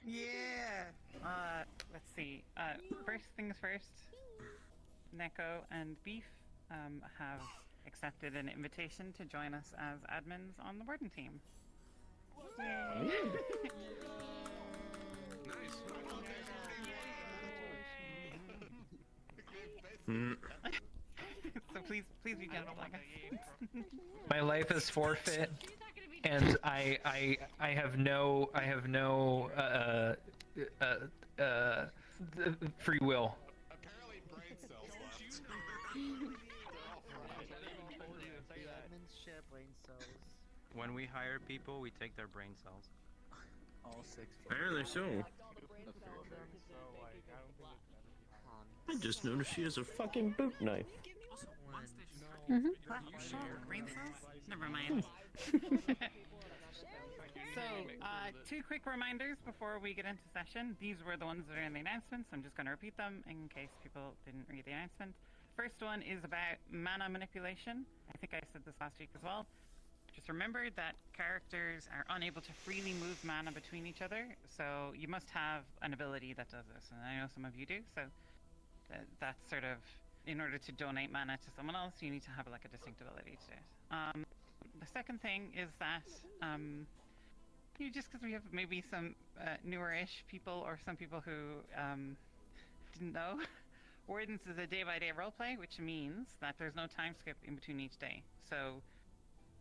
Yeah. Let's see. First things first. Neko and Beef have accepted an invitation to join us as admins on the Warden team. Yay! So please be gentle, I guess. My life is forfeit, and I have no free will. Apparently, brain cells left. When we hire people, we take their brain cells. All 6. Apparently so. I just noticed she has a fucking boot knife. Brain cells? Never mind. So, two quick reminders before we get into session. These were the ones that are in the announcements. I'm just going to repeat them in case people didn't read the announcement. First one is about mana manipulation. I think I said this last week as well. Just remember that characters are unable to freely move mana between each other, so you must have an ability that does this, and I know some of you do, so that's sort of, in order to donate mana to someone else, you need to have like a distinct ability to do it. The second thing is that, just because we have maybe some newer-ish people or some people who didn't know, Wardens is a day-by-day roleplay, which means that there's no time skip in between each day. So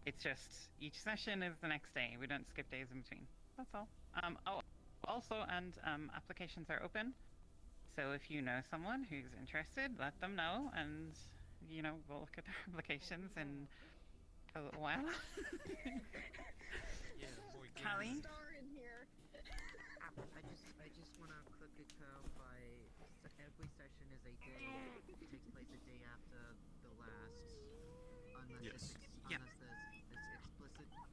it's just each session is the next day. We don't skip days in between. That's all. Applications are open. So if you know someone who's interested, let them know, and we'll look at their applications in a little while. Callie? I just want to quickly clarify. Every session is a day. It takes place a day after the last,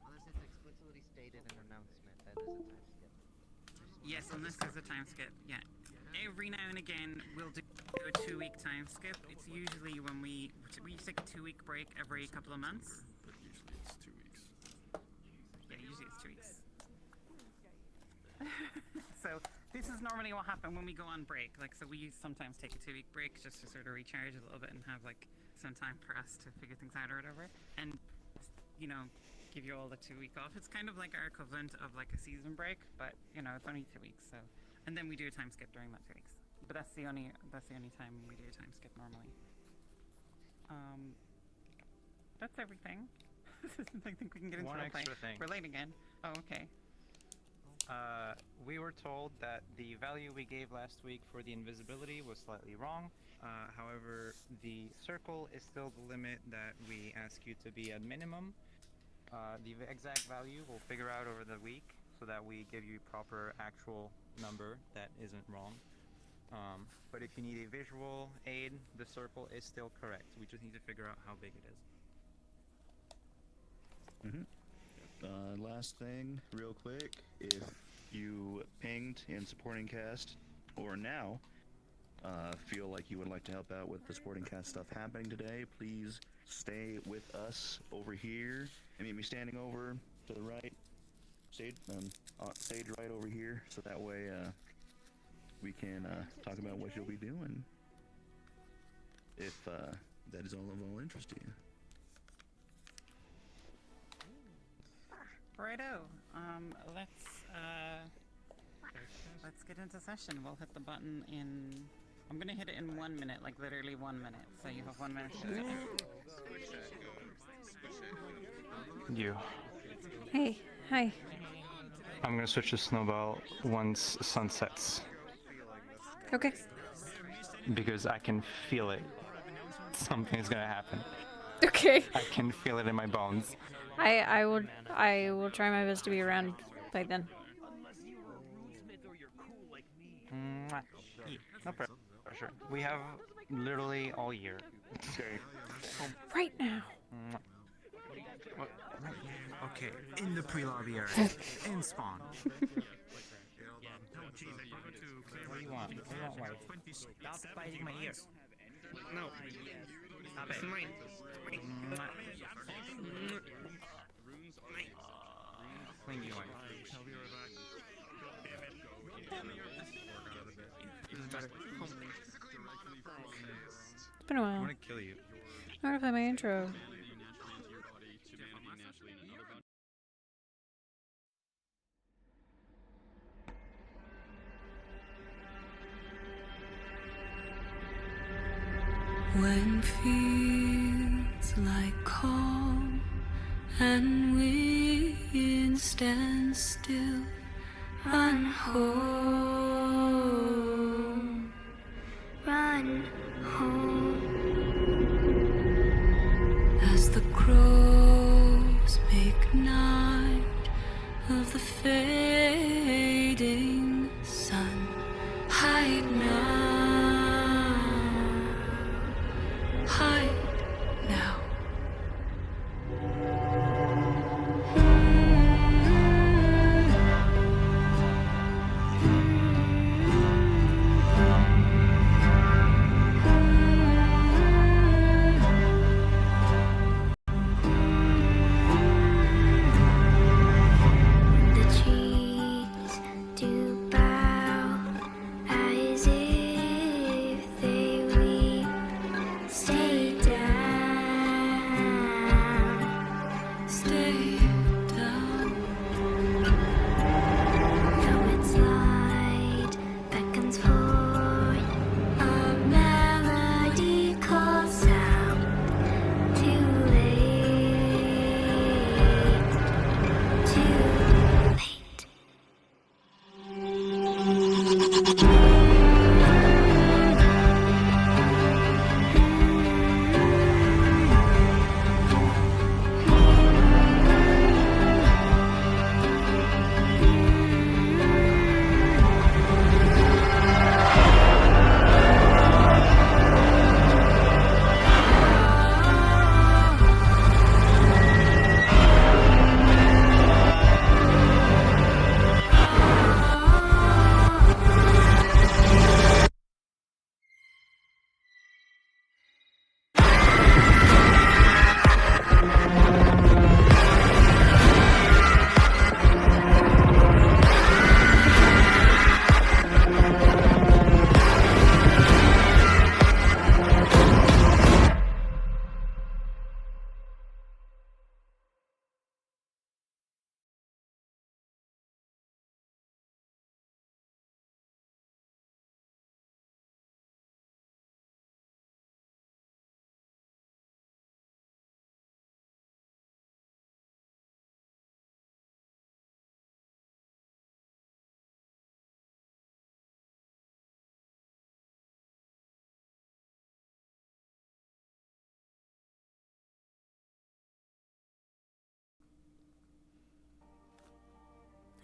unless it's explicitly stated in an announcement that there's a time skip. Yes, unless there's a time skip. Yeah. Every now and again, we'll do a 2-week time skip. It's usually when we take a 2-week break every couple of months. But usually it's 2 weeks. Yeah, usually it's 2 weeks. So this is normally what happens when we go on break. So we sometimes take a 2-week break just to sort of recharge a little bit and have some time for us to figure things out or whatever, and give you all the 2 week off. It's kind of like our equivalent of a season break, but it's only 2 weeks. So, and then we do a time skip during that 2 weeks. But that's the only time we do a time skip normally. That's everything. I think we can get into One roleplay. extra thing. We're late again. Oh, okay. We were told that the value we gave last week for the invisibility was slightly wrong. However, the circle is still the limit that we ask you to be at minimum. The exact value we'll figure out over the week so that we give you proper actual number that isn't wrong. But if you need a visual aid, the circle is still correct. We just need to figure out how big it is. Last thing, real quick, if you pinged in supporting cast or now feel like you would like to help out with the supporting cast stuff happening today, please stay with us over here. I mean, be standing over to the right, stage right over here, so that way we can talk about what you'll be doing, if that is all of all interest to you. Righto. Let's get into session. We'll hit the button in. I'm gonna hit it in 1 minute, literally 1 minute. So you have 1 minute to do it. You. Hey, hi. I'm gonna switch to Snowball once sun sets. Okay. Because I can feel it. Something's gonna happen. Okay. I can feel it in my bones. I will try my best to be around by then. Mwah. Yeah, no pressure. We have literally all year. Okay. Right now. Mwah. Okay, in the pre-lobby area, in spawn. What do you want? Stop biting my ears. No. Stop it. Mine. Clean you It's been a I while. want to kill you. I want to play my intro. When feels like calm and wind stands still, run home, run home. As the crows make night of the fading sun, hide now. Hide now. The trees do bow as if they weep. Stay down, stay down. Though its light beckons forth, a melody calls out. Too late, too late.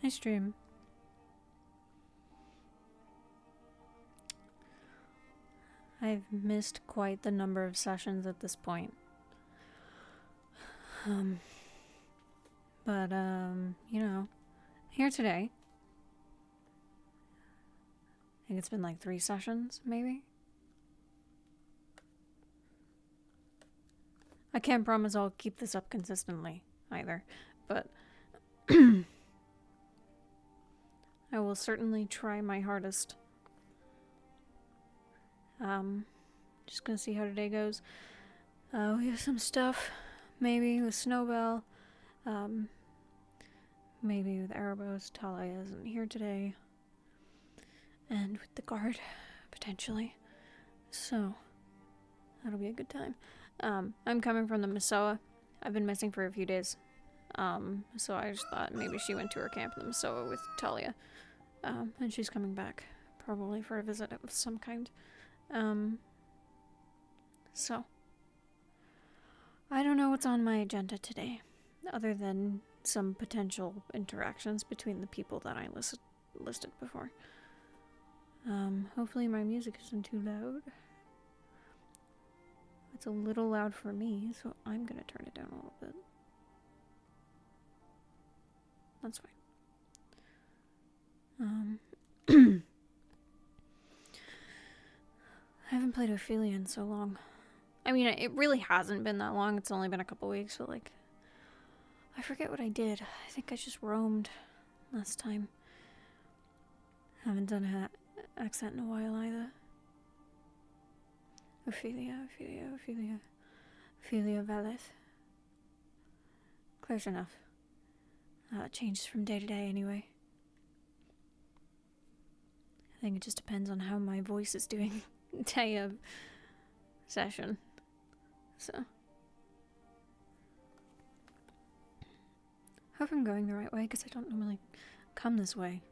Hi, stream. I've missed quite the number of sessions at this point. But you know, here today. I think it's been like 3 sessions, maybe? I can't promise I'll keep this up consistently, either, but I will certainly try my hardest. Just gonna see how today goes. We have some stuff, maybe with Snowbell, maybe with Erebos. Talia isn't here today. And with the guard, potentially. So, that'll be a good time. I'm coming from the Masoa. I've been missing for a few days. So I just thought maybe she went to her camp in the Masoa with Talia. And she's coming back, probably for a visit of some kind. So, I don't know what's on my agenda today, other than some potential interactions between the people that I listed before. Hopefully my music isn't too loud. It's a little loud for me, so I'm gonna turn it down a little bit. That's fine. I haven't played OPHELIA in so long. I mean, it really hasn't been that long. It's only been a couple weeks, but like, I forget what I did. I think I just roamed last time. Haven't done an accent in a while either. Ophelia, Ophelia, Ophelia. Ophelia Valeth. Close enough. It changes from day to day anyway. I think it just depends on how my voice is doing day of session. So. Hope I'm going the right way because I don't normally come this way.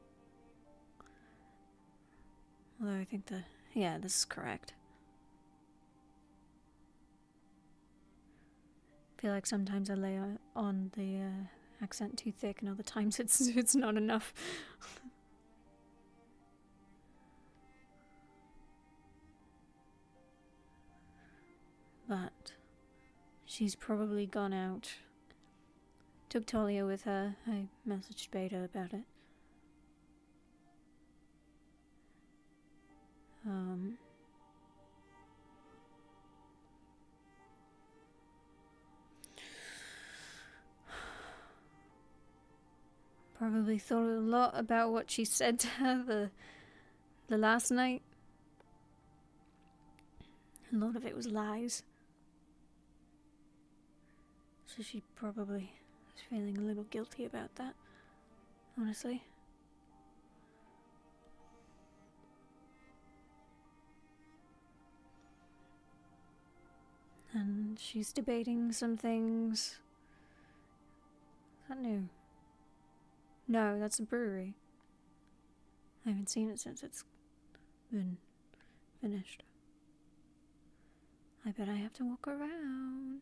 Although I think yeah, this is correct. I feel like sometimes I lay on the accent too thick and other times it's not enough. But she's probably gone out. Took Talia with her. I messaged Beta about it. Probably thought a lot about what she said to her the last night. A lot of it was lies. So she probably is feeling a little guilty about that, honestly. And she's debating some things. Is that new? No, that's a brewery. I haven't seen it since it's been finished. I bet I have to walk around.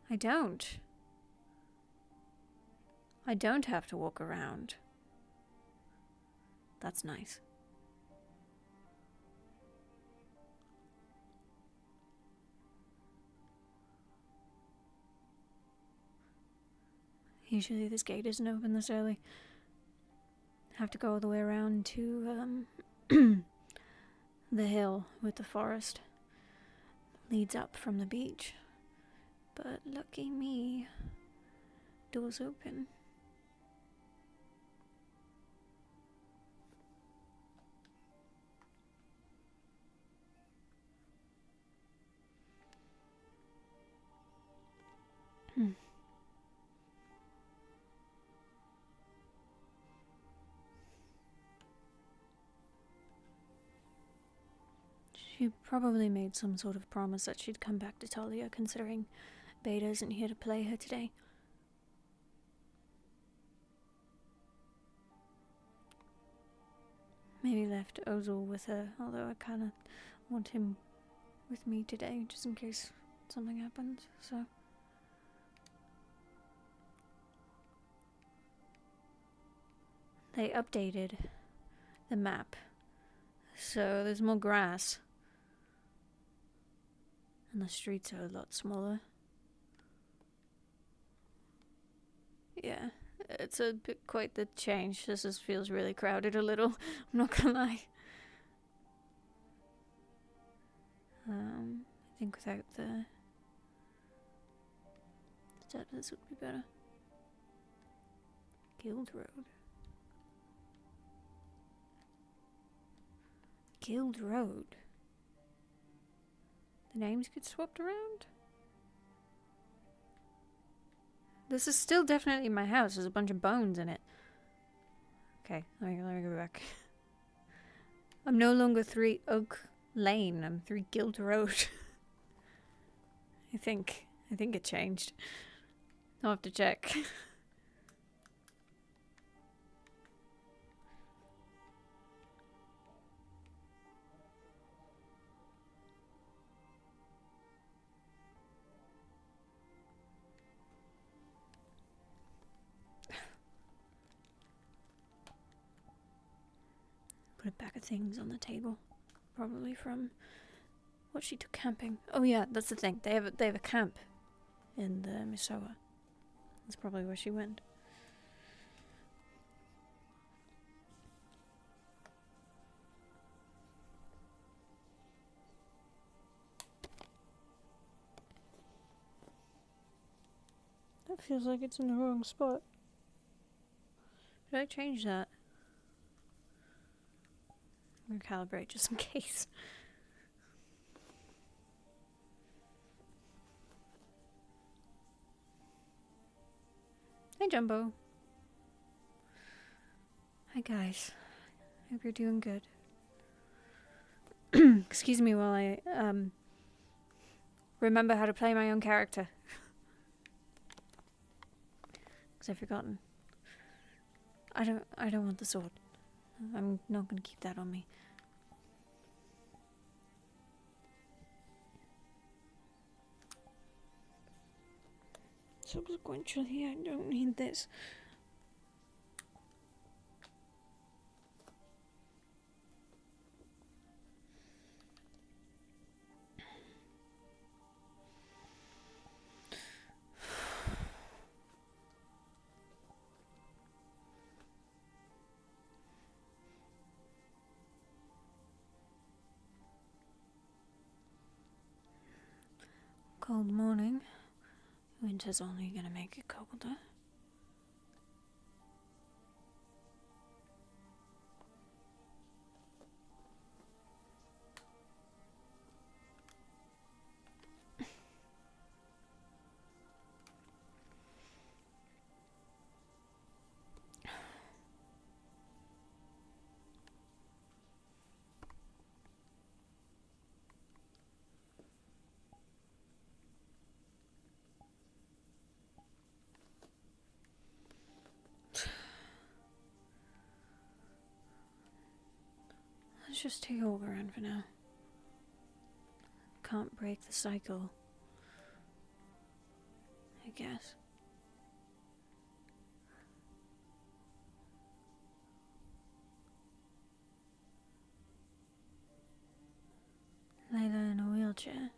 I don't. I don't have to walk around. That's nice. Usually this gate isn't open this early. Have to go all the way around to the hill with the forest. Leads up from the beach. But lucky me, door's open. She probably made some sort of promise that she'd come back to Talia, considering Beta isn't here to play her today. Maybe left Ozil with her, although I kind of want him with me today, just in case something happens, so. They updated the map, so there's more grass. And the streets are a lot smaller. Yeah, it's a bit quite the change. This feels really crowded a little, I'm not gonna lie. I think without the this would be better. Guild Road. Guild Road. The names get swapped around? This is still definitely my house. There's a bunch of bones in it. Okay, let me go back. I'm no longer 3 Oak Lane. I'm 3 Guild Road. I think it changed. I'll have to check. Put a pack of things on the table, probably from what she took camping. Oh yeah, that's the thing. They have a camp in the Misoa. That's probably where she went. That feels like it's in the wrong spot. Did I change that? Recalibrate just in case. Hey, Jumbo. Hi, guys. Hope you're doing good. Excuse me while I remember how to play my own character. Because I've forgotten. I don't want the sword. I'm not gonna keep that on me. Subsequently, I don't need this. Cold morning. Winter's only gonna make it colder. Let's just take a walk around for now. Can't break the cycle, I guess. Layla in a wheelchair.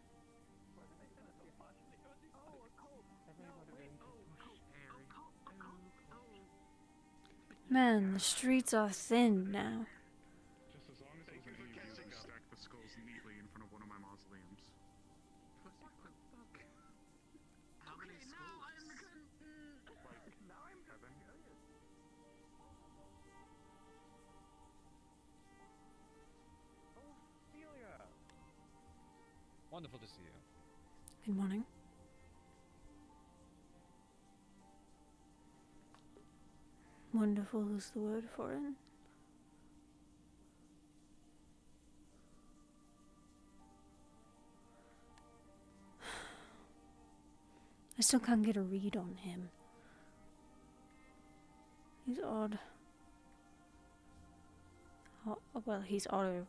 Man, the streets are thin now. Just as long as it wasn't any of you who stacked the skulls neatly in front of one of my mausoleums. What the fuck? How many schools? Now I'm Kevin. OPHELIA! Wonderful to see you. Good morning. Wonderful is the word for it. I still can't get a read on him. He's odd. Oh, well, he's auto.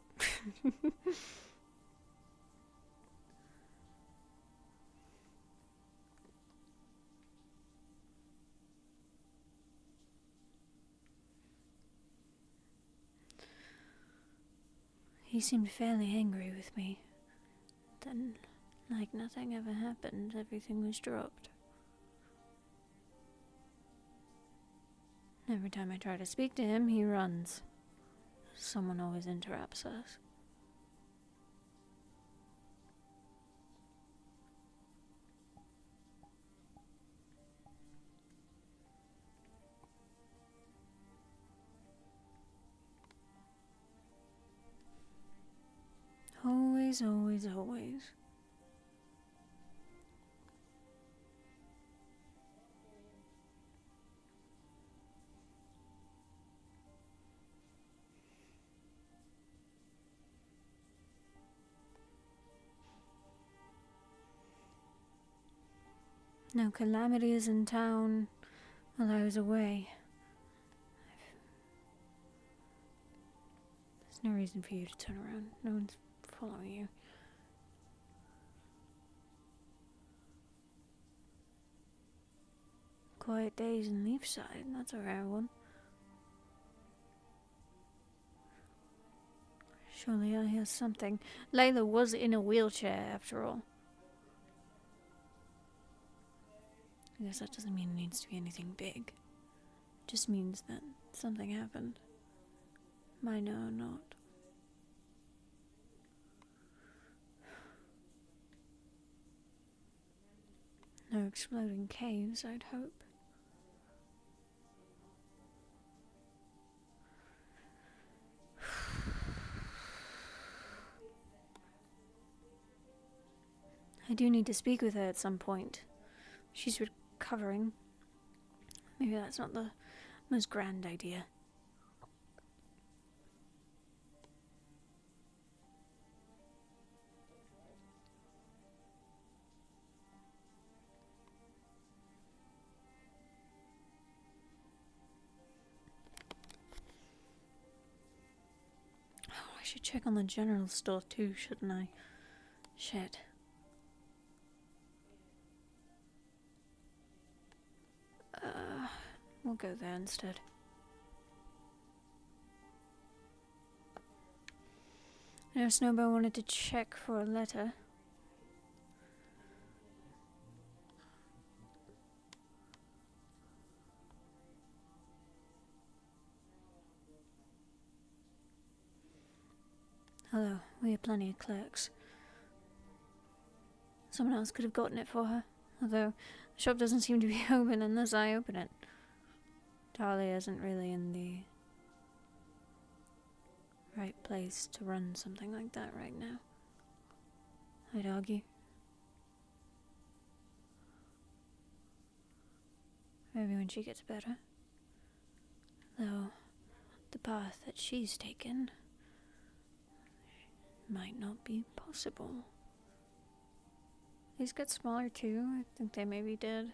He seemed fairly angry with me. Then, like nothing ever happened, everything was dropped. Every time I try to speak to him, he runs. Someone always interrupts us. Always, always, always. No calamities in town while I was away. There's no reason for you to turn around. No one's following you. Quiet days in Leafside, that's a rare one. Surely I hear something. Layla was in a wheelchair after all. I guess that doesn't mean it needs to be anything big. It just means that something happened. Minor or not. No exploding caves, I'd hope. I do need to speak with her at some point. She's recovering. Maybe that's not the most grand idea. Oh, I should check on the general store too, shouldn't I? Shit. We'll go there instead. I know Snowbow wanted to check for a letter. Hello, we have plenty of clerks. Someone else could have gotten it for her, although the shop doesn't seem to be open unless I open it. Talia isn't really in the right place to run something like that right now, I'd argue. Maybe when she gets better. Though, the path that she's taken might not be possible. These get smaller too. I think they maybe did.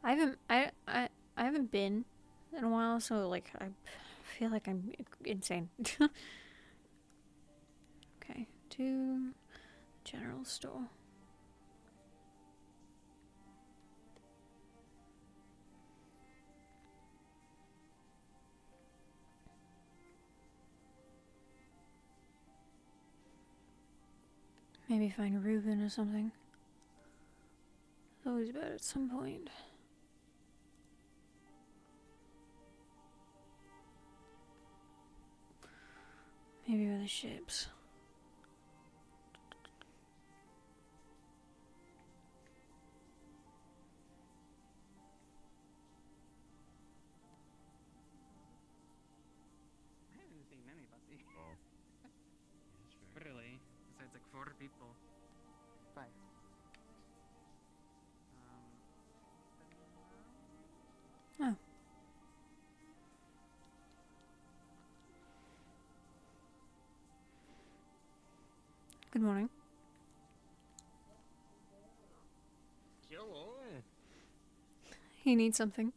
I haven't been in a while, so like I feel like I'm insane. Okay, to general store. Maybe find Reuben or something. It's always bad at some point. Maybe with the ships. I haven't seen anybody. Oh. Really? Besides like 4 people. 5. Oh. Good morning. Hello. You need something?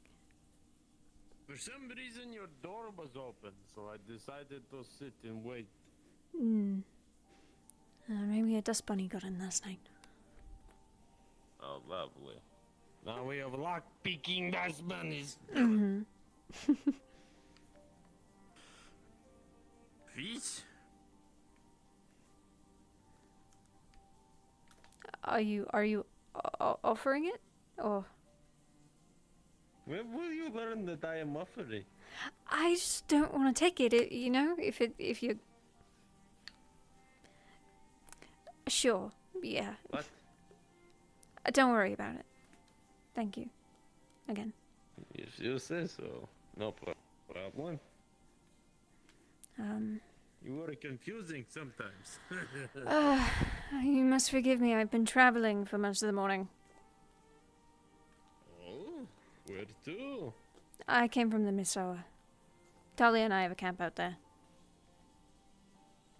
For some reason, your door was open, so I decided to sit and wait. Maybe a dust bunny got in last night. Oh, lovely. Now we have lock-picking dust bunnies. Mm-hmm. Fish? Are you offering it? Or When will you learn that I am offering? I just don't want to take it, you know, if you sure. Yeah. What? Don't worry about it. Thank you. Again. If you say so, no problem. You are confusing sometimes. You must forgive me. I've been traveling for most of the morning. Oh, where to? I came from the Misoa. Talia and I have a camp out there.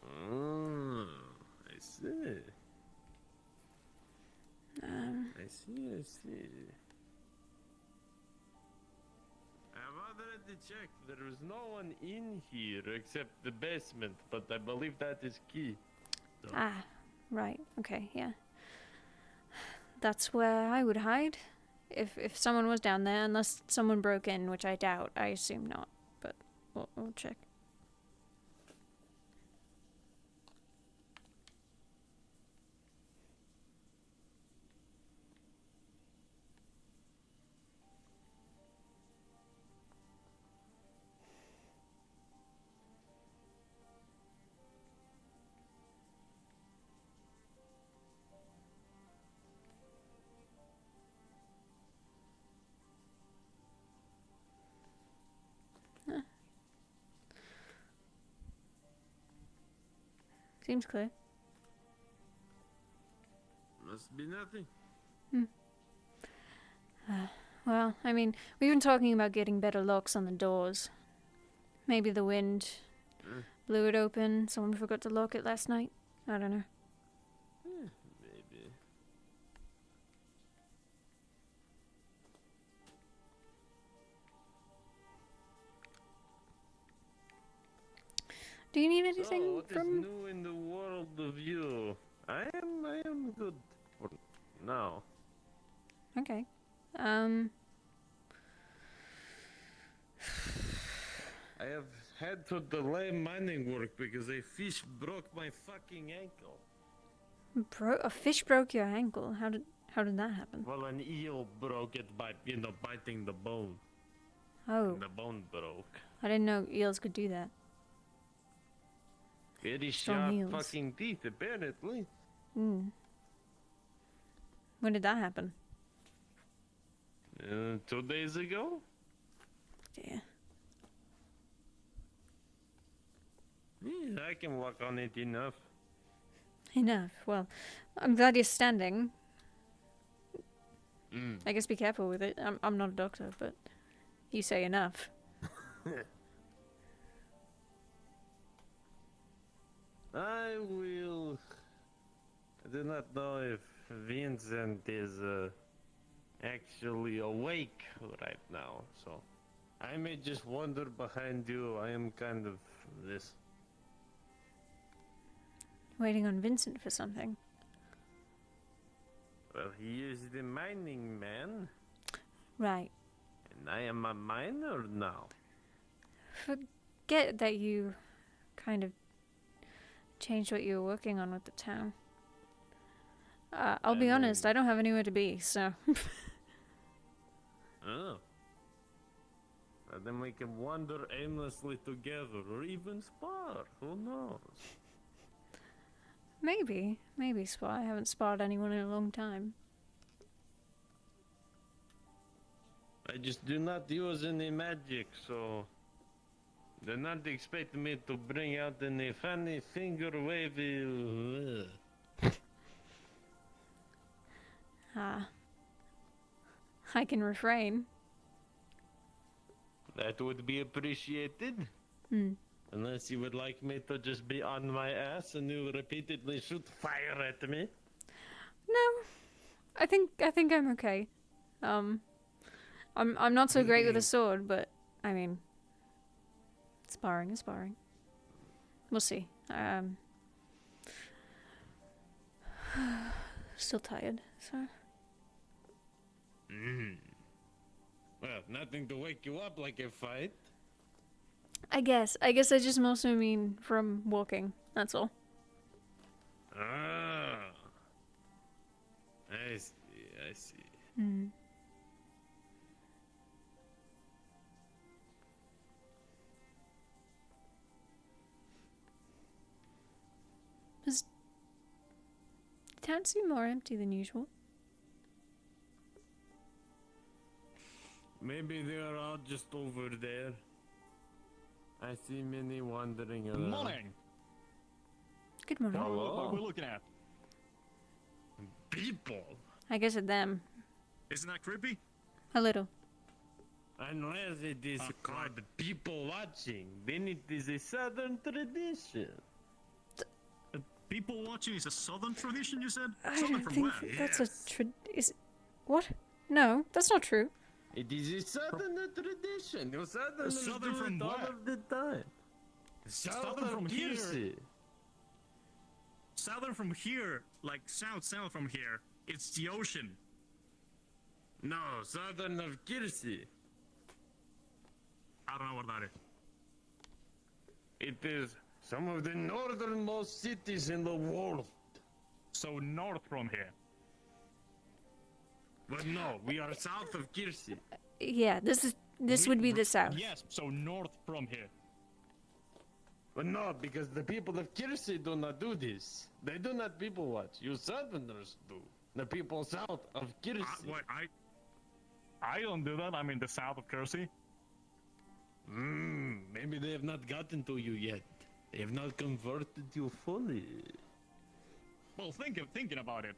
Oh, I see. I see. I've already checked. There is no one in here except the basement, but I believe that is key. So. Ah, right. Okay, yeah. That's where I would hide. If someone was down there, unless someone broke in, which I doubt. I assume not, but we'll check. Seems clear. Must be nothing. Well, I mean, we've been talking about getting better locks on the doors. Maybe the wind blew it open. Someone forgot to lock it last night. I don't know. Maybe. Do you need anything So, what is from? new in the world of you? I am good for now. Okay. I have had to delay mining work because a fish broke my fucking ankle. A fish broke your ankle. How did that happen? Well, an eel broke it by, biting the bone. Oh, And the bone broke. I didn't know eels could do that. Very Strong sharp eels. fucking teeth, apparently. Hmm. When did that happen? 2 days ago? Yeah. Yeah, I can walk on it enough. Enough. Well, I'm glad you're standing. Mm. I guess be careful with it. I'm not a doctor, but you say enough. I will. I do not know if Vincent is actually awake right now, so I may just wander behind you. I am kind of this. Waiting on Vincent for something. Well, he is the mining man, Right. and I am a miner now. Forget that you kind of changed what you were working on with the town. I'll be honest, I don't have anywhere to be, so. Oh. Well, then we can wander aimlessly together, or even spar. Who knows? Maybe spar. I haven't sparred anyone in a long time. I just do not use any magic, so do not expect me to bring out any funny finger wavy. I can refrain. That would be appreciated. Hmm. Unless you would like me to just be on my ass and you repeatedly shoot fire at me. No, I think I'm okay. I'm not so great with a sword, but I mean, sparring is sparring. We'll see. Still tired, so. Well, nothing to wake you up like a fight. I guess I just mostly mean from walking. That's all. Ah. I see. Hmm. Does the town seem more empty than usual? Maybe they are all just over there. I see many wandering around. Good morning. Good morning. Hello? What are we looking at? People. I guess at them. Isn't that creepy? A little. Unless it is called people watching, then it is a southern tradition. People watching is a southern tradition, you said? I Southern don't from think where? that's a is. What? No, that's not true. It is a southern tradition. You southerners Southern do from it all where? of the time. Southern from here. Kiersey. Southern from here, like south from here. It's the ocean. No, southern of Kiersey. I don't know what that is. It is some of the northernmost cities in the world. So north from here. But no, we are south of Kiersey. Yeah, this would be the south. Yes, so north from here. But no, because the people of Kiersey do not do this. They do not people watch. You southerners do. The people south of Kiersey. I don't do that. I'm in the south of Kersey. Maybe they have not gotten to you yet. They've not converted you fully. Well, thinking about it.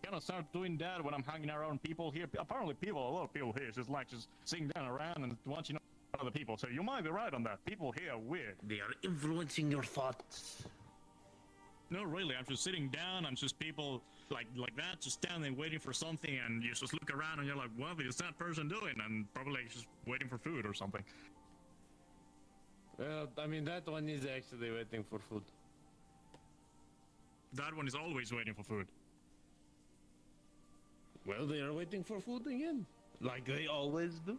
Gonna start doing that when I'm hanging around people here. Apparently, a lot of people here just like sitting down around and watching other people. So you might be right on that. People here are weird. They are influencing your thoughts. No, really. I'm just sitting down. I'm just people like that, just standing waiting for something, and you just look around and you're like, what is that person doing? And probably just waiting for food or something. Well, I mean, that one is actually waiting for food. That one is always waiting for food. Well, they are waiting for food again. Like they always do.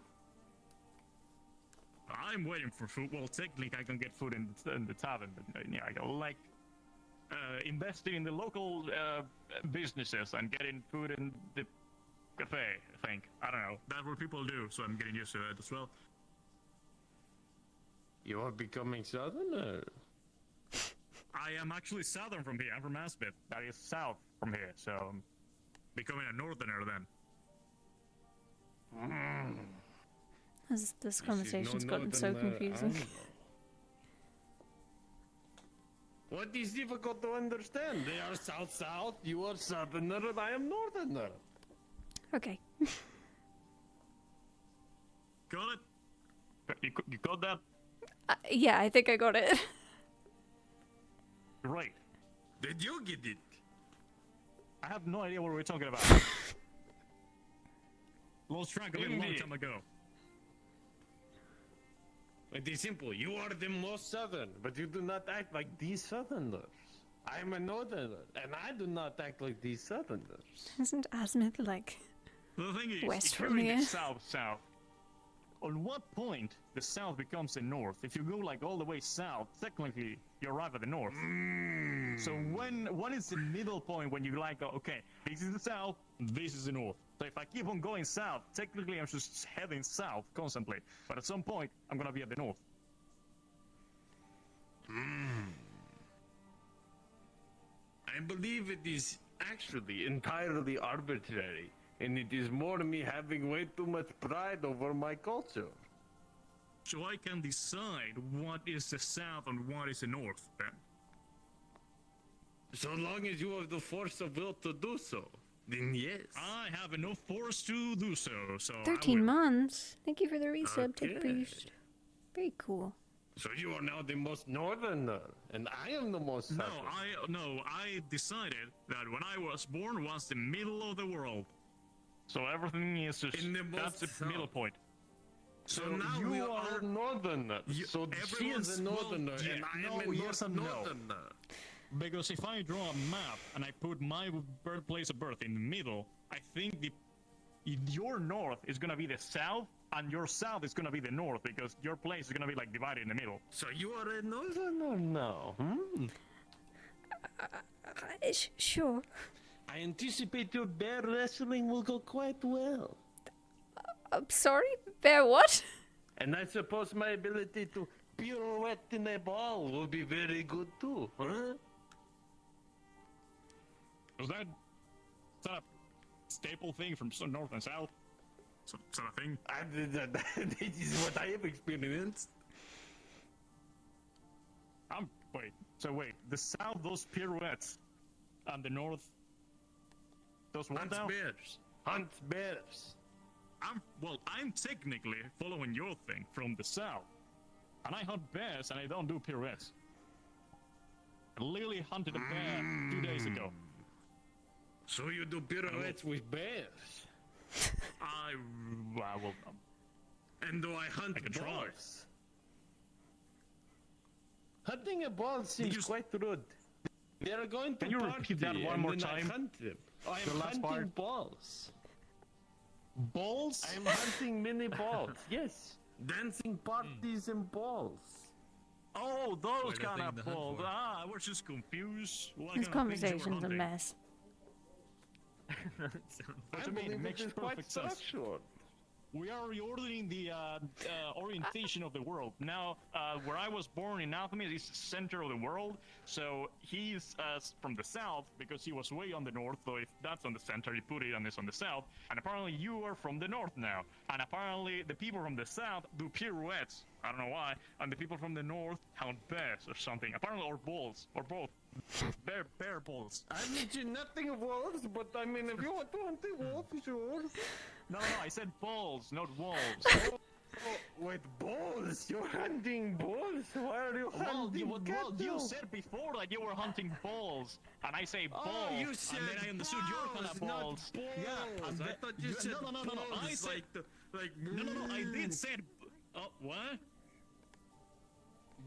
I'm waiting for food. Well, technically, I can get food in the tavern, but yeah, I like investing in the local businesses and getting food in the cafe, I think. I don't know. That's what people do, so I'm getting used to it as well. You are becoming southerner. I am actually southern from here. I'm from Asbeth. That is south from here, so I'm becoming a northerner then. This conversation's gotten so confusing. What is difficult to understand? They are south-south, you are southerner, and I am northerner. Okay. Got it? You got that? Yeah, I think I got it. Right. Did you get it? I have no idea what we're talking about. Lost track of it a long time ago. It is simple. You are the most southern, but you do not act like these southerners. I am a northerner, and I do not act like these southerners. Isn't Asmith like The thing is, west if you're from in here? the south, on what point the south becomes the north? If you go like all the way south, technically you arrive at the north. So what is the middle point when you like, okay, this is the south, this is the north. So if I keep on going south, technically I'm just heading south constantly. But at some point, I'm gonna be at the north. I believe it is actually entirely arbitrary, and it is more me having way too much pride over my culture. So I can decide what is the south and what is the north, then. So long as you have the force of will to do so, then yes. I have enough force to do so, so 13 months. Thank you for the resub, Tech Priest. Very cool. So you are now the most northerner, and I am the most southern. I decided that when I was born was the middle of the world. So everything is just, that's the middle point. So now you are northerner. So she is a northerner, and I am a northerner. Because if I draw a map and I put my birthplace of birth in the middle, I think your north is gonna be the south, and your south is gonna be the north, because your place is gonna be like divided in the middle. So you are a northerner now, Sure. I anticipate your bear wrestling will go quite well. I'm sorry? Bear what? And I suppose my ability to pirouette in a ball will be very good too, huh? Is that a staple thing from north and south? Is that a thing? This is what I have experienced. Wait, the south, those pirouettes, and the north, those what now? Hunt bears. I'm technically following your thing from the south, and I hunt bears and I don't do pirouettes. I literally hunted a bear 2 days ago. So you do pirouettes with bears? And do I hunt balls? Hunting a ball seems quite rude. They are going to Can you repeat that one more time? I hunt them. I am hunting balls. Balls? I am hunting mini balls. Yes, dancing parties and balls. Oh, those kind of balls. I was just confused. This conversation's a mess. What do you mean? It makes perfect sense. We are reordering the orientation of the world. Now, where I was born in Alchemy is the center of the world, so he's from the south because he was way on the north, so if that's on the center, he put it on this on the south. And apparently you are from the north now. And apparently the people from the south do pirouettes. I don't know why. And the people from the north hunt bears or something. Apparently, or bulls, or both. Bear bulls. I mentioned nothing of wolves, but I mean, if you want to hunt a wolf, sure. No, I said balls, not wolves. Wait, bulls? You're hunting bulls? Why are you hunting Well, you said before that you were hunting balls, and I say balls, you said and then I understood you're kind of balls. Yeah, and I thought you said no. I said no. I did say. What?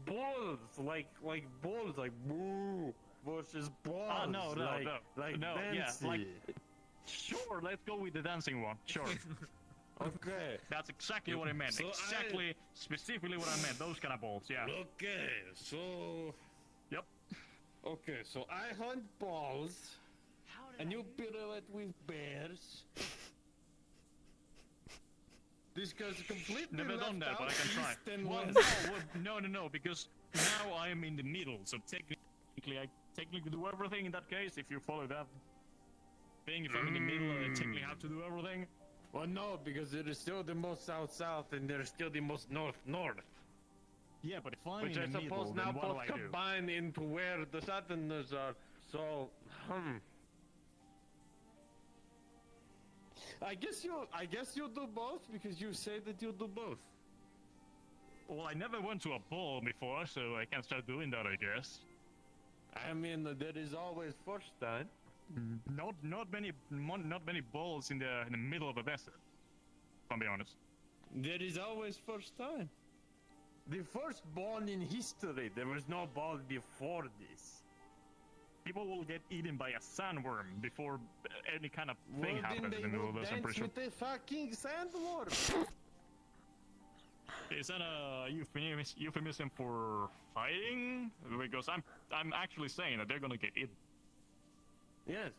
Balls, like balls, like boo versus balls. No. Like no, yeah, Nancy. like. Sure, let's go with the dancing one. Sure. Okay. That's exactly what I meant. So Specifically what I meant. Those kind of balls, yeah. Okay, so. Yep. Okay, so I hunt balls, and you pirouette with bears. This guy's completely Never done that, but I can try. east and Well, west. no, because now I am in the middle, so technically I do everything in that case. If you follow that thing, if I'm in the middle, I technically have to do everything. Well, no, because there is still the most south-south, and there's still the most north-north. Yeah, but if I'm Which in I the middle, suppose now then what do both I do? combine into where the southerners are. So, I guess you do both because you say that you do both. Well, I never went to a ball before, so I can start doing that, I guess. I mean, there is always first time. Not many balls in the middle of the desert. If I'm being honest. There is always first time. The first ball in history. There was no ball before this. People will get eaten by a sandworm before any kind of thing happens in the middle of this, I'm pretty sure. With a fucking sandworm. Is that a euphemism for fighting? Because I'm actually saying that they're gonna get eaten. Yes.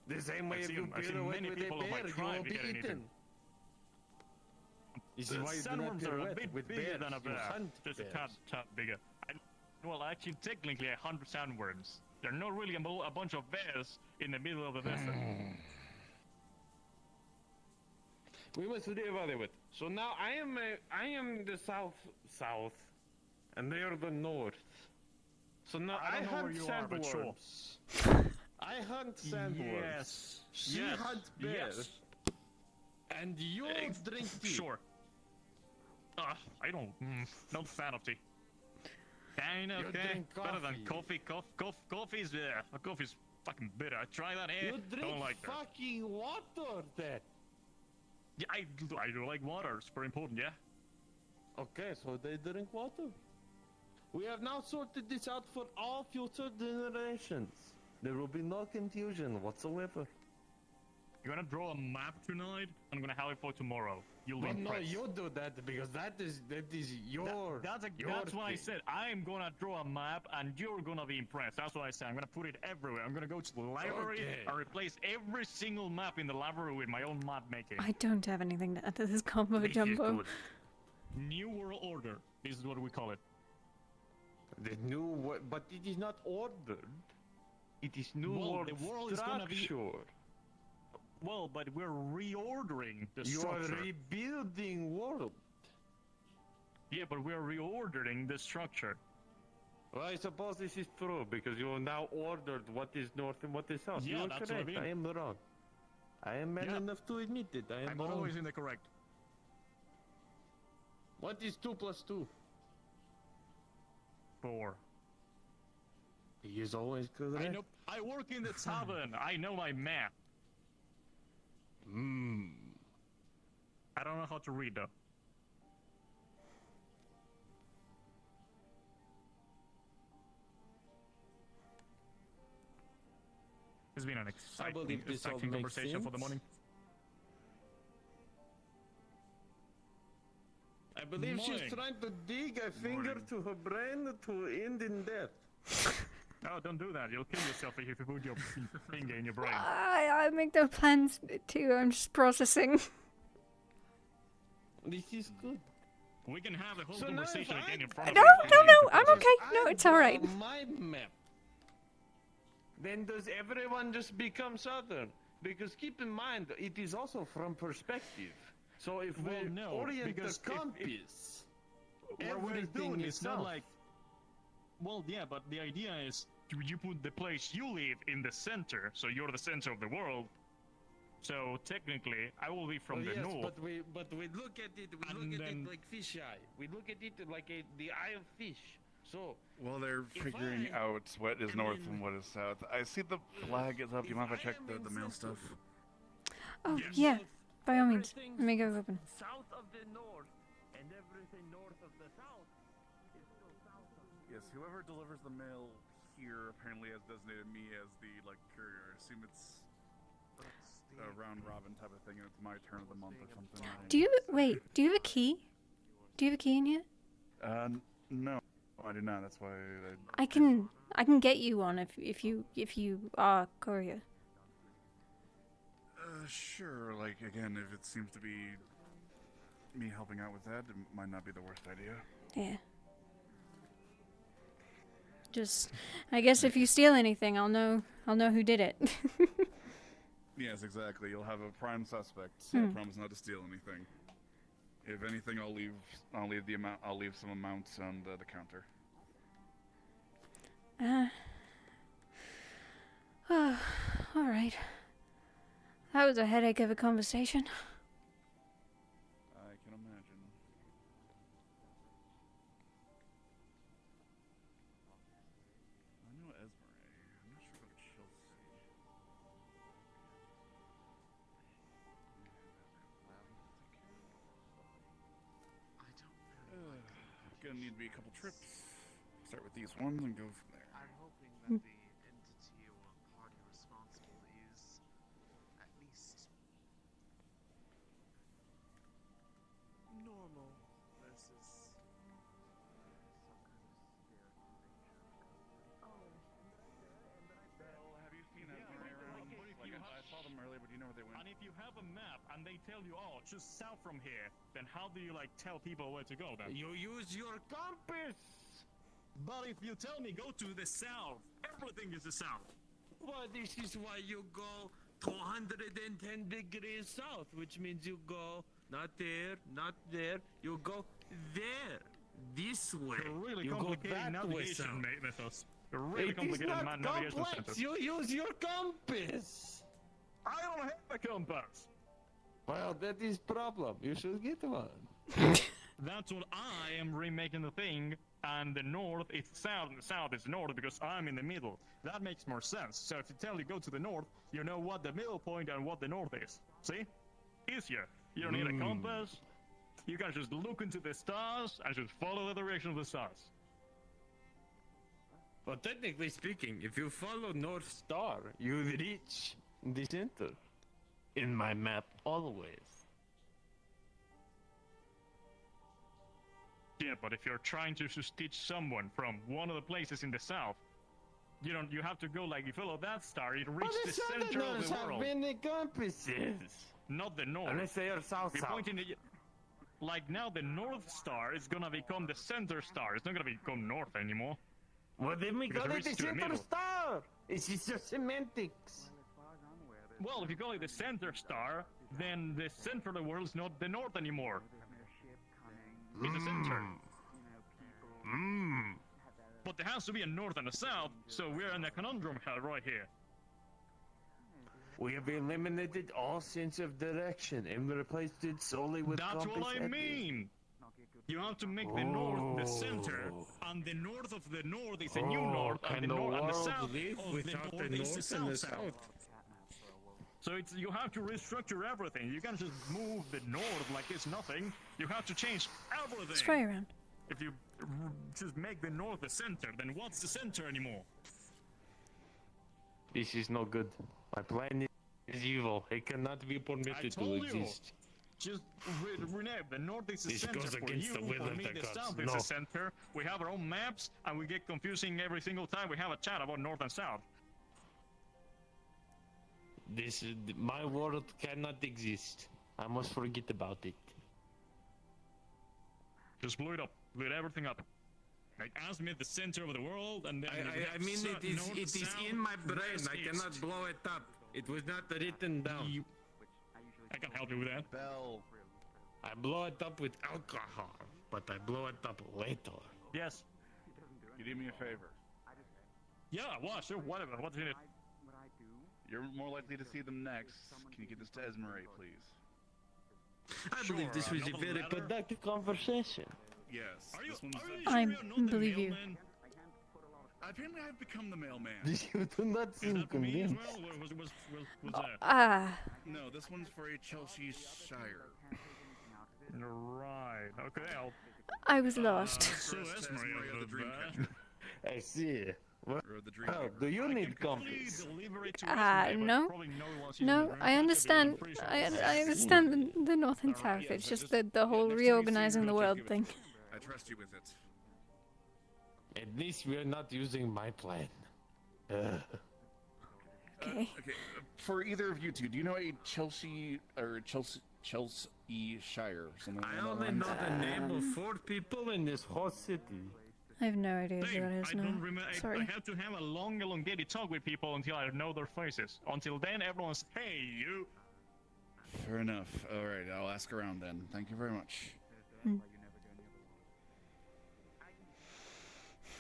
The same way I've if you seen pirouette many with people a of my bear, you tribe will be getting eaten. This is why you do not Sandworms are a pirouette bit with bigger bears. than a You bear. hunt Just a bears. tad bigger. Well, actually, technically, 100 sandworms. They're not really a bunch of bears in the middle of the desert. We must reevaluate. So now I am the south, and they are the north. So now I I don't know hunt where you are, but sure. sandworms. I hunt sandworms. Yes. She Yes. hunts bears. Yes. And you drink tea. Sure. I don't. Not fan of tea. Fine, You okay. drink Better than coffee. Coffee's coffee's fucking bitter. I try that. You drink Don't like that. fucking water then. Yeah, I do like water. It's very important. Yeah. Okay, so they drink water. We have now sorted this out for all future generations. There will be no confusion whatsoever. You're gonna draw a map tonight. I'm gonna have it for tomorrow. You'll be Well, no, impressed. you do that because that is your. That's what I said. I'm gonna draw a map, and you're gonna be impressed. That's what I said. I'm gonna put it everywhere. I'm gonna go to the library and replace every single map in the library with my own map making. I don't have anything to add to this combo, Jumbo. New World Order. This is what we call it. The new, but it is not ordered. It is new Well, world the world is gonna be- structure. Well, but we're reordering the You are structure. rebuilding world. Yeah, but we're reordering the structure. Well, I suppose this is true because you have now ordered what is north and what is south. Yeah, you are that's what I correct. mean. I am wrong. I am man Yeah. enough to admit it. I am I'm wrong. always in the correct. What is 2 plus 2? 4. He is always correct. I know. I work in the tavern. I know my math. I don't know how to read though. It's been an believe this all exciting makes conversation for the sense. morning. I believe she's Morning. trying to dig a finger Morning. to her brain to end in death. No, don't do that. You'll kill yourself if you put your finger in your brain. I make no plans to. I'm just processing. This is good. We can have the whole So now if conversation again in front of No, you. no, I'm okay. No, I it's all right. draw my map. Then does everyone just become southern? Because keep in mind, it is also from perspective. So if Well, we no, orient because the compass, what we're everything doing is is not south. like. Well, yeah, but the idea is you put the place you live in the center, so you're the center of the world. So technically, I will be from the yes, north. but we look at it. We And look at then- it like fish eye. We look at it like the eye of fish. So While they're If figuring I out what is am north in- and what is south, I see the flag is up. Do you mind if I check the mail stuff? Oh, Yes. yeah. By all means. everything Let me go open. south of the north and everything north of the south is still south of Yes, whoever delivers the mail here apparently has designated me as the courier. I assume it's a round robin type of thing, and it's my turn of the month or something. Do you wait? Do you have a key? Do you have a key in here? No, I do not. That's why I can get you one if you are courier. Sure. Like again, if it seems to be me helping out with that, it might not be the worst idea. Yeah. Just, I guess if you steal anything, I'll know who did it. Yes, exactly. You'll have a prime suspect. Hmm. I promise not to steal anything. If anything, I'll leave the amount. I'll leave some amounts on the counter. All right. That was a headache of a conversation. I can imagine. I know Esmeralda. I'm not sure about Chelsea. Gonna need to be a couple trips. Start with these ones and go from there. I'm hoping that the entity or party responsible is at least normal versus some kind of Well, have you seen Esmeralda around? I saw them earlier, but do you know where they went? And if you have a map and they tell you, oh, just south from here, then how do you tell people where to go then? You use your compass. But if you tell me go to the south, everything is the south. Well, this is why you go 210 degrees south, which means you go not there, not there. You go there, this way. You're really you go complicating that way navigation south. methods. You're really It is complicating not navigation complex. methods. You use your compass. I don't have a compass. Well, that is problem. You should get one. That's what I am remaking the thing, and the north is south and the south is north because I'm in the middle. That makes more sense. So if you tell you go to the north, you know what the middle point and what the north is. See? Easier. You don't need a compass. You can just look into the stars and just follow the direction of the stars. But technically speaking, if you follow North Star, you reach the center. In my map, always. Yeah, but if you're trying to just teach someone from one of the places in the south, you have to go you follow that star, it reaches the center of the world. Have many compasses. Not the north. Unless they are south. We're pointing now the north star is gonna become the center star. It's not gonna become north anymore. Well, then we Because call it it the reaches to the center middle. star. It's just semantics. Well, if you call it the center star, then the center of the world is not the north anymore. It's the center. But there has to be a north and a south, so we're in a conundrum right here. We have eliminated all sense of direction and replaced it solely with That's compass what I heading. mean. You have to make the north the center, and the north of the north is a new north, and Can the the north and the world south live of without the the north is the north and the south. south? So you have to restructure everything. You can't just move the north like it's nothing. You have to change everything. Let's try around. If you just make the north the center, then what's the center anymore? This is no good. My plan is evil. It cannot be I permitted to told you. exist. Just rename the north is the This center goes for against you. the will For of me, the the gods. south is No. the center. We have our own maps, and we get confusing every single time we have a chat about north and south. My world cannot exist. I must forget about it. Just blow it up. Blow everything up. Like, ask me at the center of the world, and then... I mean, it is in my brain. I cannot blow it up. It was not written down. I can help you with that. Bell. I blow it up with alcohol, but I blow it up later. Yes. You do me a favor. Yeah, well, sure, whatever. What's in it? You're more likely to see them next. Can you get this to Esmeralda, please? I believe this was a very productive conversation. Yes. Are this one's I believe you. Apparently, I've become the mailman. You do not seem convinced. Was that? No, this one's for a Chelsea Shire. Right. Okay, I was lost. So Esmeralda, the Dreamcatcher. I see. What? Or the Dream Oh, do you need compass? No. No, I understand. I understand the North and South. It's just the whole reorganizing the world thing. I trust you with it. At least we're not using my plan. Okay. Okay. For either of you two, do you know a Chelsea or Chelsea Shire or something? I only know the name of 4 people in this whole city. I have no idea who that is I now. don't remember. Sorry. I have to have a long, elongated talk with people until I know their faces. Until then, everyone's, hey, you. Fair enough. All right, I'll ask around then. Thank you very much.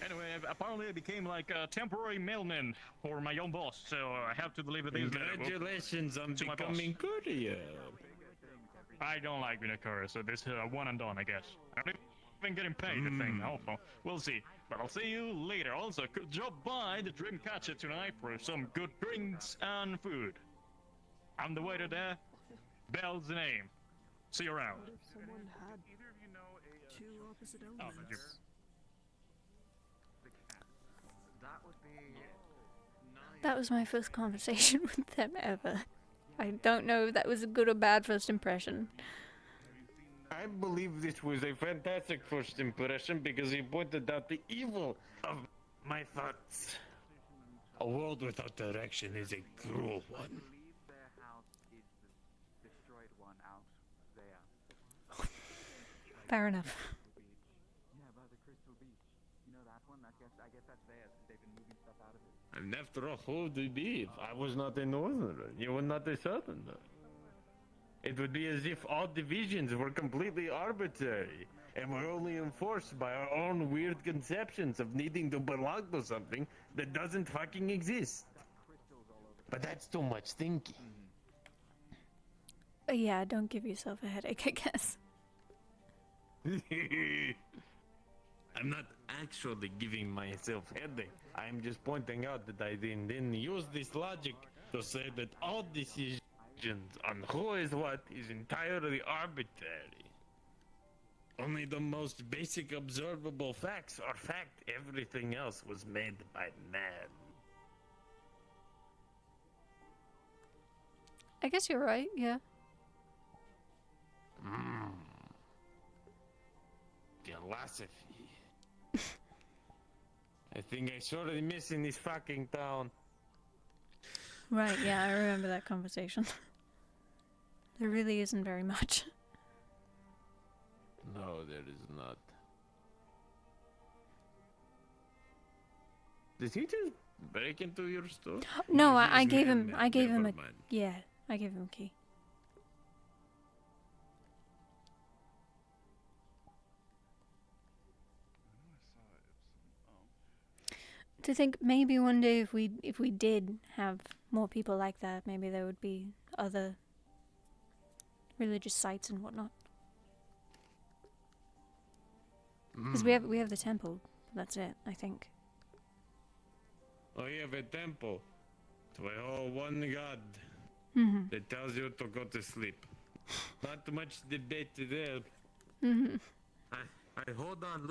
Anyway, apparently I became like a temporary mailman for my own boss, so I have to deliver these. Congratulations on to my becoming courier. I don't like being a courier, so this is one and done, I guess. I don't even getting paid, I think. Also, we'll see. But I'll see you later. Also, could drop by the Dreamcatcher tonight for some good drinks and food. I'm the waiter there. Bell's the name. See you around. What if someone had two opposite Oh, elements? thank you. That was my first conversation with them ever. I don't know if that was a good or bad first impression. I believe this was a fantastic first impression because he pointed out the evil of my thoughts. A world without direction is a cruel one. Fair enough. And after all, who would it be if I was not a northerner? You were not a southerner. It would be as if all divisions were completely arbitrary and were only enforced by our own weird conceptions of needing to belong to something that doesn't fucking exist. But that's too much thinking. Yeah, don't give yourself a headache, I guess. I'm not actually giving myself headache. I'm just pointing out that I then use this logic to say that all decisions on who is what is entirely arbitrary. Only the most basic observable facts are fact. Everything else was made by man. I guess you're right, yeah. Philosophy. I think I sorely missing this fucking town. Right, yeah, I remember that conversation. There really isn't very much. No, there is not. Did he just break into your store? No, He's I gave him, mad, I gave him never a, mind. yeah, I gave him a key. To think maybe one day if we did have more people like that, maybe there would be other religious sites and whatnot. Because we have the temple. That's it, I think. Oh, you have a temple to a whole one god that tells you to go to sleep. Not much debate there. I hold on.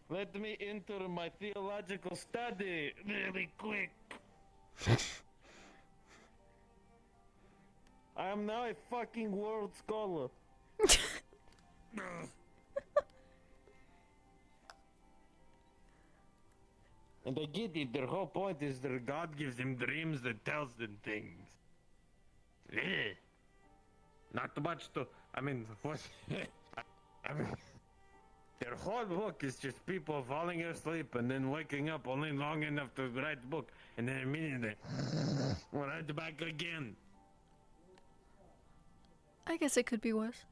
Let me enter my theological study really quick. I am now a fucking world scholar. And I get it, their whole point is that God gives them dreams that tells them things. Yeah. Not much to, I mean, what? I mean, Their whole book is just people falling asleep and then waking up only long enough to write the book, and then immediately right back again. I guess it could be worse.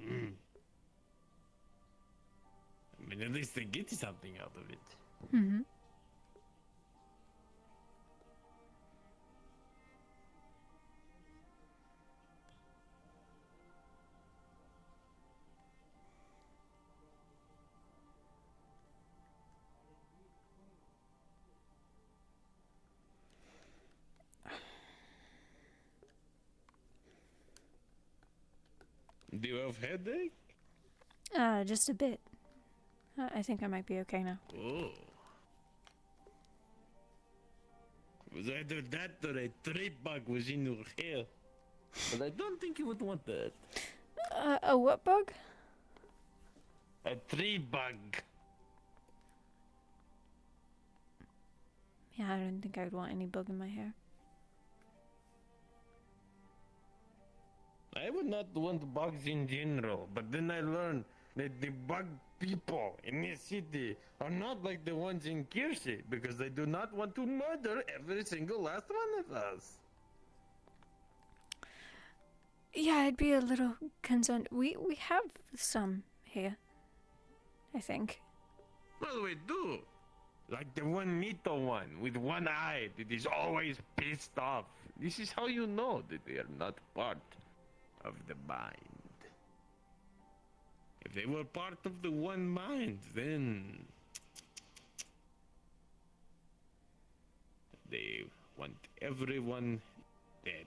I mean, at least they get something out of it. Mm-hmm. Do you have headache? Just a bit. I think I might be okay now. Oh. Was either that or a tree bug was in your hair. But I don't think you would want that. A what bug? A tree bug. Yeah, I don't think I would want any bug in my hair. I would not want bugs in general, but then I learned that the bug people in this city are not like the ones in Kirsi, because they do not want to murder every single last one of us. Yeah, I'd be a little concerned. We have some here, I think. Well, we do. Like the one Nito one with one eye that is always pissed off. This is how you know that they are not part of the mind. If they were part of the one mind, then they want everyone dead.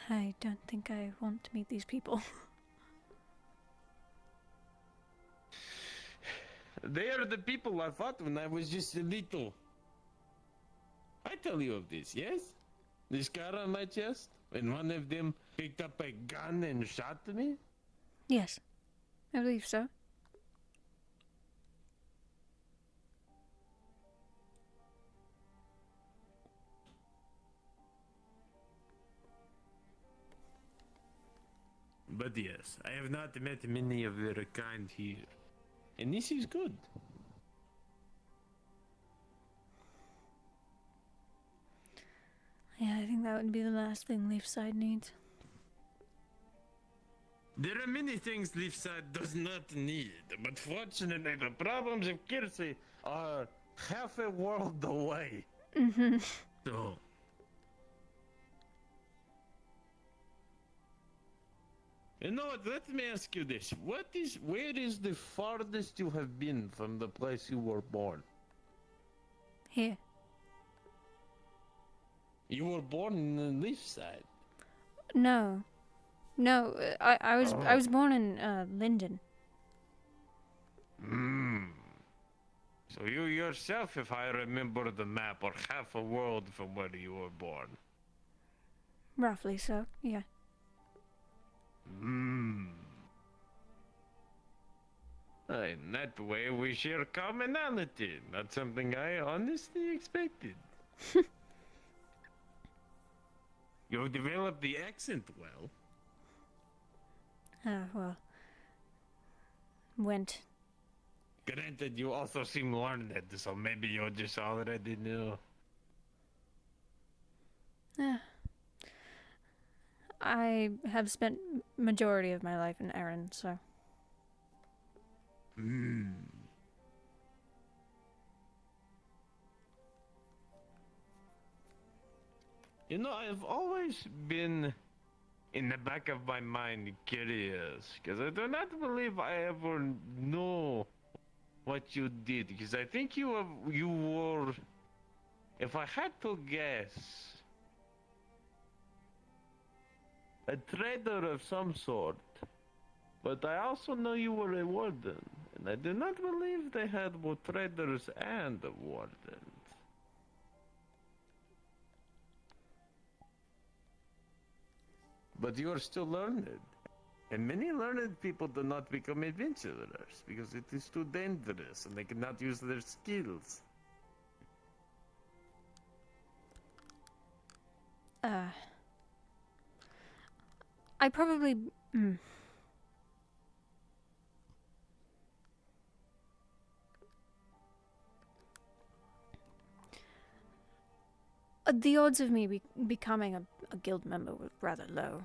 I don't think I want to meet these people. They are the people I fought when I was just a little. I tell you of this, yes? The scar on my chest, when one of them picked up a gun and shot me? Yes, I believe so. But yes, I have not met many of their kind here. And this is good. Yeah, I think that would be the last thing Leafside needs. There are many things Leafside does not need, but fortunately the problems of Kirsi are half a world away. Mm-hmm. So... You know what, let me ask you this. Where is the farthest you have been from the place you were born? Here. You were born in the Leafside? No. No, I was born in, Linden. So you yourself, if I remember the map, are half a world from where you were born. Roughly so, yeah. In that way, we share commonality. Not something I honestly expected. You developed the accent well. Well. Went. Granted, you also seem learned, so maybe you just already knew. I have spent majority of my life in Erin, so. You know, I've always been in the back of my mind curious, because I do not believe I ever know what you did, because I think you were, if I had to guess, a trader of some sort. But I also know you were a warden, and I do not believe they had both traders and wardens. But you are still learned. And many learned people do not become adventurers, because it is too dangerous, and they cannot use their skills. I probably. The odds of me becoming a guild member were rather low,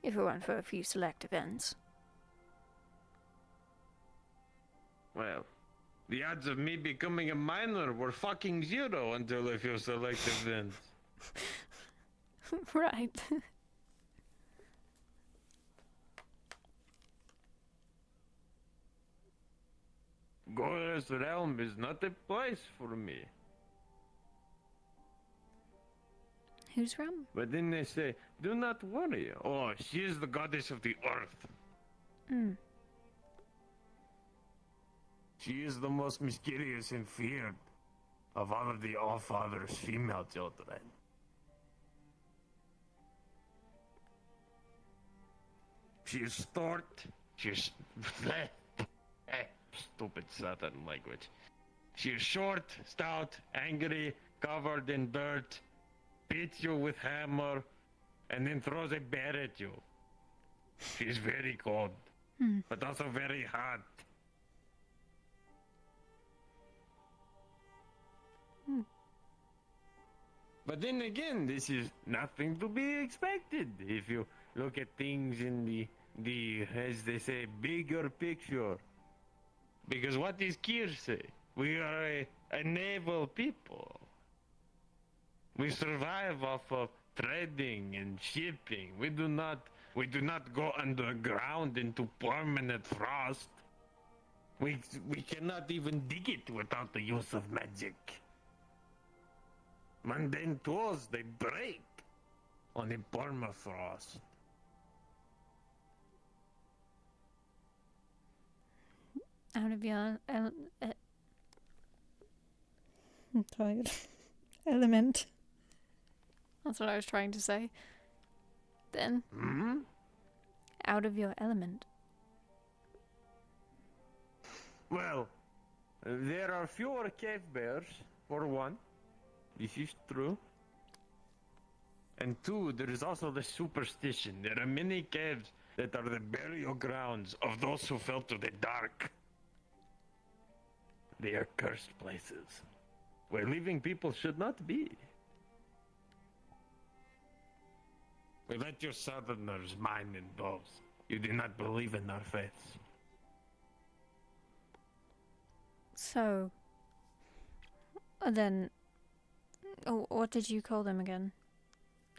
if it weren't for a few select events. Well, the odds of me becoming a miner were fucking zero until a few select events. Right. Gora's realm is not a place for me. Whose realm? But then they say, do not worry. Oh, she is the goddess of the earth. She is the most mysterious and feared of all of the All-Father's female children. She is short. She is... Stupid southern language. She is short, stout, angry, covered in dirt, beats you with hammer, and then throws a bear at you. She is very cold, but also very hot. But then again, this is nothing to be expected if you look at things in the as they say, bigger picture. Because what is Kirse? We are a naval people. We survive off of trading and shipping. We do not go underground into permanent frost. We cannot even dig it without the use of magic. Mundane tools, they break on the permafrost. Out of your I'm tired. Element. That's what I was trying to say. Then. Out of your element. Well, there are fewer cave bears, for one. This is true. And two, there is also the superstition. There are many caves that are the burial grounds of those who fell to the dark. They are cursed places, where living people should not be. We let your southerners mine in those. You do not believe in our faiths. So, then, what did you call them again?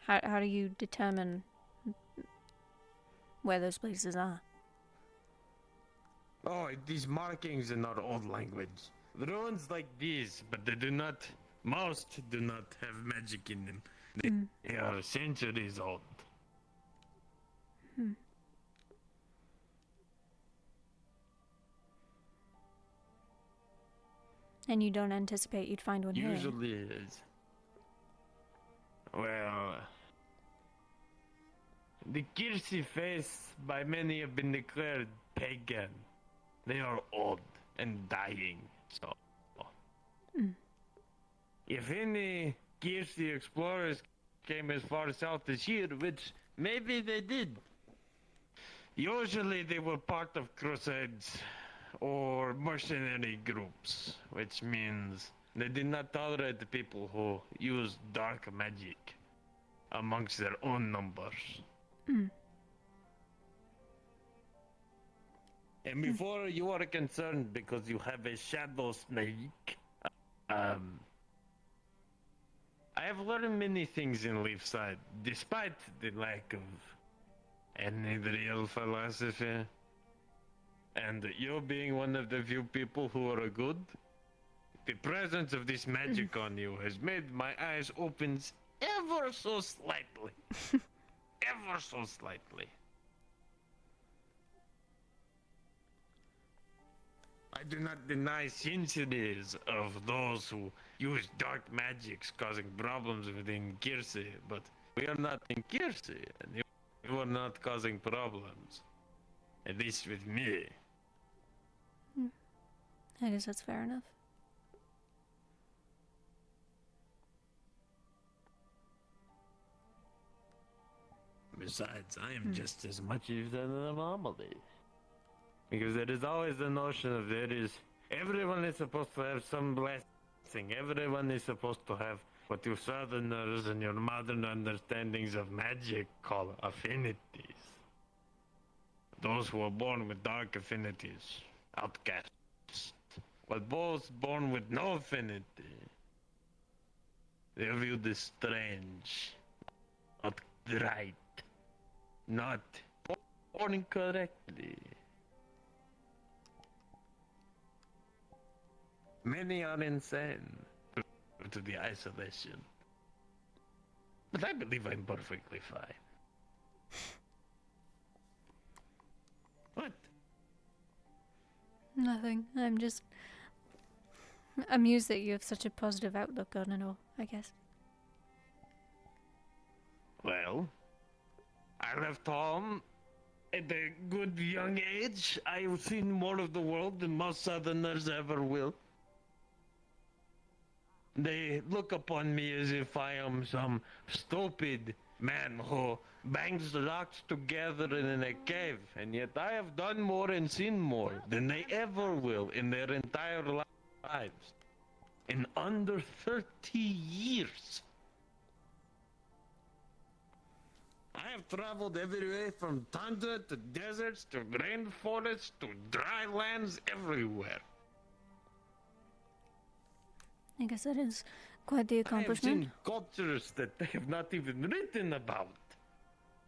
How do you determine where those places are? Oh, these markings in our old language. Runes like these, but most do not have magic in them. They are centuries old. And you don't anticipate you'd find one here? Usually it is. Well, the Kirsi faith by many have been declared pagan. They are old and dying, so... If any Kirsi explorers came as far south as here, which maybe they did, usually they were part of crusades or mercenary groups, which means they did not tolerate the people who used dark magic amongst their own numbers. And before you are concerned because you have a shadow snake, I have learned many things in Leafside, despite the lack of any real philosophy. And you being one of the few people who are good, the presence of this magic on you has made my eyes open ever so slightly. Ever so slightly. I do not deny centuries of those who use dark magics causing problems within Kirsi, but we are not in Kirsi, and you are not causing problems. At least with me. I guess that's fair enough. Besides, I am just as much of an anomaly. Because there is always the notion of everyone is supposed to have some blessing. Everyone is supposed to have what you southerners and your modern understandings of magic call affinities. Those who are born with dark affinities, outcasts. But those born with no affinity, they are viewed as strange, not right, not born incorrectly. Many are insane due to the isolation. But I believe I'm perfectly fine. What? Nothing. I'm just amused that you have such a positive outlook on it all, I guess. Well, I left home at a good young age. I've seen more of the world than most southerners ever will. They look upon me as if I am some stupid man who bangs the rocks together in a cave, and yet I have done more and seen more than they ever will in their entire lives. In under 30 years. I have traveled every way from tundra to deserts to rainforests to dry lands everywhere. I guess that is quite the accomplishment. I have seen cultures that they have not even written about.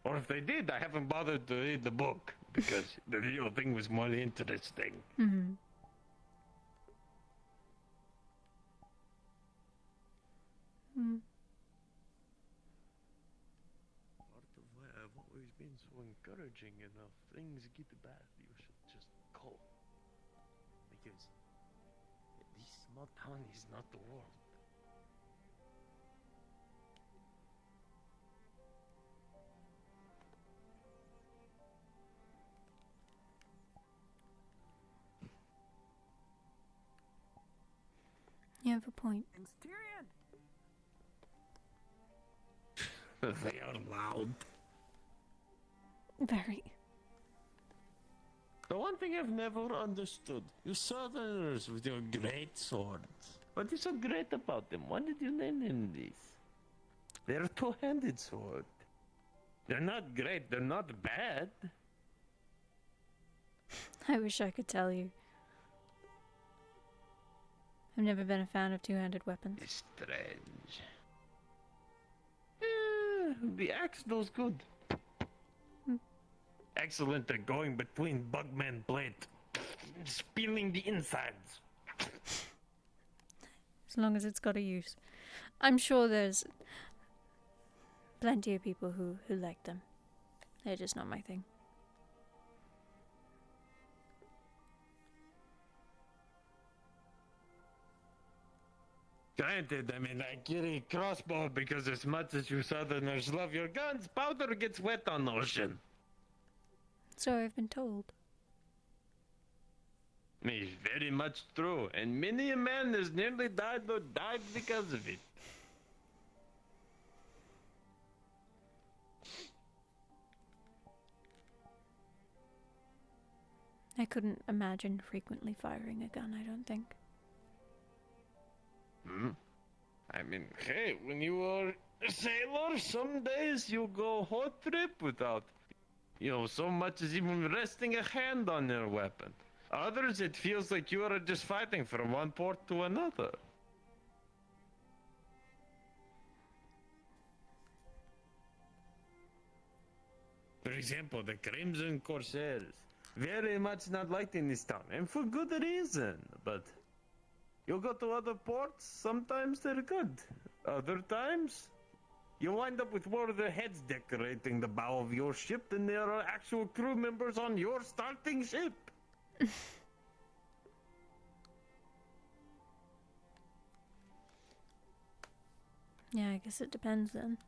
Or if they did, I haven't bothered to read the book, because the real thing was more interesting. Mm-hmm. Part of why I've always been so encouraging, and if things get bad, you should just go. Because this small town is not the world. You have a point. They are loud. Very. The one thing I've never understood, you southerners with your great swords. What is so great about them? Why did you name them this? They're a two-handed sword. They're not great, they're not bad. I wish I could tell you. I've never been a fan of two-handed weapons. It's strange. The axe does good. Excellent at going between bugman plate, spilling the insides. As long as it's got a use. I'm sure there's plenty of people who like them. They're just not my thing. Granted, I mean, I carry a crossbow because as much as you southerners love your guns, powder gets wet on the ocean. So I've been told. It's very much true, and many a man has nearly died or died because of it. I couldn't imagine frequently firing a gun, I don't think. I mean, hey, when you are a sailor, some days you go whole trip without, so much as even resting a hand on your weapon. Others, it feels like you are just fighting from one port to another. For example, the Crimson Corsairs. Very much not liked in this town, and for good reason, but you go to other ports, sometimes they're good. Other times, you wind up with more of their heads decorating the bow of your ship than there are actual crew members on your starting ship. Yeah, I guess it depends then.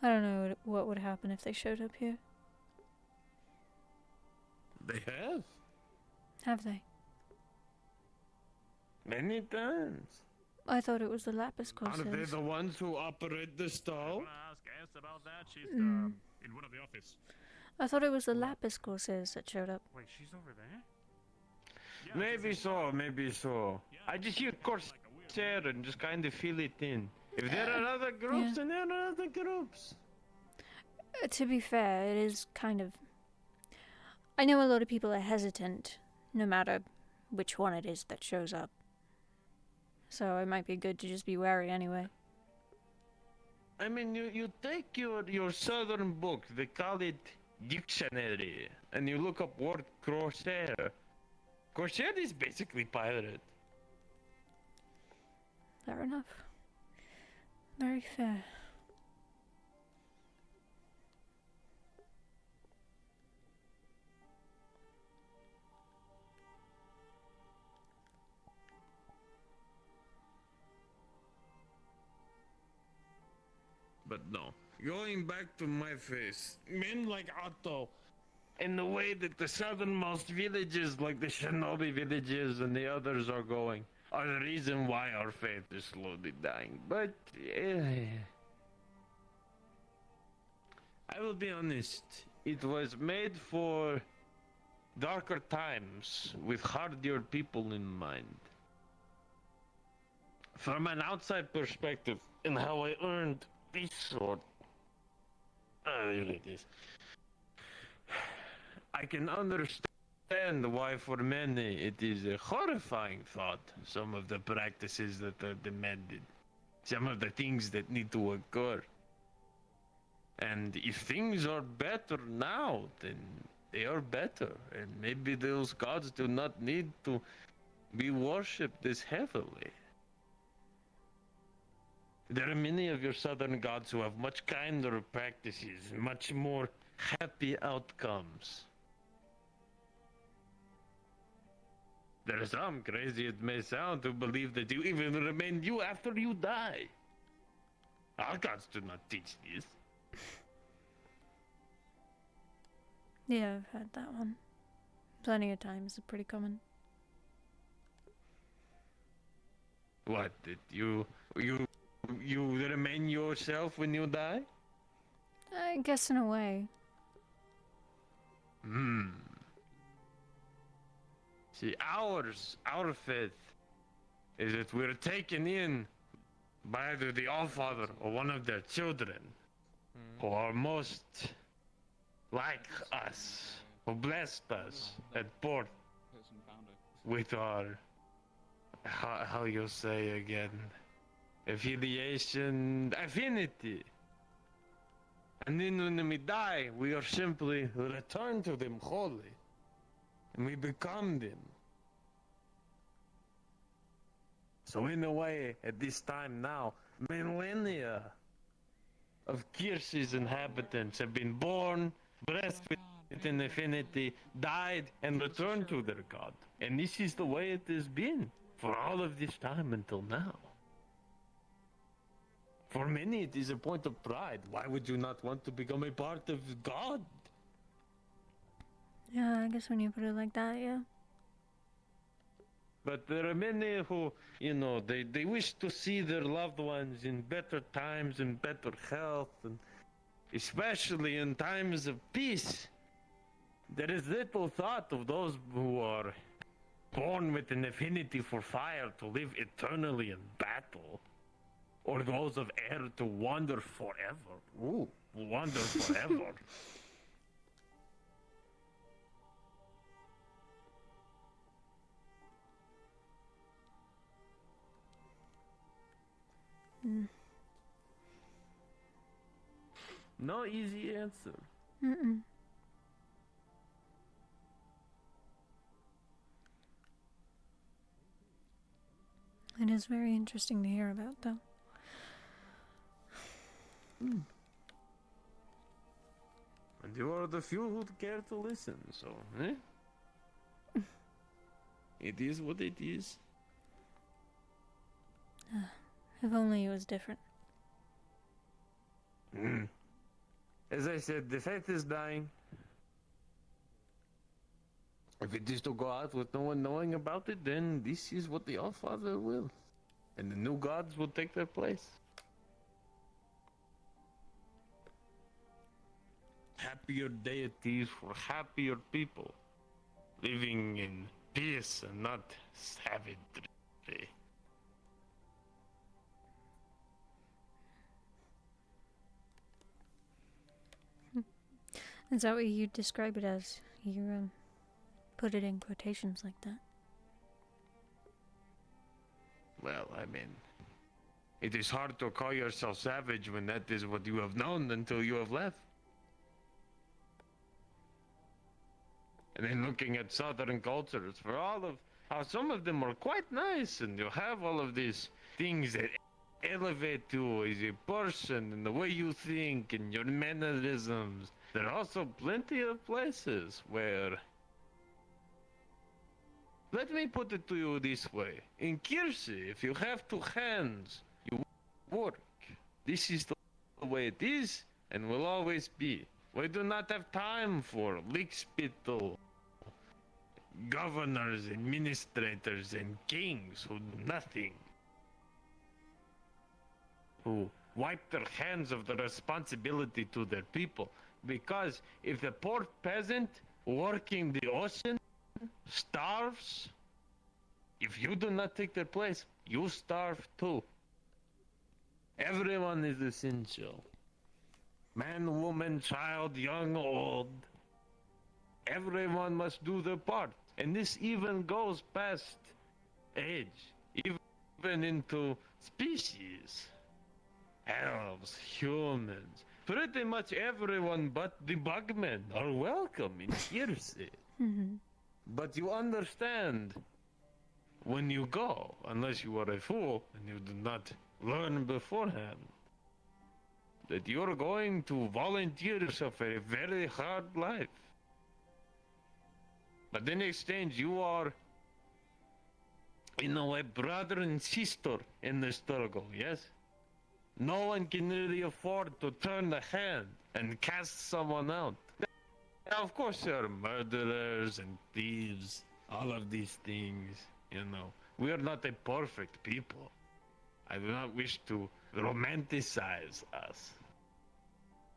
I don't know what would happen if they showed up here. They have. Have they? Many times. I thought it was the Lapis Are they Corsairs. the ones who operate the stall? Ask S about that. She's Mm. in one of the office. I thought it was the Lapis Corsairs that showed up. Wait, she's over there? Maybe so, maybe so. I just hear Corsair and just kind of feel it in. If there are other groups, yeah. then there are other groups. To be fair, it is kind of... I know a lot of people are hesitant, no matter which one it is that shows up. So it might be good to just be wary anyway. I mean, you take your southern book, they call it dictionary, and you look up word Corsair. Corsair is basically pirate. Fair enough. Very fair. But no. Going back to my face, men like Otto, and the way that the southernmost villages, like the Shinobi villages and the others are going, are the reason why our faith is slowly dying. But, I will be honest, it was made for darker times, with hardier people in mind. From an outside perspective, and how I earned this sword, there it is. I can understand why for many it is a horrifying thought, some of the practices that are demanded, some of the things that need to occur. And if things are better now, then they are better, and maybe those gods do not need to be worshipped this heavily. There are many of your southern gods who have much kinder practices, much more happy outcomes. There are some, crazy it may sound, who believe that you even remain you after you die. Our gods do not teach this. Yeah, I've heard that one. Plenty of times, it's pretty common. What, did you remain yourself when you die? I guess in a way. See, our faith is that we're taken in by either the Allfather or one of their children, who are most like us, who blessed us at birth with our, how you say again, affiliation, affinity. And then when we die, we are simply returned to them wholly. And we become them. So in a way, at this time now, millennia of Kirce's inhabitants have been born, blessed with an affinity, died, and returned to their god. And this is the way it has been for all of this time until now. For many, it is a point of pride. Why would you not want to become a part of God? Yeah, I guess when you put it like that, yeah. But there are many who, they wish to see their loved ones in better times and better health, and especially in times of peace. There is little thought of those who are born with an affinity for fire to live eternally in battle, or those of air to wander forever. Ooh, wander forever. No easy answer. Mm-mm. It is very interesting to hear about, though. And you are the few who care to listen, so, It is what it is. If only it was different. As I said, the faith is dying. If it is to go out with no one knowing about it, then this is what the All-Father will. And the new gods will take their place. Happier deities for happier people. Living in peace and not savagery. Is that what you describe it as? You put it in quotations like that. Well, I mean, it is hard to call yourself savage when that is what you have known until you have left. And then looking at southern cultures, for all of how some of them are quite nice, and you have all of these things that elevate you as a person, and the way you think, and your mannerisms. There are also plenty of places where... Let me put it to you this way. In Kirsi, if you have two hands, you work. This is the way it is, and will always be. We do not have time for lickspittle governors, administrators, and kings who do nothing. Who wipe their hands of the responsibility to their people. Because if the poor peasant working the ocean starves, if you do not take their place, you starve too. Everyone is essential. Man, woman, child, young, old. Everyone must do their part. And this even goes past age, even into species. Elves, humans, pretty much everyone but the bugmen are welcome in Kirsi. But you understand when you go, unless you are a fool and you do not learn beforehand, that you're going to volunteer yourself for a very hard life. But in exchange, you are, in a way, brother and sister in the struggle, yes? No one can really afford to turn the hand and cast someone out. Now, of course, there are murderers and thieves, all of these things, you know. We are not a perfect people. I do not wish to romanticize us.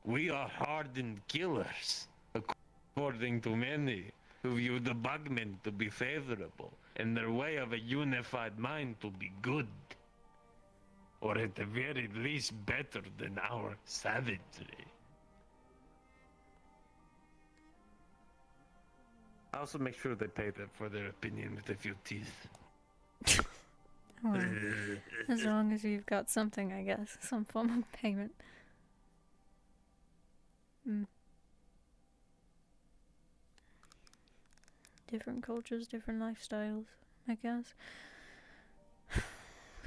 We are hardened killers, according to many who view the bugmen to be favorable, and their way of a unified mind to be good. Or at the very least better than our savagery. I also make sure they pay them for their opinion with a few teeth. Well, as long as you've got something, I guess. Some form of payment. Different cultures, different lifestyles, I guess.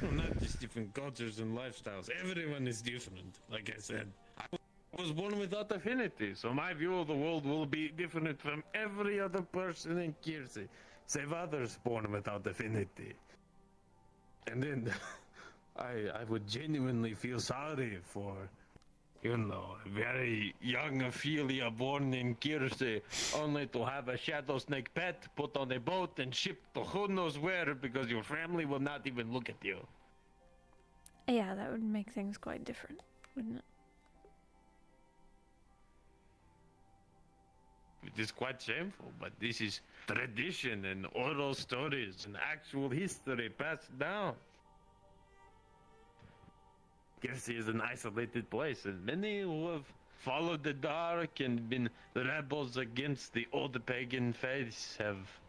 Well, not just different cultures and lifestyles. Everyone is different, like I said. I was born without affinity, so my view of the world will be different from every other person in Kirsi, save others born without affinity. And then I would genuinely feel sorry for, you know, a very young OPHELIA born in Kirsi, only to have a shadow snake pet put on a boat and shipped to who knows where because your family will not even look at you. Yeah, that would make things quite different, wouldn't it? It is quite shameful, but this is tradition and oral stories and actual history passed down. Kirsi is an isolated place, and many who have followed the dark and been rebels against the old pagan faiths have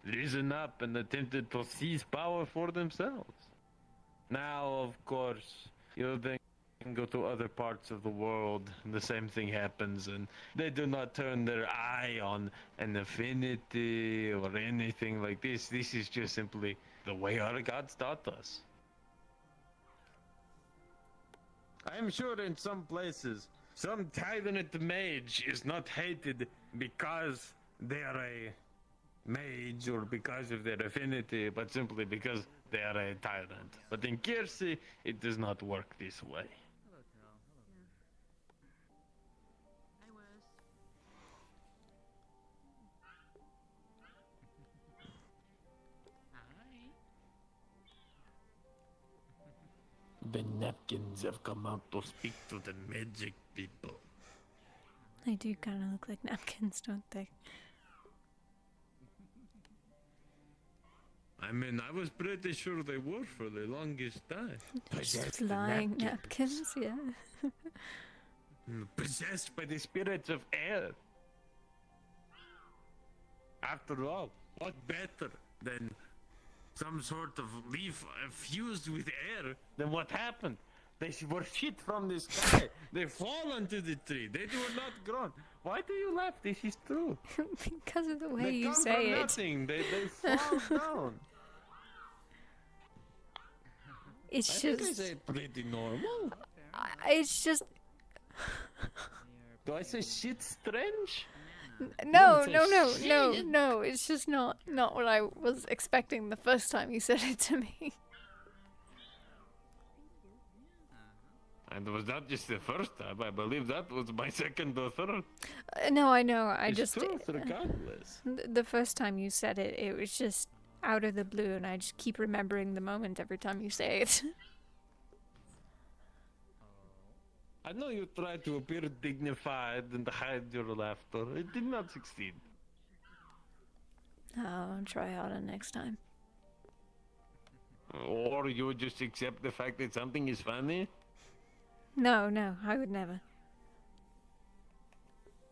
risen up and attempted to seize power for themselves. Now, of course, you then go to other parts of the world, and the same thing happens, and they do not turn their eye on an affinity or anything like this. This is just simply the way our gods taught us. I am sure in some places, some tyrant mage is not hated because they are a mage or because of their affinity, but simply because they are a tyrant. But in Kirsi, it does not work this way. The napkins have come out to speak to the magic people. They do kind of look like napkins, don't they? I mean, I was pretty sure they were for the longest time. Just flying napkins, yeah. Possessed by the spirits of air. After all, what better than some sort of leaf fused with air than what happened? They were shit from the sky. They fall onto the tree. They were not grown. Why do you laugh? This is true. Because of the way They you come say from it. nothing. They fall down. It's I think I just. say it pretty normal. It's just. Do I say shit strange? No, say no. It's just not what I was expecting the first time you said it to me. And it was not just the first time. I believe that was my second or third. No, I know. I It's just. truth, regardless. The first time you said it, it was just out of the blue, and I just keep remembering the moment every time you say it. I know you tried to appear dignified and hide your laughter. It did not succeed. I'll try harder next time. Or you would just accept the fact that something is funny? No, I would never.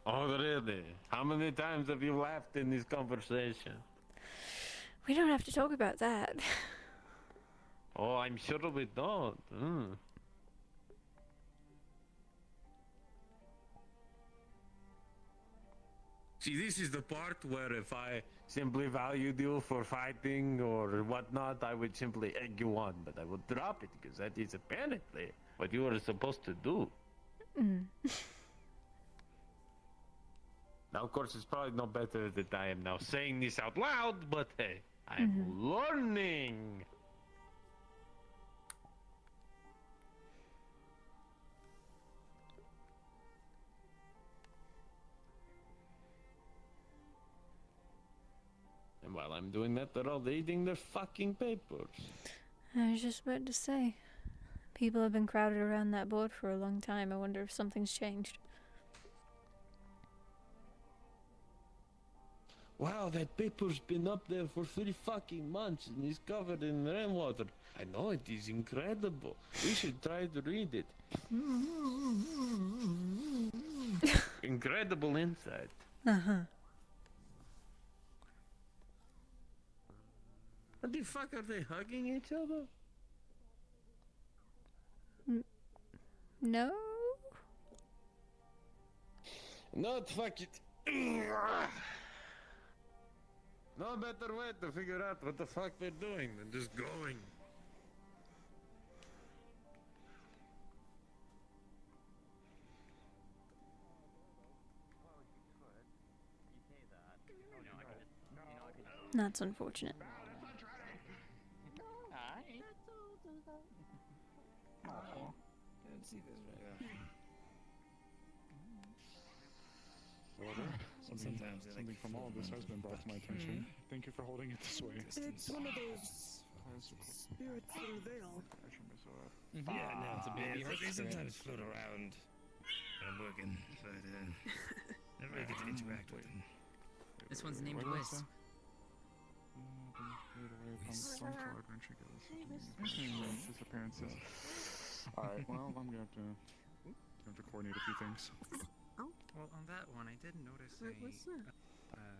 Oh, really? How many times have you laughed in this conversation? We don't have to talk about that. Oh, I'm sure we don't. See, this is the part where if I simply valued you for fighting or whatnot, I would simply egg you on, but I would drop it because that is apparently what you are supposed to do. Now, of course, it's probably no better that I am now saying this out loud, but hey, I'm learning. And while I'm doing that, they're all reading their fucking papers. I was just about to say. People have been crowded around that board for a long time. I wonder if something's changed. Wow, that paper's been up there for 3 fucking months and is covered in rainwater. I know, it is incredible. We should try to read it. Incredible insight. What the fuck, are they hugging each other? No? Not fuck it. No better way to figure out what the fuck they're doing than just going. That's unfortunate. Something from all of this has been brought to my attention. Thank you for holding it this way. It's one of those spirits that are there. Yeah, no, it's a baby. They sometimes float around when I'm working, but never really get to interact with them. This one's named Whis. Disappearances. Alright, well, I'm gonna have to coordinate a few things. Well, on that one, I did notice a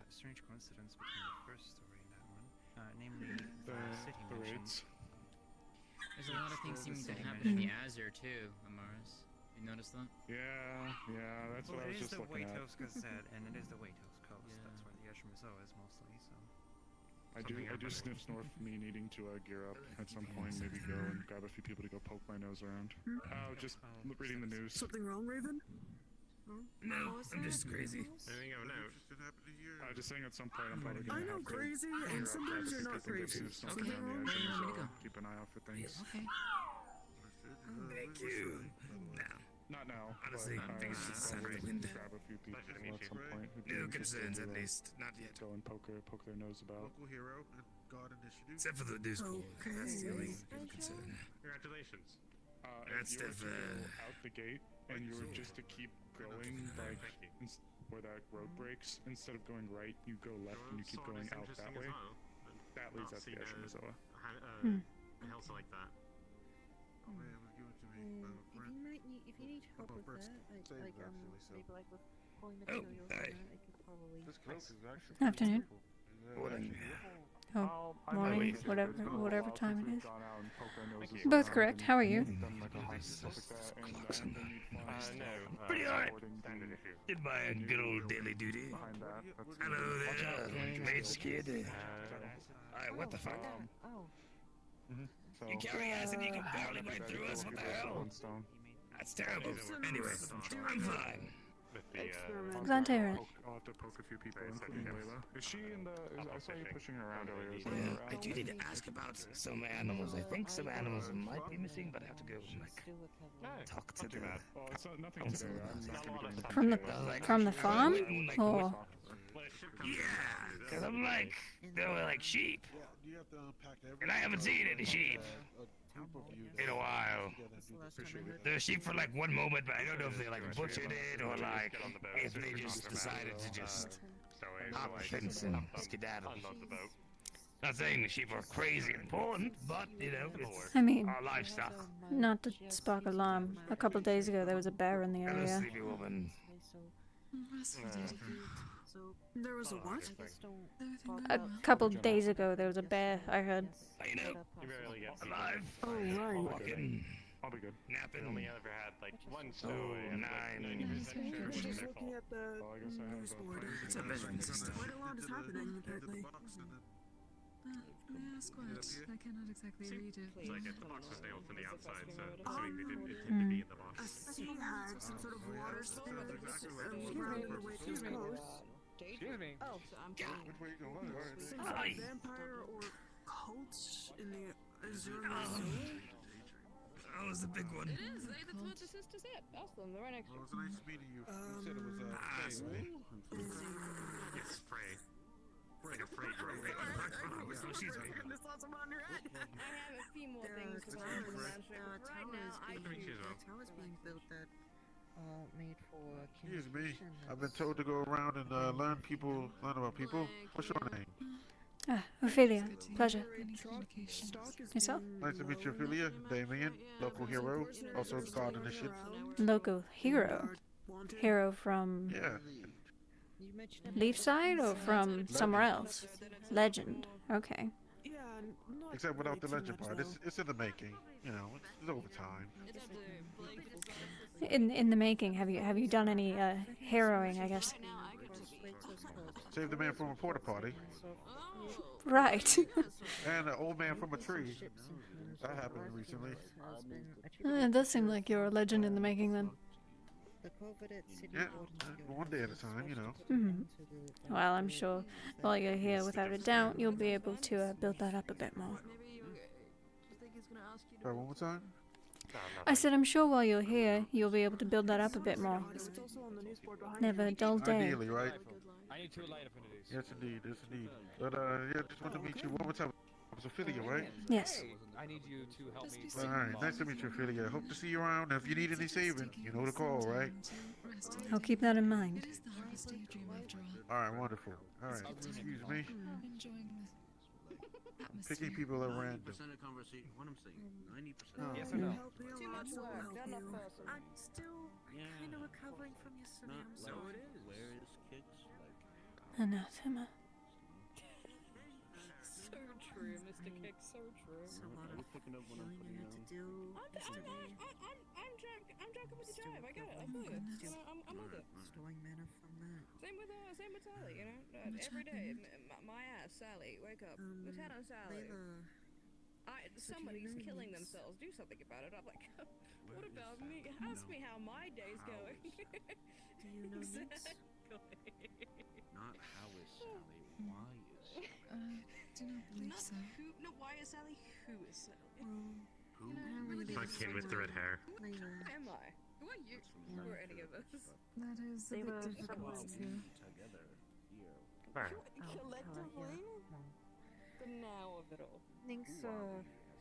strange coincidence between the first story and that one, namely the city raids. There's a lot of things seeming to happen in the Azure too, Amaris. You noticed that? Yeah, that's what I was just looking at. It is the Waitos Gazette, and it is the Waitos Coast. Yeah. That's where the Eshmizo is mostly, so... I do sniff snort me needing to gear up at some point, maybe go and grab a few people to go poke my nose around. Oh, just reading the news. Something wrong, Raven? No, I'm just crazy. Anything of note? Just saying at some point I'm probably gonna have to crazy, and sometimes you're not crazy. Something around the edges, so keep an eye out for things. Okay. Thank you. Not now. Honestly, I think it's just the sound of the wind. Grab a few people at some point. No concerns, at least. Not yet. Go and poke their nose about. Local hero and God initiative. Except for the news pool. That's the only real concern. Congratulations. If you were to go out the gate and you were just to keep going, like where that road breaks, instead of going right, you go left and you keep going out that way. That leads up to Yashimizawa. Also like that. If you need help with that, maybe like with pulling materials and that, I could probably. Afternoon. Morning. Oh, morning. Whatever time it is. Both correct. How are you? Pretty alright. Did my good old daily duty. Hello there, Mage Kid. Alright, what the fuck? You carry acid, you can barely bite through us. What the hell? That's terrible. Anyway, I'm fine. Glad to hear it. I'll have to poke a few people, including Layla. Is she in the... I saw you pushing her around earlier. Is Yeah, I do need to ask about some animals. I think some animals might be missing, but I have to go like talk to the council. From the farm? Or yeah, cause I'm like they're like sheep, and I haven't seen any sheep in a while. They're sheep for like one moment, but I don't know if they like butchered it or like if they just decided to just hop the fence and skedaddle. Not saying the sheep are crazy important, but you know, it's I mean, our livestock. not to spark alarm. A couple of days ago, there was a bear in the Hello, area. sleepy woman. There was a what? A couple of days ago, there was a bear. I heard. You know, alive. Oh, right. Walking. I'll be good. Napping. Only ever had like one Oh, 9. Just looking at the news board. It's a measuring system. Quite a lot is happening, apparently. May I ask what? I cannot exactly read it. It's like if the box was nailed from the outside, so assuming they didn't intend to be in the A box. sea had some sort of water spirits around the way to the coast. Excuse me. Oh, so I'm some sort of vampire or cult in the Azure Zone. That was the big one. It is. That's what the sister said. Ask them. They're right next to you. It was nice meeting you. You said it was Frey, right? Yes, Frey. Like a Frey Oh, she's right. This lots of on your head. I have a few more things to talk about. Right now, I Tower's being built that made for Excuse me. I've been told to go around and learn about people. What's your name? Ophelia. Pleasure. Communication. Yourself? Nice to meet you, Ophelia. Damien, local hero, also guard initiative. Local hero. Hero from Yeah. Leafside or from somewhere else? Legend. Okay. Except without the legend part. It's in the making. You know, it's over time. In the making, have you done any harrowing? I guess. Saved the man from a porta potty. Right. And an old man from a tree. That happened recently. It does seem like you're a legend in the making, then. Yeah, one day at a time, you know. Well, I'm sure while you're here, without a doubt, you'll be able to build that up a bit more. Sorry, one more time? I said I'm sure while you're here, you'll be able to build that up a bit more. Never a dull day. Ideally, right? I need 2 light affinities. Yes, indeed. Yes, indeed. But, yeah, just wanted to meet you one more time. It was Ophelia, right? Yes. Hey, I need you to help me. Alright, nice to meet you, Ophelia. Hope to see you around. If you need any saving, you know the call, right? I'll keep that in mind. Alright, wonderful. Alright, excuse me. Picking people at random. Yes or no? Too much work. Not enough person. I'm still kind of recovering from yesterday. I'm sorry. Where is Kicks? Anathema. So true, Mr. Kick. So true. It's a lot of healing I had to do yesterday. I'm joking with the jive. I get it. I feel you. You know, I'm with it. Storing mana from that. Same with Sally. You know, every day, my ass, Sally, wake up. Lieutenant Sally. Somebody's killing themselves. Do something about it. I'm like, what about me? Ask me how my day's going. Do you know this? Not how is Sally, why is Sally? Do not believe so. No, why is Sally? Who is Sally? Who? My kid with the red hair. Who am I? Who are you? Who are any of us? That is a bit difficult to... Alright. Collectively? The now of it all. Thanks,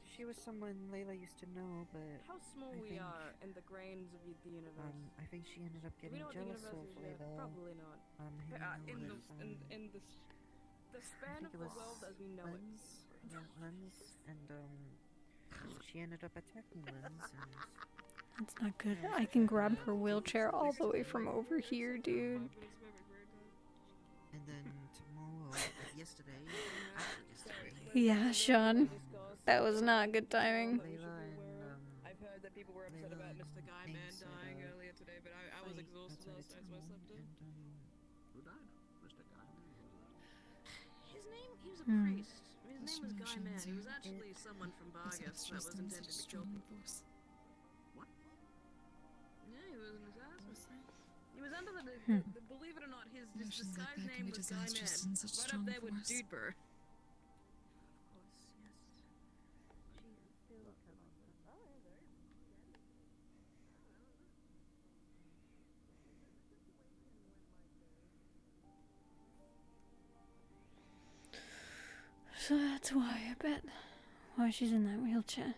she she was someone Layla used to know, but How small I we think, are in the grains of the universe. I think she ended up Do we getting know what the jealous universe of is yet? Layla. Probably not. Hanging out In the with, in the I span think of it the was world as we know Lens. it. Yeah, Lens, and she ended up attacking Lens, and That's not good. I can grab her wheelchair all the way from over here, dude. and then tomorrow, yesterday, actually yesterday. Yeah, Sean. That was not good timing. Layla and I've heard that people were upset about Mr. Guy Man dying earlier today, but I was exhausted last night, so I slept in. Who died? Mr. Guy. His name, he was a Hmm. priest. His name was Guy Man. He was actually someone from Vargas that was intended to kill people. What? Yeah, he was an assassin. He was under the believe it or not, his disguised name was Guy Man. Right up there with Dudeber. So that's why, I bet. Why she's in that wheelchair.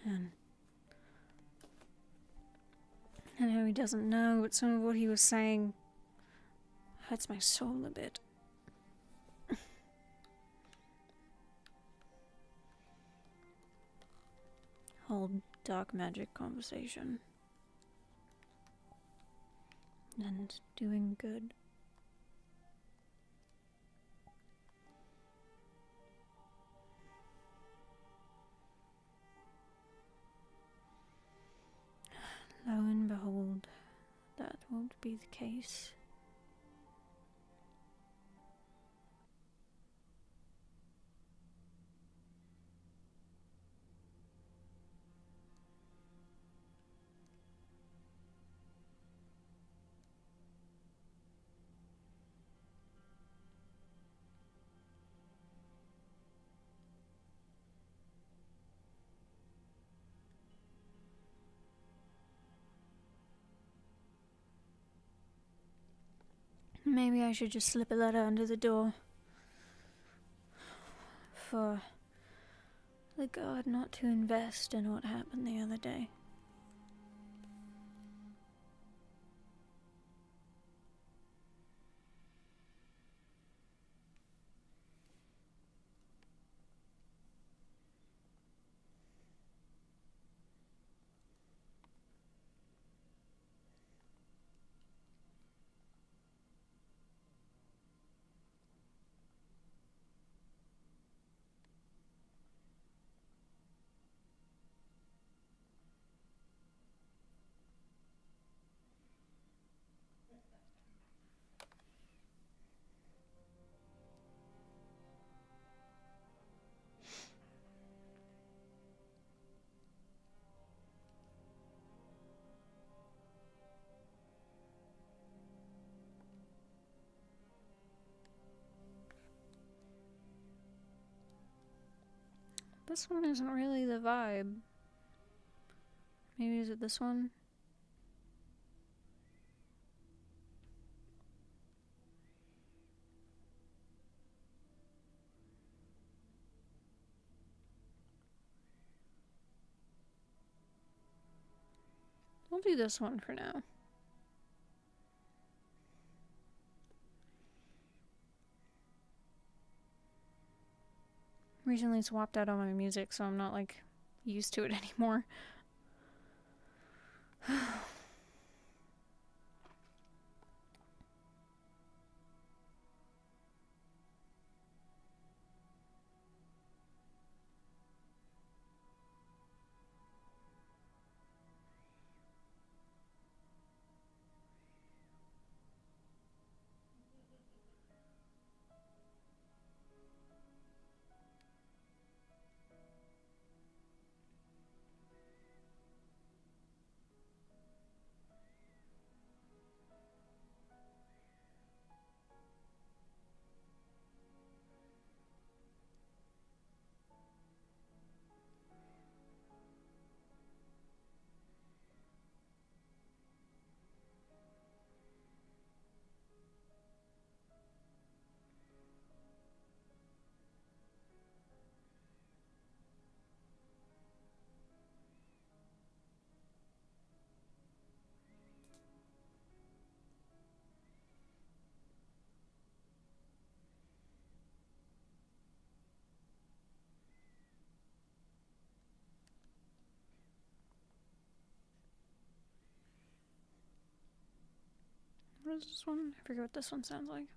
Man. I know he doesn't know, but some of what he was saying hurts my soul a bit. Whole dark magic conversation. And doing good. Lo and behold, that won't be the case. Maybe I should just slip a letter under the door. For the guard not to invest in what happened the other day. This one isn't really the vibe. Maybe is it this one? I'll do this one for now. Recently swapped out all my music, so I'm not like used to it anymore. What is this one? I forget what this one sounds like.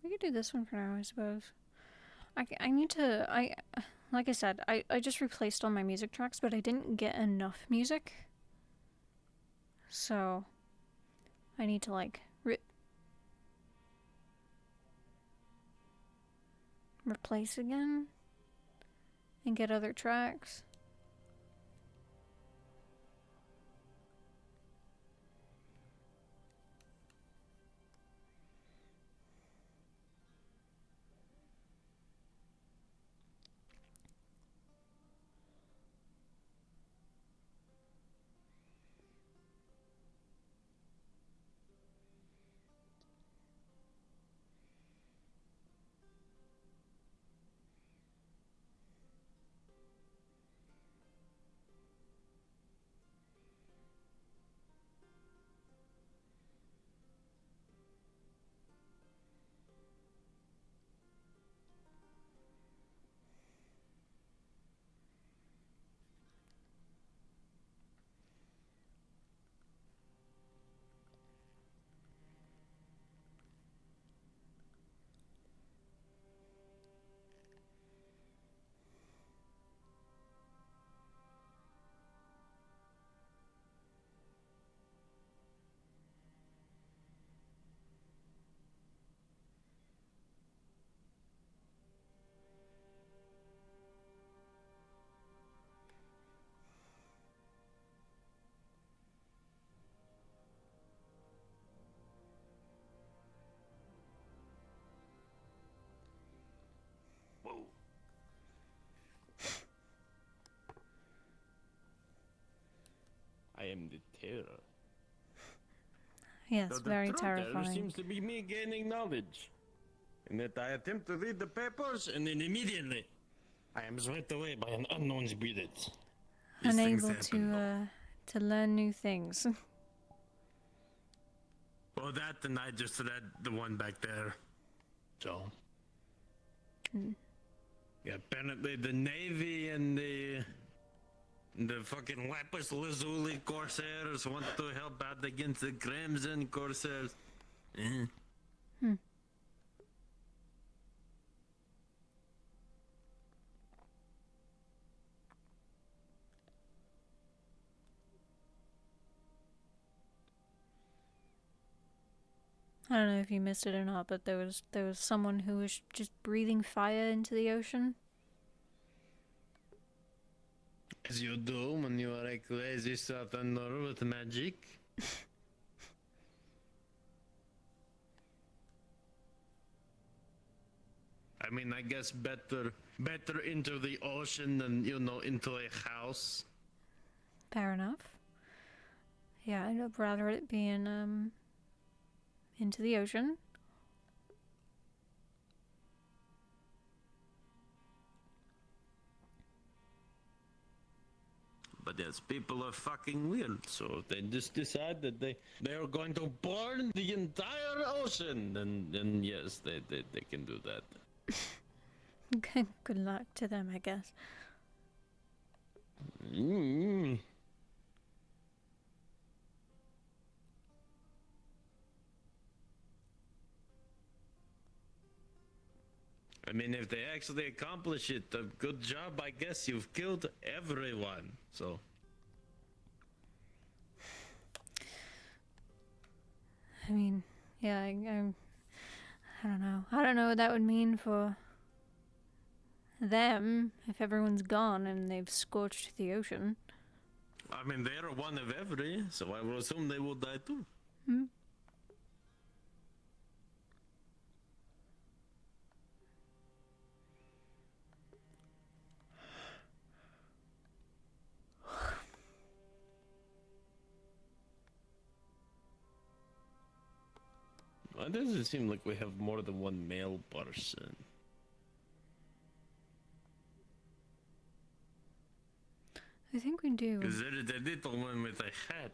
We could do this one for now, I suppose. I need to, like I said, I just replaced all my music tracks, but I didn't get enough music. So, I need to, like, replace again and get other tracks. I am the terror. Yes, So the very true terror terrifying. seems to be me gaining knowledge. And that I attempt to read the papers, and then immediately I am swept away by an unknown spirit. These things Unable happen. to learn new things. Well, that and I just read the one back there. So. Yeah, apparently the Navy and the fucking Lapis Lazuli Corsairs want to help out against the Crimson Corsairs. I don't know if you missed it or not, but there was someone who was just breathing fire into the ocean. As you do when you are a crazy southerner with magic. I mean, I guess better into the ocean than, into a house. Fair enough. Yeah, I'd rather it be in into the ocean. But yes, people are fucking weird, so they just decide that they are going to burn the entire ocean, then yes, they can do that. Good luck to them, I guess. I mean, if they actually accomplish it, a good job, I guess. You've killed everyone, so. I mean, yeah, I don't know. I don't know what that would mean for them if everyone's gone and they've scorched the ocean. I mean, they are one of every, so I will assume they will die too. Why does it seem like we have more than one male person? I think we do. Because there is a little one with a hat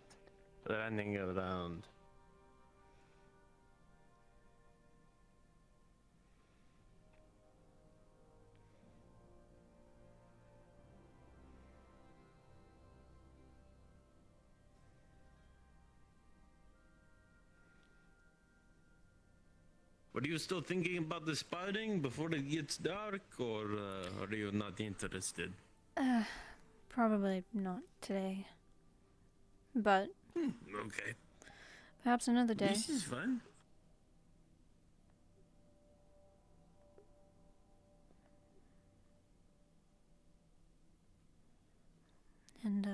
running around. Are you still thinking about the sparring before it gets dark, or are you not interested? Probably not today. But Okay. perhaps another day. This is fun. And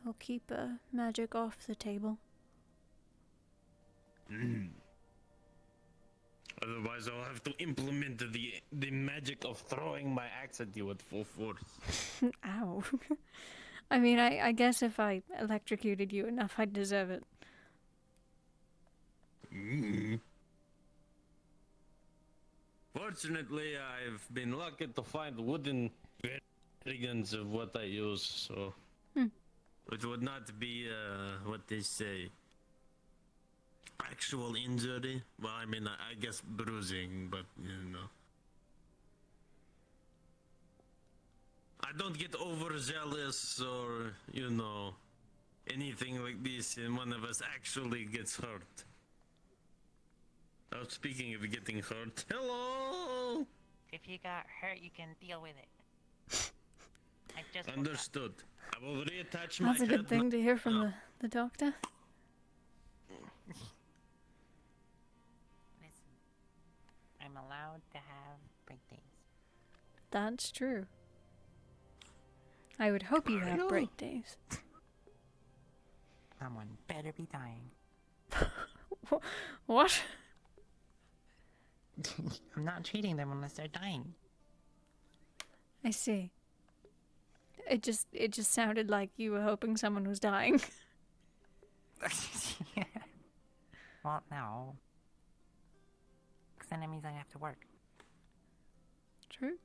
I'll keep magic off the table. Otherwise, I'll have to implement the magic of throwing my axe at you at full force. Ow. I mean, I guess if I electrocuted you enough, I'd deserve it. Fortunately, I've been lucky to find wooden variants of what I use, so it would not be what they say. Actual injury? Well, I mean, I guess bruising, but you know. I don't get overzealous or, you know, anything like this, and one of us actually gets hurt. Oh, speaking of getting hurt, hello! If you got hurt, you can deal with it. I just Understood. I will reattach my That's a good thing to hear from the doctor. Listen, I'm allowed to have birthdays. That's true. I would hope you have break days. Someone better be dying. What? I'm not treating them unless they're dying. I see. It just sounded like you were hoping someone was dying. Yeah. Well, no. Because then it means I have to work. True.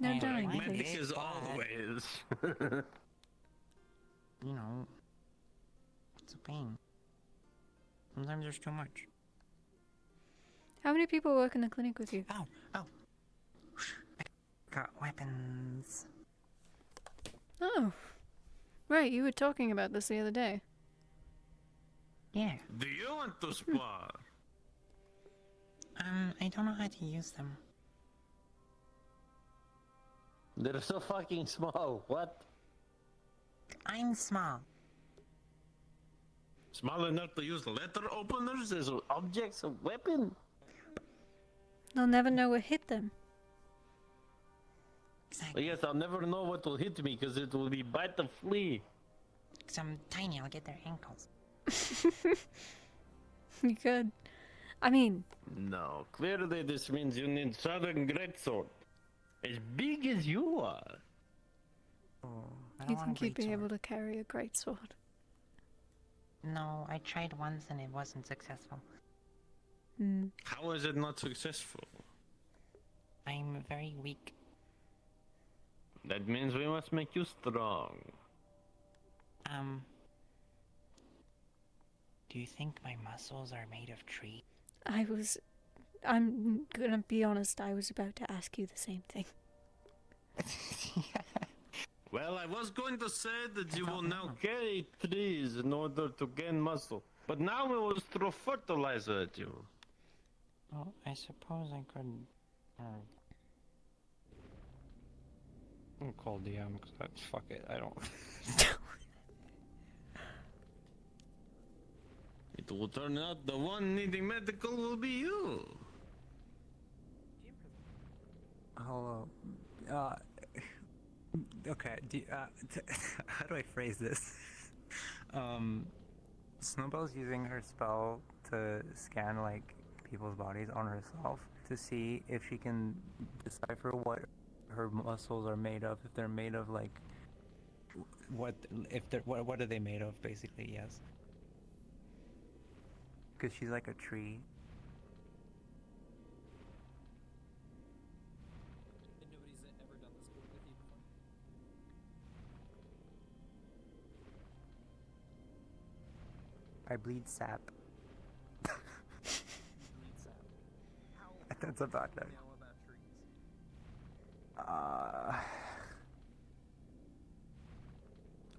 No And dying, my please. Medic is always. You know, it's a pain. Sometimes there's too much. How many people work in the clinic with you? Oh. I got weapons. Oh. Right, you were talking about this the other day. Yeah. Do you want to spar? I don't know how to use them. They're so fucking small. What? I'm small. Small enough to use letter openers as objects of weapon? They'll never know what hit them. Exactly. Yes, I'll never know what will hit me because it will be bite the flea. Because I'm tiny, I'll get their ankles. You could. I mean... No, clearly this means you need southern greatsword. As big as you are. You think you'd be able to carry a great sword? No, I tried once and it wasn't successful. How is it not successful? I'm very weak. That means we must make you strong. Do you think my muscles are made of tree? I'm gonna be honest, I was about to ask you the same thing. Well, I was going to say that you will now carry trees in order to gain muscle. But now we will throw fertilizer at you. Well, I suppose I could... I'll call DM because fuck it, I don't... It will turn out the one needing medical will be you. Hello. Okay. How do I phrase this? Snowball's using her spell to scan like people's bodies on herself to see if she can decipher what her muscles are made of. If they're made of like what are they made of? Basically, yes. Because she's like a tree. Nobody's ever done this with you before. I bleed sap. That's about it.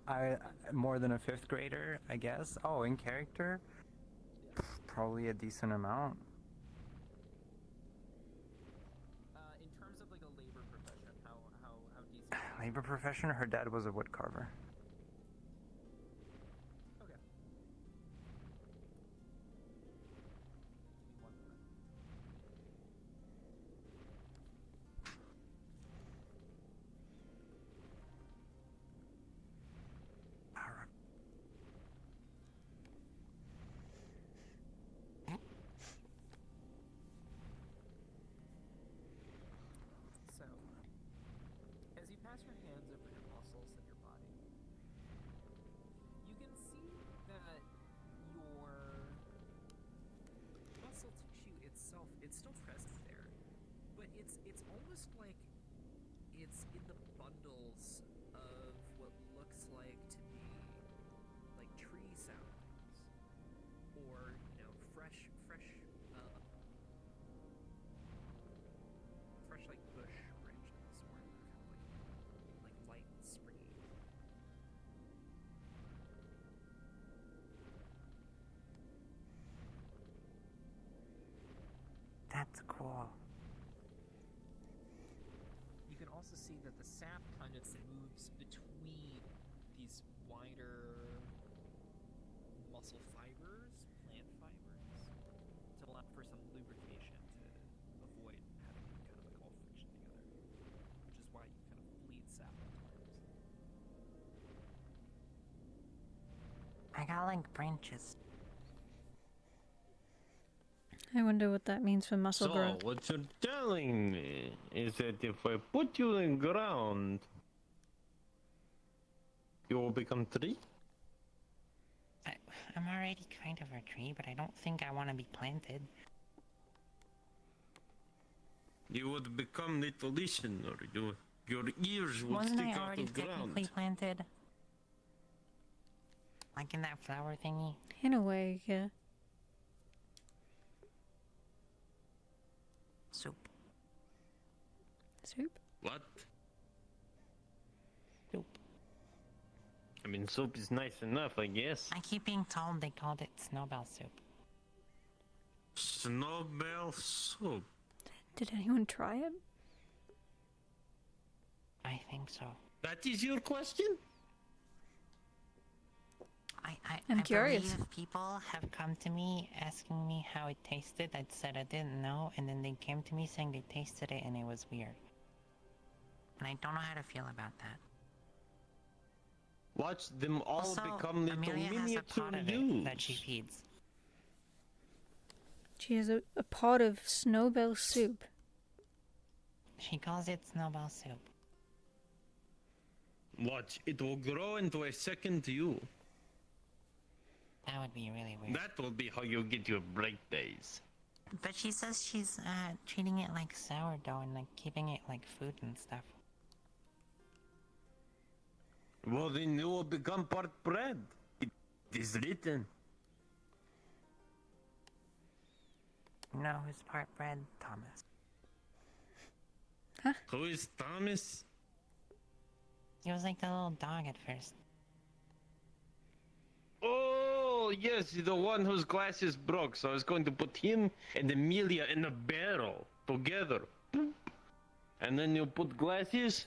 I more than a 5th grader, I guess. Oh, in character, probably a decent amount. labor profession. Her dad was a wood carver. Okay. So, as you pass your hands over your muscles and your body, you can see that your muscle tissue itself, it's still present there, but it's almost like it's in the bundles of what looks like to be like tree soundings, or fresh like bush branches, or kind of like light and springy. That's cool. You can also see that the sap kind of moves between these wider muscle fibers, plant fibers, to allow for some lubrication to avoid having kind of like all friction together, which is why you kind of bleed sap at times. I got like branches. I wonder what that means for muscle So, growth. what you're telling me is that if I put you in ground, you will become tree? I'm already kind of a tree, but I don't think I want to be planted. You would become little listener. Your ears would Wasn't stick I out already of ground. technically planted? Like in that flower thingy? In a way, yeah. Soup. Soup? What? Soup. I mean, soup is nice enough, I guess. I keep being told they called it snowball soup. Snowball soup? Did anyone try it? I think so. That is your question? I'm curious. Believe people have come to me asking me how it tasted. I said I didn't know, and then they came to me saying they tasted it and it was weird. And I don't know how to feel about that. Watch them all Also, become little Amelia has a miniature pot of yous. it that she feeds. She has a pot of snowball soup. She calls it snowball soup. Watch, it will grow into a second you. That would be really weird. That will be how you get your break days. But she says she's treating it like sourdough and like keeping it like food and stuff. Well, then you will become part bread. It is written. No, who's part bread? Thomas. Who is Thomas? He was like the little dog at first. Oh, yes, the one whose glasses broke. So I was going to put him and Amelia in a barrel together. Boop. And then you put glasses,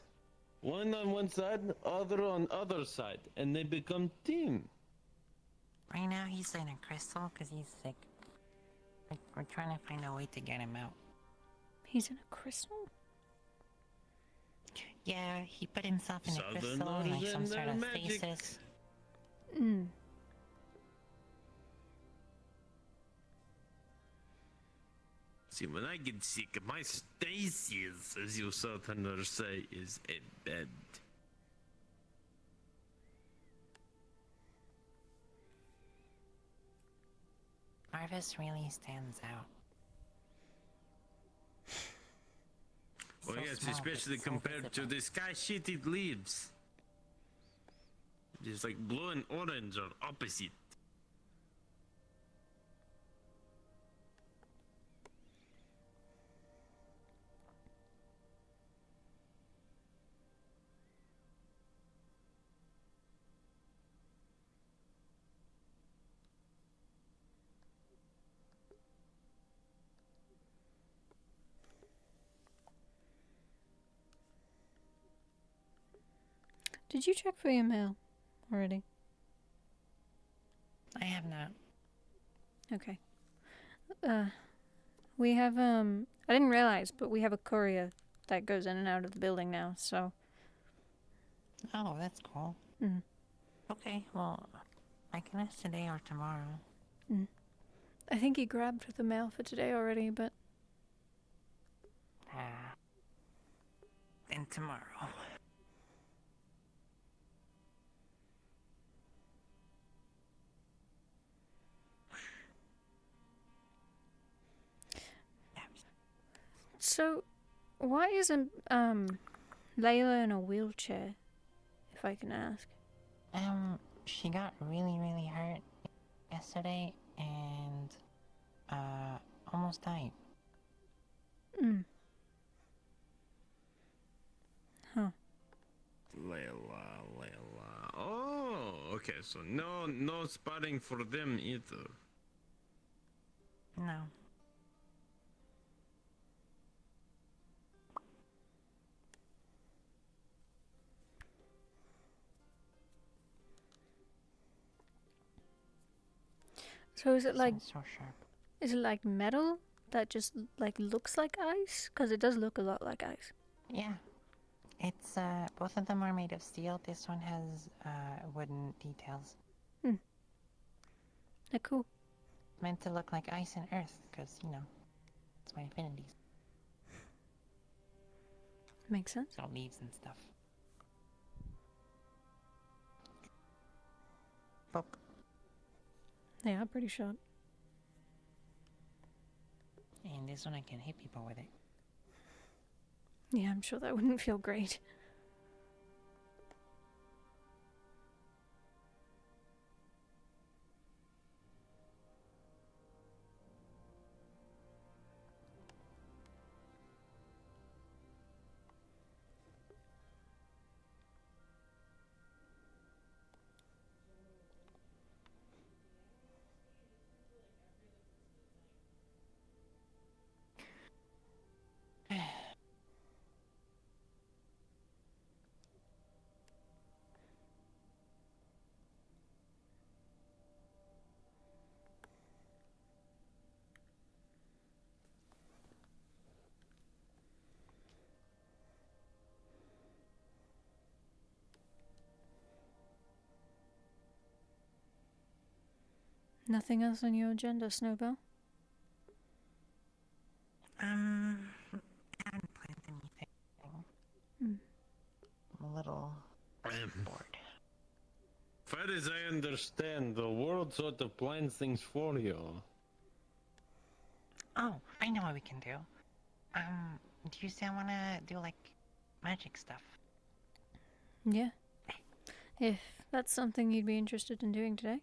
one on one side, other on other side, and they become team. Right now he's in a crystal because he's sick. We're trying to find a way to get him out. He's in a crystal? Yeah, he put himself in a crystal, Southerners like some and sort their of magic. stasis. See, when I get sick, my stasis, as you Southerners say, is in bed. Marvis really stands out. Oh So yes, small, but especially so compared to visible. the sky shit it leaves. Just like blue and orange are opposite. did you check for your mail already? I have not. Okay. We have, I didn't realize, but we have a courier that goes in and out of the building now, so. Oh, that's cool. Mm. Okay, well, I can ask today or tomorrow. Mm. I think he grabbed the mail for today already, but. Then tomorrow. So, why isn't, Layla in a wheelchair, if I can ask? She got really, really hurt yesterday and, almost died. Mm. Huh. Layla. Oh, okay. So no sparring for them either. No. So is it like, So sharp. is it like metal that just like looks like ice? Because it does look a lot like ice. Yeah. It's, both of them are made of steel. This one has, wooden details. Hmm. They're cool. Meant to look like ice and earth, because, you know, it's my affinities. Makes sense. All leaves and stuff. Poke. They are pretty short. And this one I can hit people with it. Yeah, I'm sure that wouldn't feel great. Nothing else on your agenda, Snowbell? I haven't planned anything. I'm a little bored. Far as I understand, the world sort of plans things for you. Oh, I know what we can do. Do you still want to do, like, magic stuff? Yeah. If that's something you'd be interested in doing today.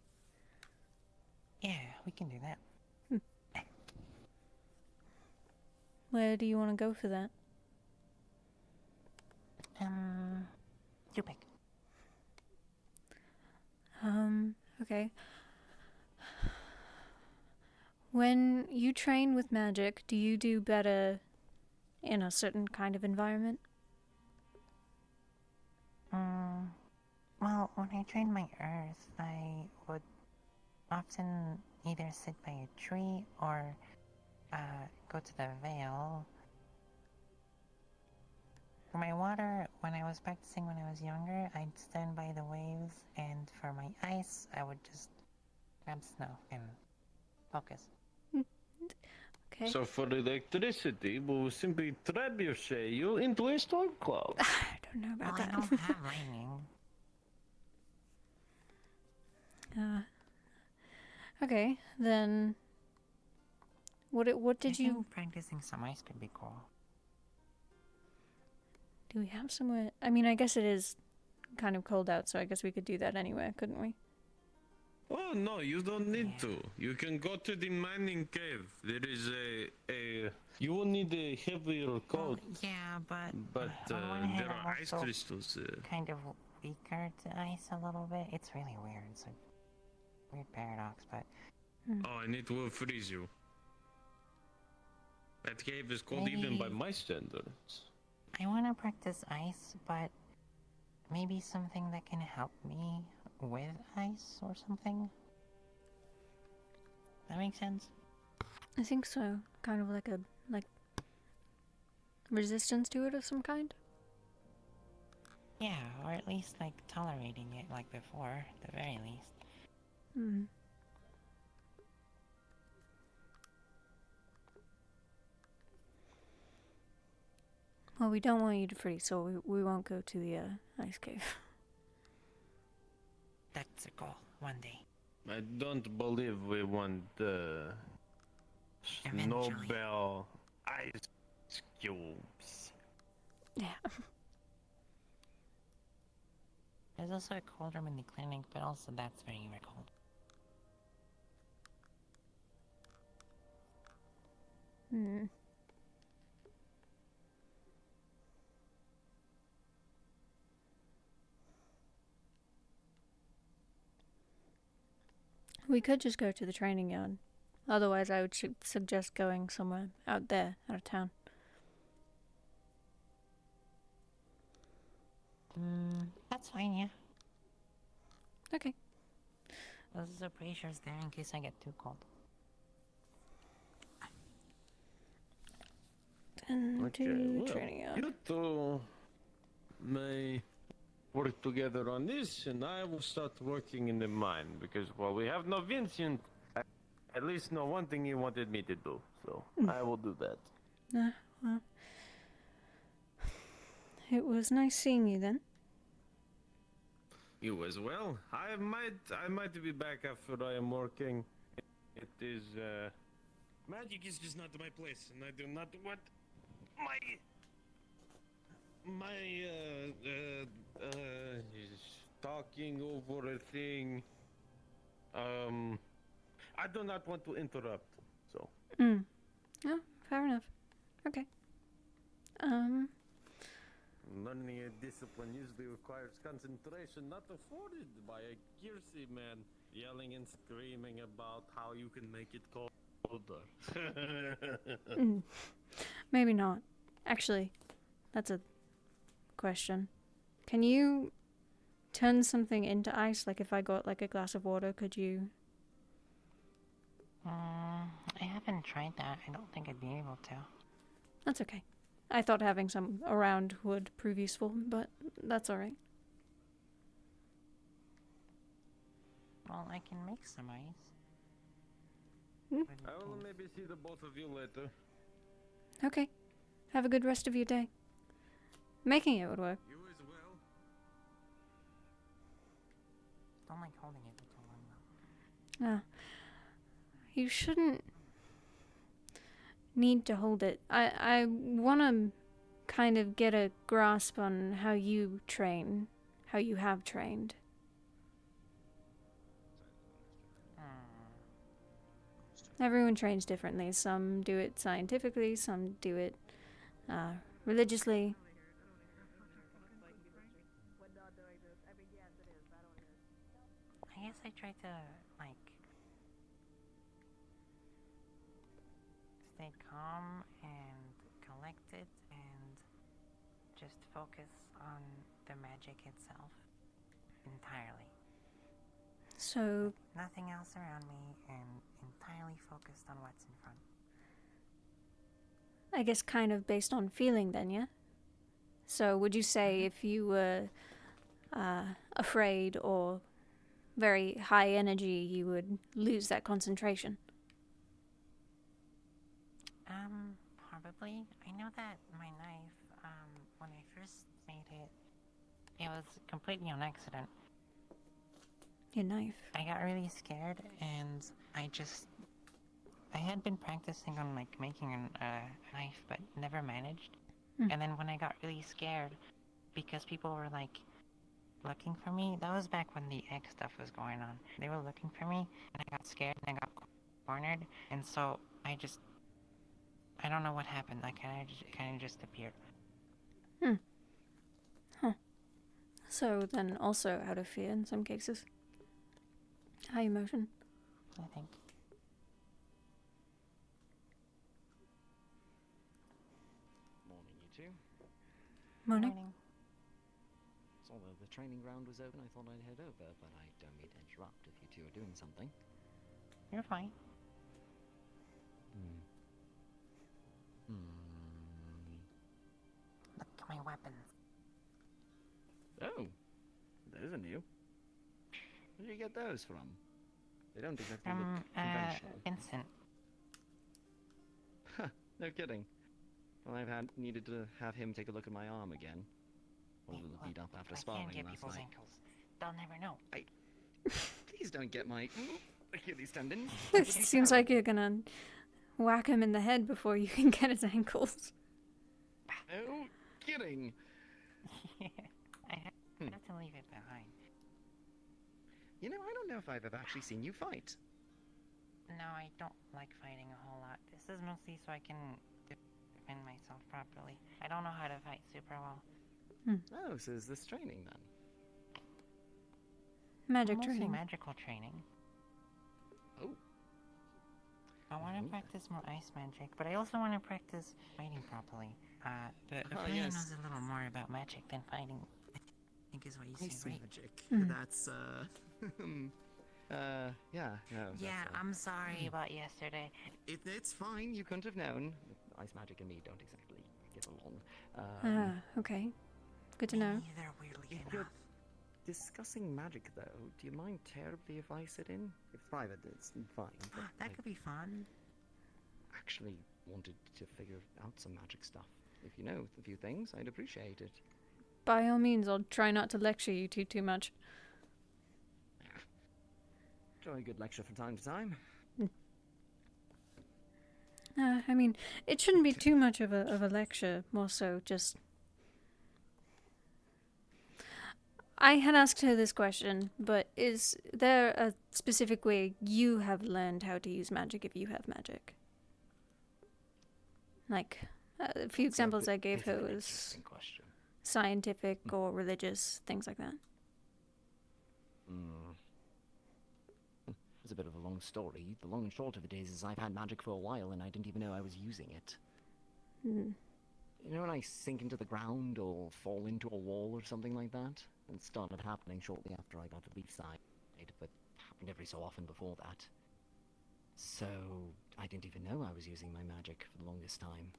Yeah, we can do that. Where do you want to go for that? You pick. Okay. When you train with magic, do you do better in a certain kind of environment? Well, when I trained my earth, I would often either sit by a tree or go to the Vale. For my water, when I was practicing when I was younger, I'd stand by the waves, and for my ice, I would just grab snow and focus. Okay. So for electricity, we'll simply trebuchet you into a storm cloud. I don't know about well, that. I don't have lightning. Okay, then. What did you? think practicing some ice could be cool. Do we have somewhere? I mean, I guess it is kind of cold out, so I guess we could do that anywhere, couldn't we? Oh no, you don't need to. You can go to the mining cave. There is a you will need a heavier coat. Yeah, But on one hand, there I'm are ice also crystals. kind of weaker to ice a little bit. It's really weird. It's a weird paradox, but Oh, and it will freeze you. That cave is cold even by Maybe- my standards. I want to practice ice, but maybe something that can help me with ice or something? That makes sense? I think so. Kind of like a resistance to it of some kind. Yeah, or at least like tolerating it like before, at the very least. Hmm. Well, we don't want you to freeze, so we won't go to the ice cave. That's a goal, one day. I don't believe we want the Nobel ice cubes. Yeah. There's also a cold room in the clinic, but also that's very, very cold. Hmm. We could just go to the training yard. Otherwise, I would suggest going somewhere out there, out of town. That's fine, yeah. Okay. Those are braziers there in case I get too cold. And to well, training yard. you two may work together on this, and I will start working in the mine, because while we have no Vincent, I at least know one thing he wanted me to do, so I will do that. Well, it was nice seeing you then. You as well. I might be back after I am working. It is magic is just not my place, and I do not want my talking over a thing. I do not want to interrupt. So. Oh, fair enough. Okay. Learning a discipline usually requires concentration, not afforded by a Kiersey man yelling and screaming about how you can make it colder. Maybe not. Actually, that's a question. Can you turn something into ice? Like if I got like a glass of water, could you? I haven't tried that. I don't think I'd be able to. That's okay. I thought having some around would prove useful, but that's alright. Well, I can make some ice. I will maybe see the both of you later. Okay. Have a good rest of your day. Making it would work. You as well. Don't like holding it for too long though. You shouldn't need to hold it. I want to kind of get a grasp on how you train, how you have trained. Everyone trains differently. Some do it scientifically, some do it religiously. I guess I try to, like, stay calm and collected and just focus on the magic itself entirely. So... Nothing else around me and entirely focused on what's in front. I guess kind of based on feeling then, yeah? So would you say if you were afraid or very high energy, you would lose that concentration? Probably. I know that my knife, when I first made it, it was completely on accident. Your knife? I got really scared and I had been practicing on like making a knife but never managed. And then when I got really scared because people were like looking for me, that was back when the X stuff was going on. They were looking for me and I got scared and I got cornered, and so I don't know what happened. I kind of just appeared. So then also out of fear in some cases. High emotion. I think. Morning, you two. Morning. So saw the training ground was open, I thought I'd head over, but I don't mean to interrupt if you two are doing something. You're fine. Look at my weapons. Oh, those are new. Where did you get those from? They don't exactly look conventional. Vincent. Huh, no kidding. Well, I've needed to have him take a look at my arm again. All beat up after I sparring can't get last people's night. ankles. They'll never know. Please don't get my Achilles tendon. It seems like you're gonna whack him in the head before you can get his ankles. No kidding. I have to leave it behind. You know, I don't know if I've ever actually seen you fight. No, I don't like fighting a whole lot. This is mostly so I can defend myself properly. I don't know how to fight super well. Oh, so is this training then? Magic Mostly training. magical training. Oh. I want to practice more ice magic, but I also want to practice fighting properly. But Ophelia knows a little more about magic than fighting. I think is what you Ice say, right? magic. That's yeah, no. Yeah, that's, I'm sorry about yesterday. It's fine. You couldn't have known. Ice magic and me don't exactly get along. Okay. Good to know. They're weirdly If you're discussing magic, though, do you mind terribly if I sit in? If it's private, it's fine. But that could be fun. actually wanted to figure out some magic stuff. If you know a few things, I'd appreciate it. By all means, I'll try not to lecture you too much. Enjoy a good lecture from time to time. I mean, it shouldn't be too much of a lecture, more so just... I had asked her this question, but is there a specific way you have learned how to use magic if you have magic? Like, a few examples I gave her was scientific or religious, things like that. It's a bit of a long story. The long and short of it is I've had magic for a while and I didn't even know I was using it. You know when I sink into the ground or fall into a wall or something like that? It started happening shortly after I got to leave side, but happened every so often before that. So I didn't even know I was using my magic for the longest time.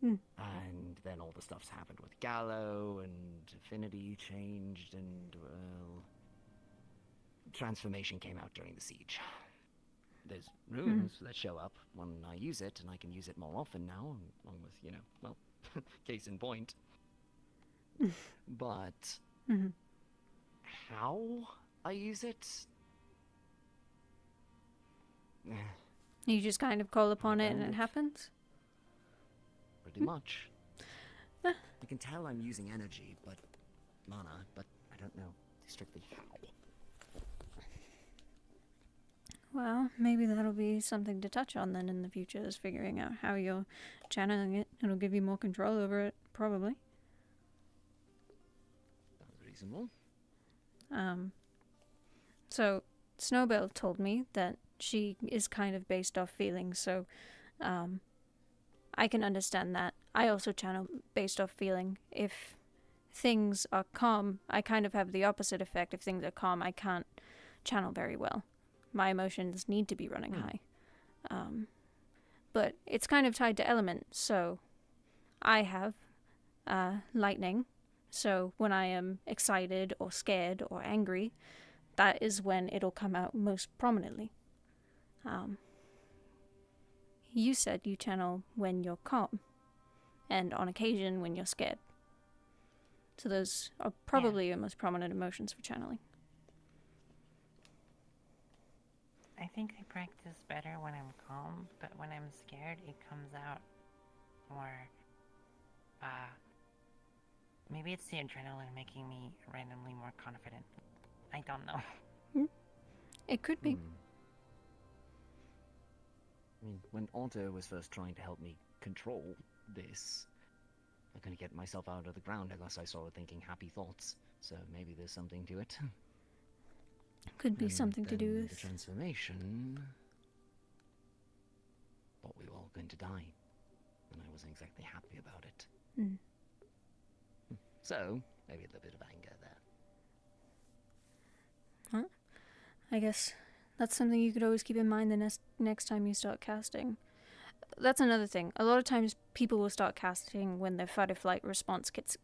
And then all the stuff's happened with Gallo, and Affinity changed, and, well... Transformation came out during the siege. There's runes that show up when I use it, and I can use it more often now, along with, you know, well, case in point. But how I use it? You just kind of call upon it and it happens? Pretty much. I can tell I'm using energy, but mana, but I don't know strictly how. Well, maybe that'll be something to touch on then in the future, is figuring out how you're channeling it. It'll give you more control over it, probably. Sounds reasonable. So, Snowbell told me that she is kind of based off feelings, so I can understand that. I also channel based off feeling. If things are calm, I kind of have the opposite effect. If things are calm, I can't channel very well. My emotions need to be running high. But it's kind of tied to element, so I have lightning. So when I am excited or scared or angry, that is when it'll come out most prominently. You said you channel when you're calm, and on occasion when you're scared. So those are probably your most prominent emotions for channeling. I think I practice better when I'm calm, but when I'm scared, it comes out more, maybe it's the adrenaline making me randomly more confident. I don't know. It could be. I mean, when Otto was first trying to help me control this, I couldn't get myself out of the ground unless I started thinking happy thoughts. So maybe there's something to it. Could be something to do the with... transformation. Thought we were all going to die, and I wasn't exactly happy about it. So, maybe a little bit of anger there. Huh? I guess that's something you could always keep in mind the next time you start casting. That's another thing. A lot of times people will start casting when their fight or flight response kicks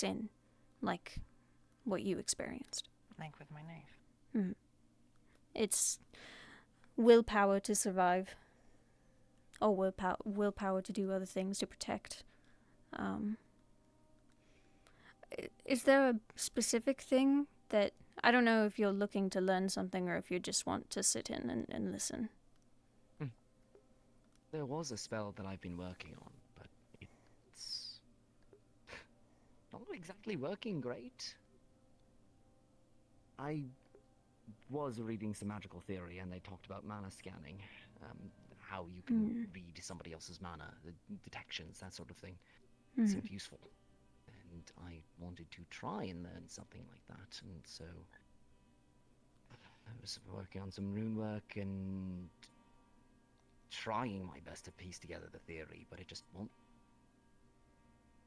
in, like what you experienced. Like with my knife. Mm. It's willpower to survive, or willpower to do other things to protect. Is there a specific thing that, I don't know if you're looking to learn something or if you just want to sit in and listen? There was a spell that I've been working on, but it's not exactly working great. I was reading some magical theory, and they talked about mana scanning, how you can read somebody else's mana, the detections, that sort of thing. It seemed useful, and I wanted to try and learn something like that, and so I was working on some rune work and trying my best to piece together the theory, but it just won't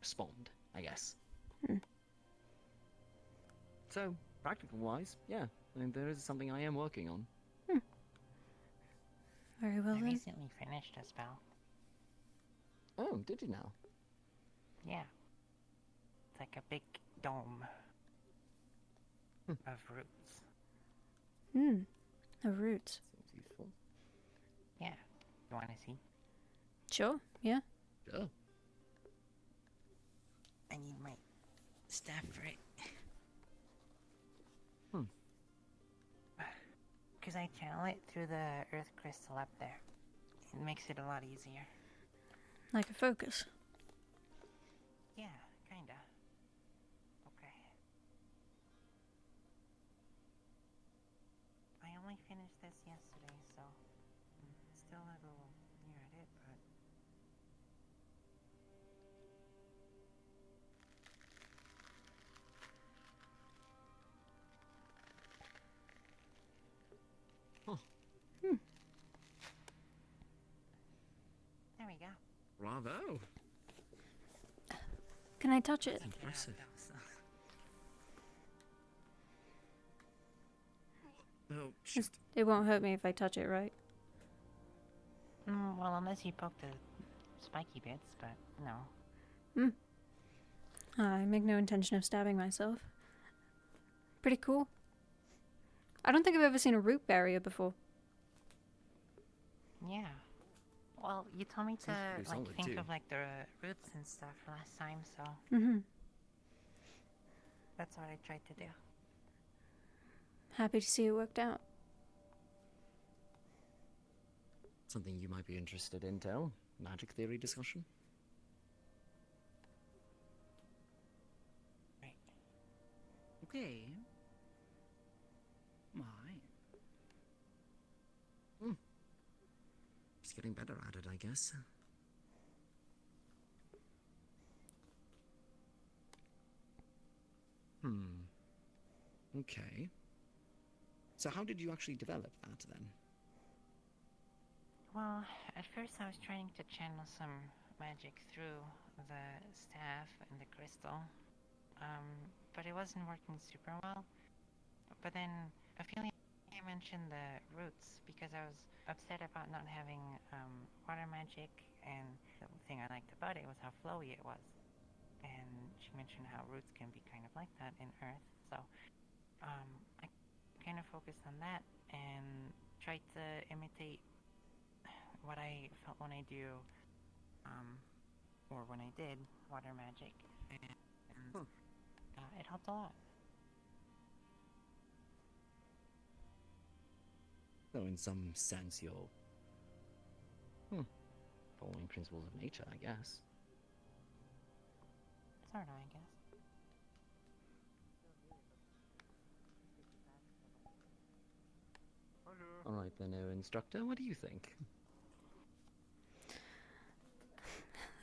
respond, I guess. So, practical-wise, yeah, there is something I am working on. Very well I then. recently finished a spell. Oh, did you now? Yeah. It's like a big dome of roots. Of roots. Seems useful. Yeah. You want to see? Sure, yeah. Sure. I need my staff for it. Because I channel it through the earth crystal up there. It makes it a lot easier. Like a focus. Yeah, kinda. Okay. I only finished this yesterday, so I'm still a little new at it, but... There we go. Bravo. Can I touch it? Impressive. Oh, shit. It won't hurt me if I touch it, right? Well, unless you poke the spiky bits, but no. I make no intention of stabbing myself. Pretty cool. I don't think I've ever seen a root barrier before. Yeah. Well, you told me to pretty like solid, think too. of like the roots and stuff last time, so that's what I tried to do. Happy to see it worked out. Something you might be interested in, Tel? Magic theory discussion? Right. Okay. Why? Just getting better at it, I guess. Okay. So how did you actually develop that, then? Well, at first I was trying to channel some magic through the staff and the crystal, but it wasn't working super well. But then OPHELIA mentioned the roots because I was upset about not having water magic, and the thing I liked about it was how flowy it was. And she mentioned how roots can be kind of like that in Earth, so I kind of focused on that and tried to imitate what I felt when I do, or when I did water magic, and it helped a lot. So in some sense, you're following principles of nature, I guess. Sorta, I guess. All right then, instructor, what do you think?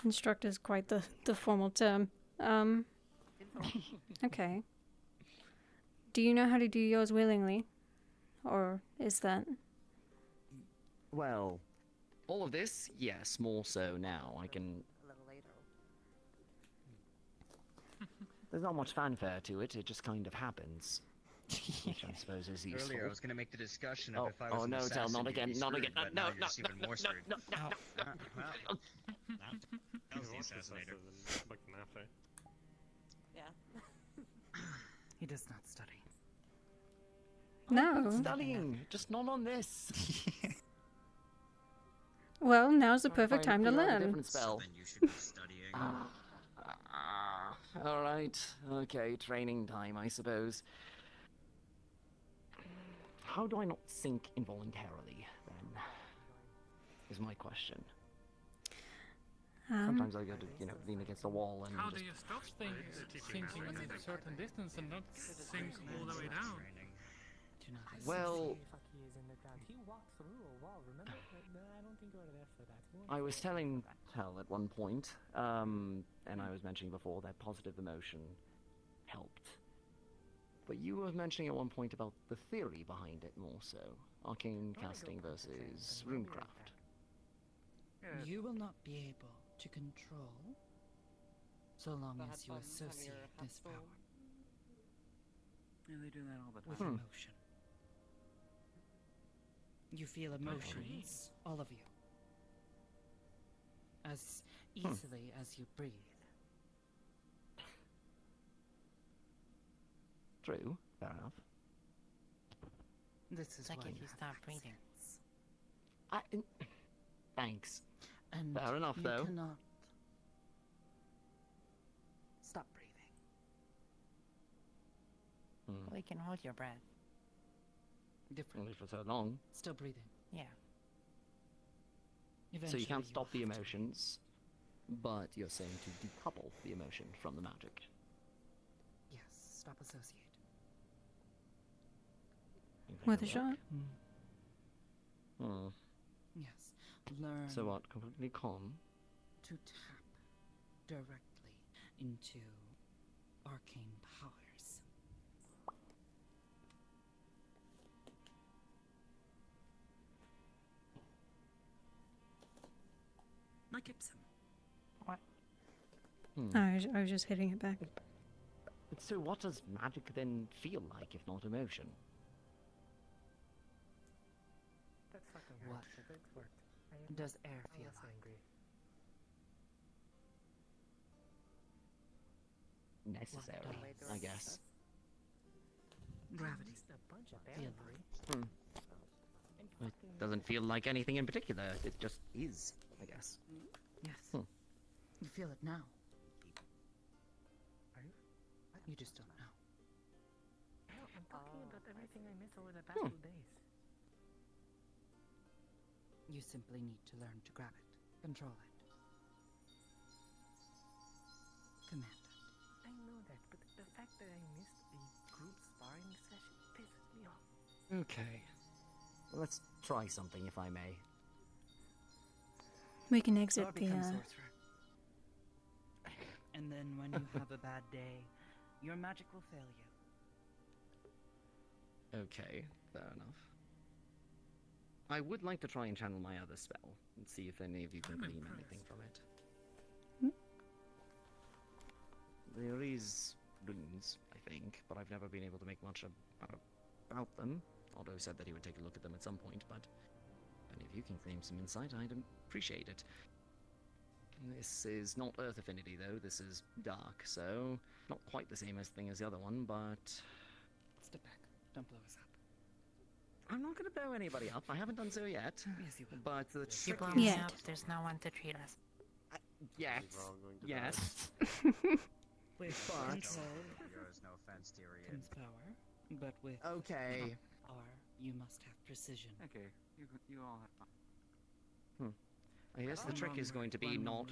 Instructor is quite the formal term. Okay. Do you know how to do yours willingly? Or is that... Well, all of this, yes, more so now. I can... A little later. There's not much fanfare to it, it just kind of happens. Which I suppose is useful. Earlier, I was going to make the discussion of if I was oh an no, assassin, Tell, not you'd again, be not screwed, again, but no, now no, you're just even more screwed. no, Well, that was the assassinator. Like an after. Yeah. He does not study. No. Studying, just not on this. Well, now's the Trying to perfect find time to a learn. different spell. Then you should be studying. Alright, okay, training time, I suppose. How do I not sink involuntarily, then? Is my question. Sometimes I go to, lean against a wall and How just... do you stop things sinking a certain distance and not sink all the way down? Well... I was telling Tel at one point, and I was mentioning before that positive emotion helped. But you were mentioning at one point about the theory behind it more so. Arcane casting versus runecraft. You will not be able to control so long as you associate this power Yeah, they do that all the with time. emotion. You feel emotions, all of you, as easily as you breathe. True, fair enough. This is It's like why if you you have stop breathing. Thanks. And fair enough, you though. cannot stop breathing. Well, you can hold your breath. Different. Only for so long. Still breathing. Yeah. So Eventually you can't will stop the have to. emotions, but you're saying to decouple the emotion from the magic. Yes, stop associate. Worth a shot. Hmm. Yes, learn So what? Completely calm? to tap directly into arcane powers. Like Ipsum. What? I was just hitting it back. So what does magic then feel like if not emotion? What does air feel like? Necessary, I guess. Gravity. Feel like. It doesn't feel like anything in particular, it just is, I guess. Yes. You feel it now. You just don't know. I'm talking about everything I missed over the past 2 days. You simply need to learn to grab it, control it, command it. I know that, but the fact that I missed a group sparring session pisses me off. Okay. Well, let's try something, if I may. We can exit Or the. become sorcerer. And then when you have a bad day, your magic will fail you. Okay, fair enough. I would like to try and channel my other spell and see if any of you can glean anything from it. There is runes, I think, but I've never been able to make much about them. Otto said that he would take a look at them at some point, but if any of you can claim some insight, I'd appreciate it. This is not Earth Affinity, though. This is Dark, so not quite the same thing as the other one, but... Step back. Don't blow us up. I'm not going to blow anybody up. I haven't done so yet. Yes, you will. But the You trick blow is... me up, there's no one to treat us. Yes. Yes. With But- control There is no offense, Tyrion. comes power, but with Okay. power, you must have precision. Okay, you all have fun. I guess the trick is going to be not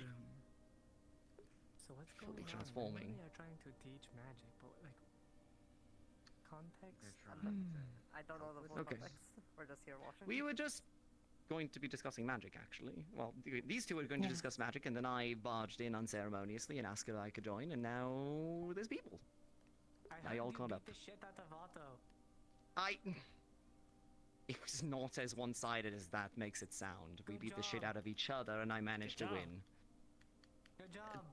So what's fully going on? transforming. We are trying to teach magic, but like context. I don't know the full Okay. context. We're just here watching. We were just going to be discussing magic, actually. Well, these two were going to Yeah. discuss magic, and then I barged in unceremoniously and asked if I could join, and now there's people. I all caught up. The shit out of Otto. It was not as one-sided as that makes it sound. We beat the shit out of each other, and I managed to job. win. Good job.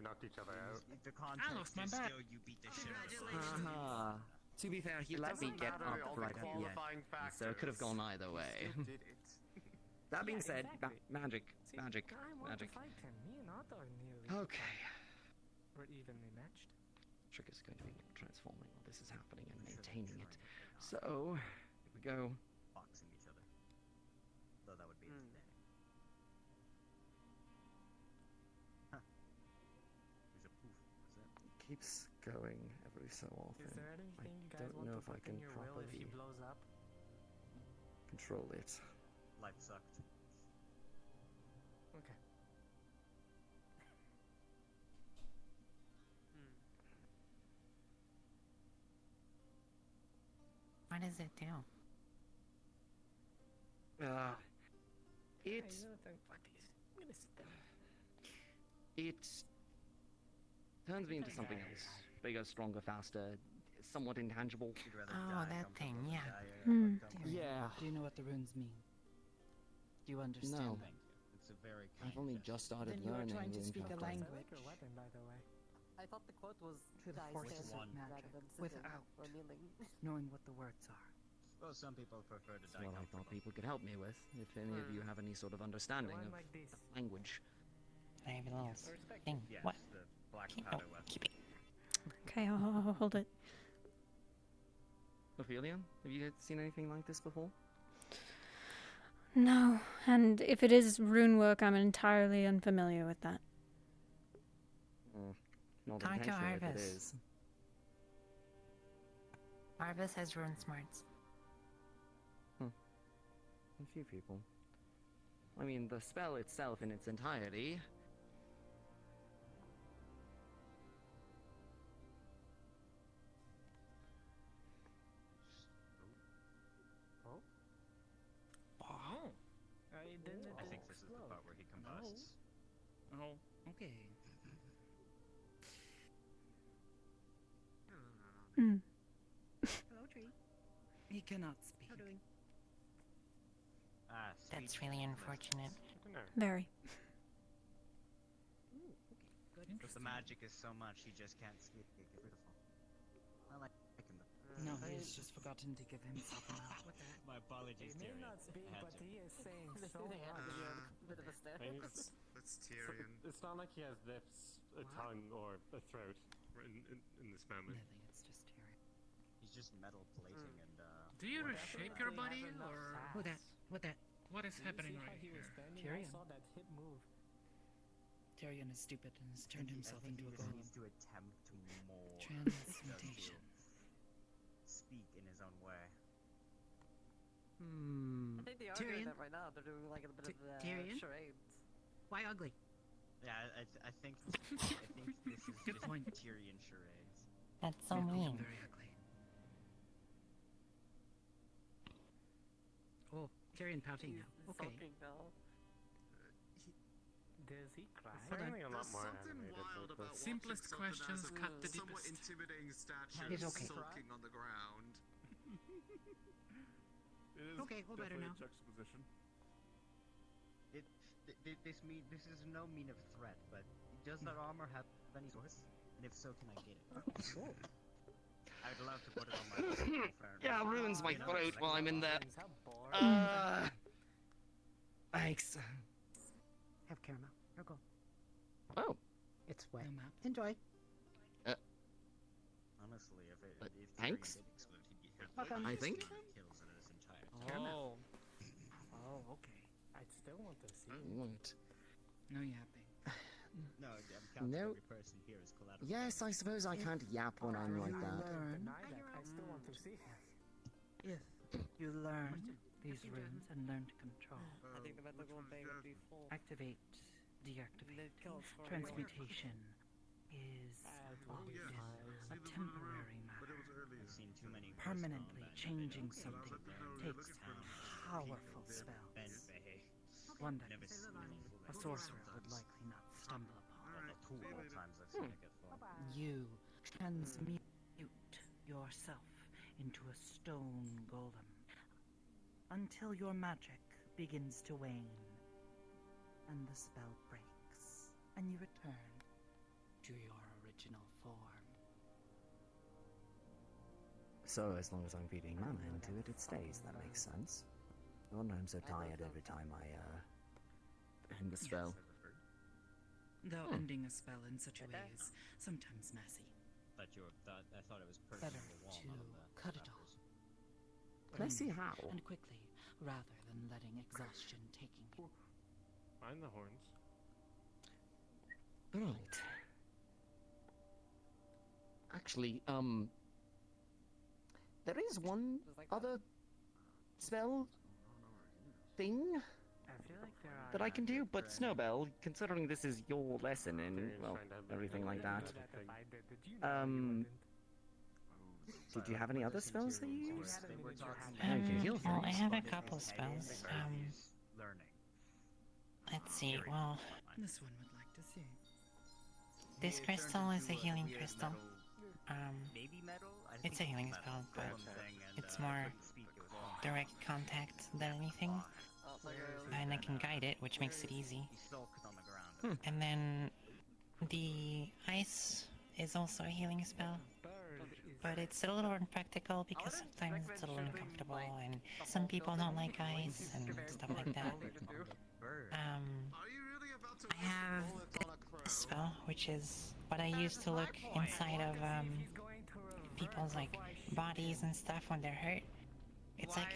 knocked each other out. The I lost context my is bet. still you beat the shit out of Haha. To be fair, he It let me doesn't get matter, up all the right at the end, qualifying so it could have factors. gone either way. Still did it. That being Yeah, said, exactly. magic, See, magic, I want magic. to fight him. Me and Otto are nearly. Okay. We're evenly matched. Trick is going to be transforming while this is happening and maintaining it. So, here we go. boxing each other. Though that would be entertaining. Huh. There's a poof. What's that? It keeps going every so often. Is there anything you guys don't want know to if I put can in your will if he properly blows up? control it. Life sucked. Okay. What does it do? It Hey, you know, think about these. I'm gonna sit down. it turns me into something else. Bigger, stronger, faster, somewhat intangible. Oh, that thing, yeah. Yeah. Do you know what the runes mean? Do you understand No. them? It's a very I've only just started Then you are learning trying to rune speak a calculus. I like language. your weapon, by the way. I thought the quote was To the "Die forces standing" of rather magic, than sitting without or kneeling. knowing what the words are. Well, some people prefer to That's die what I thought comfortable. people could help me with. If any of you have any sort of understanding One of like this. language. I have a little Respect. thing. Yes, What? the black Keep, powder oh, weapon. keep it. Okay, I'll hold it. Ophelia, have you seen anything like this before? No, and if it is rune work, I'm entirely unfamiliar with that. Not Talk to intentionally if it Arvis. is. Arvis has rune smarts. A few people. I mean, the spell itself in its entirety. Oh. Oh. I didn't. I think this is the part where he combusts. Oh, okay. Hmm. Hello, tree. He cannot speak. How doing? Ah, That's really unfortunate. Very. Ooh, okay, good. The magic is so much he just can't speak. It's beautiful. I like him though. No, he has just forgotten to give himself a mouth. What the heck? My apologies, He may Tyrion. not speak, I had but to. he is saying They so have to give you much. a bit of a stare. That's Tyrion. It's not like he has lips, a tongue, or a throat in this moment. Nothing, it's just Tyrion. He's just metal plating and Do you reshape your body, or What that? What that? what is happening See how right he was here? standing? Tyrion. I saw that hip move. Tyrion is stupid and has turned himself I think into a he just golem. needs to attempt more. Transmutation. Speak in his own way. Hmm. I think they are Tyrion? doing that right now. They're doing like a bit of Tyrion? charades. Why ugly? Yeah, I think this is Good just point. Tyrion charades. That's so Very mean. ugly. Oh, Tyrion pouting He's now. Okay. sulking now. Does he cry? Apparently a lot There's more something animated wild with about this. Simplest watching something questions as a cut the somewhat deepest. intimidating statue He's okay. sulking on the ground. It is Okay, well, better definitely now. a juxtaposition. This is no mean of threat, but does that armor have any source? And if so, can I get it? I would love to put it on my girlfriend. Yeah, ruins my throat while I'm in there. How boring. Thanks. Have caramel. Here go. Oh. It's wet. No map. Enjoy. Honestly, if thanks. Tyrion did explode, he'd be happy. Welcome. I think. Kills in his entire Oh. Oh, okay. I'd still want to see it. Right. No yapping. No, I'm counting No. every person here is collateral. Yes, I suppose I can't yap when I'm like that. Learn. Deny that. I still want to see it. If you learn these runes and learn to control, I think the mythical thing would be full. activate, deactivate, It calls for transmutation is always a temporary matter. I've seen too many Permanently postponed changing and something takes a people powerful spell. Ben Behe. One that Never seen anything a like sorcerer it. would likely not stumble upon. Of the 2 all times I've seen it get full. You transmute yourself into a stone golem until your magic begins to wane and the spell breaks and you return So as long as I'm feeding mana into it, it stays. That makes sense. No wonder I'm so tired every time I end the spell. Though ending a spell in such a way is sometimes messy. I thought it was Better personal wall, to none of that. cut it off. Can I see how? And quickly, rather than letting exhaustion taking me. Find the horns. Right. Actually, there is one other spell thing that I can do, but Snowbell, considering this is your lesson and, well, everything like that, did you have any other spells that you used? Well, I have a couple spells. Let's see, well, This one would like to see. this crystal is a healing crystal. It's a healing spell, but it's more direct contact than anything. And I can guide it, which makes it easy. And then the ice is also a healing spell. But it's a little impractical because sometimes it's a little uncomfortable and some people don't like ice and stuff like that. I have a spell, which is what I use to look inside of people's like bodies and stuff when they're hurt. It's like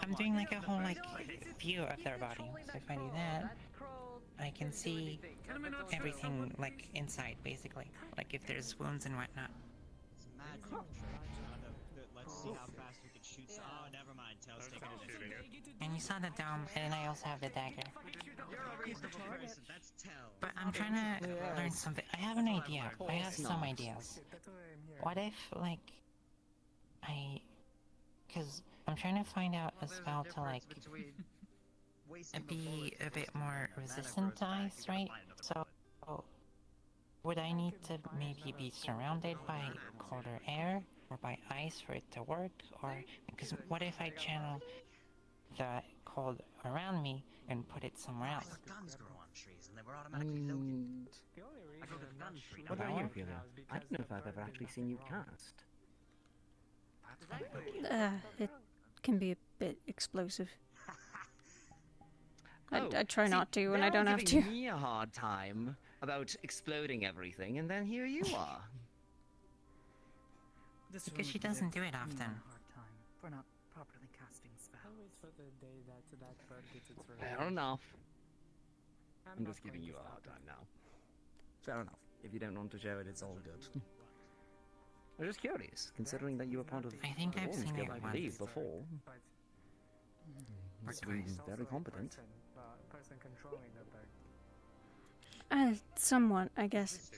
I'm doing like a whole like view of their body. So if I do that, I can see everything like inside, basically. Like if there's wounds and whatnot. Let's see how fast we can shoot. Oh, never mind. Tail's taking it. And you saw the dome, and I also have the dagger. You're a reasonable person. That's Tail. But I'm trying to learn something. I have an idea. I have some ideas. What if, like, because I'm trying to find out a spell to, like, be a bit more resistant to ice, right? So, would I need to maybe be surrounded by colder air or by ice for it to work? Or, because what if I channel the cold around me and put it somewhere else? Guns grow on trees, and they were automatically loaded. What about you, Ophelia? I don't know if I've ever actually seen you cast. It can be a bit explosive. I try not to when I don't have to. You're giving me a hard time about exploding everything, and then here you are. Because she doesn't do it often. Hard time for not properly casting spells. Fair enough. I'm just giving you a hard time now. Fair enough. If you don't want to share it, it's all good. I'm just curious, considering that you were part of I think the I've Wardens seen Guild, it I believe, once. before. Must have been very competent. Somewhat, I guess.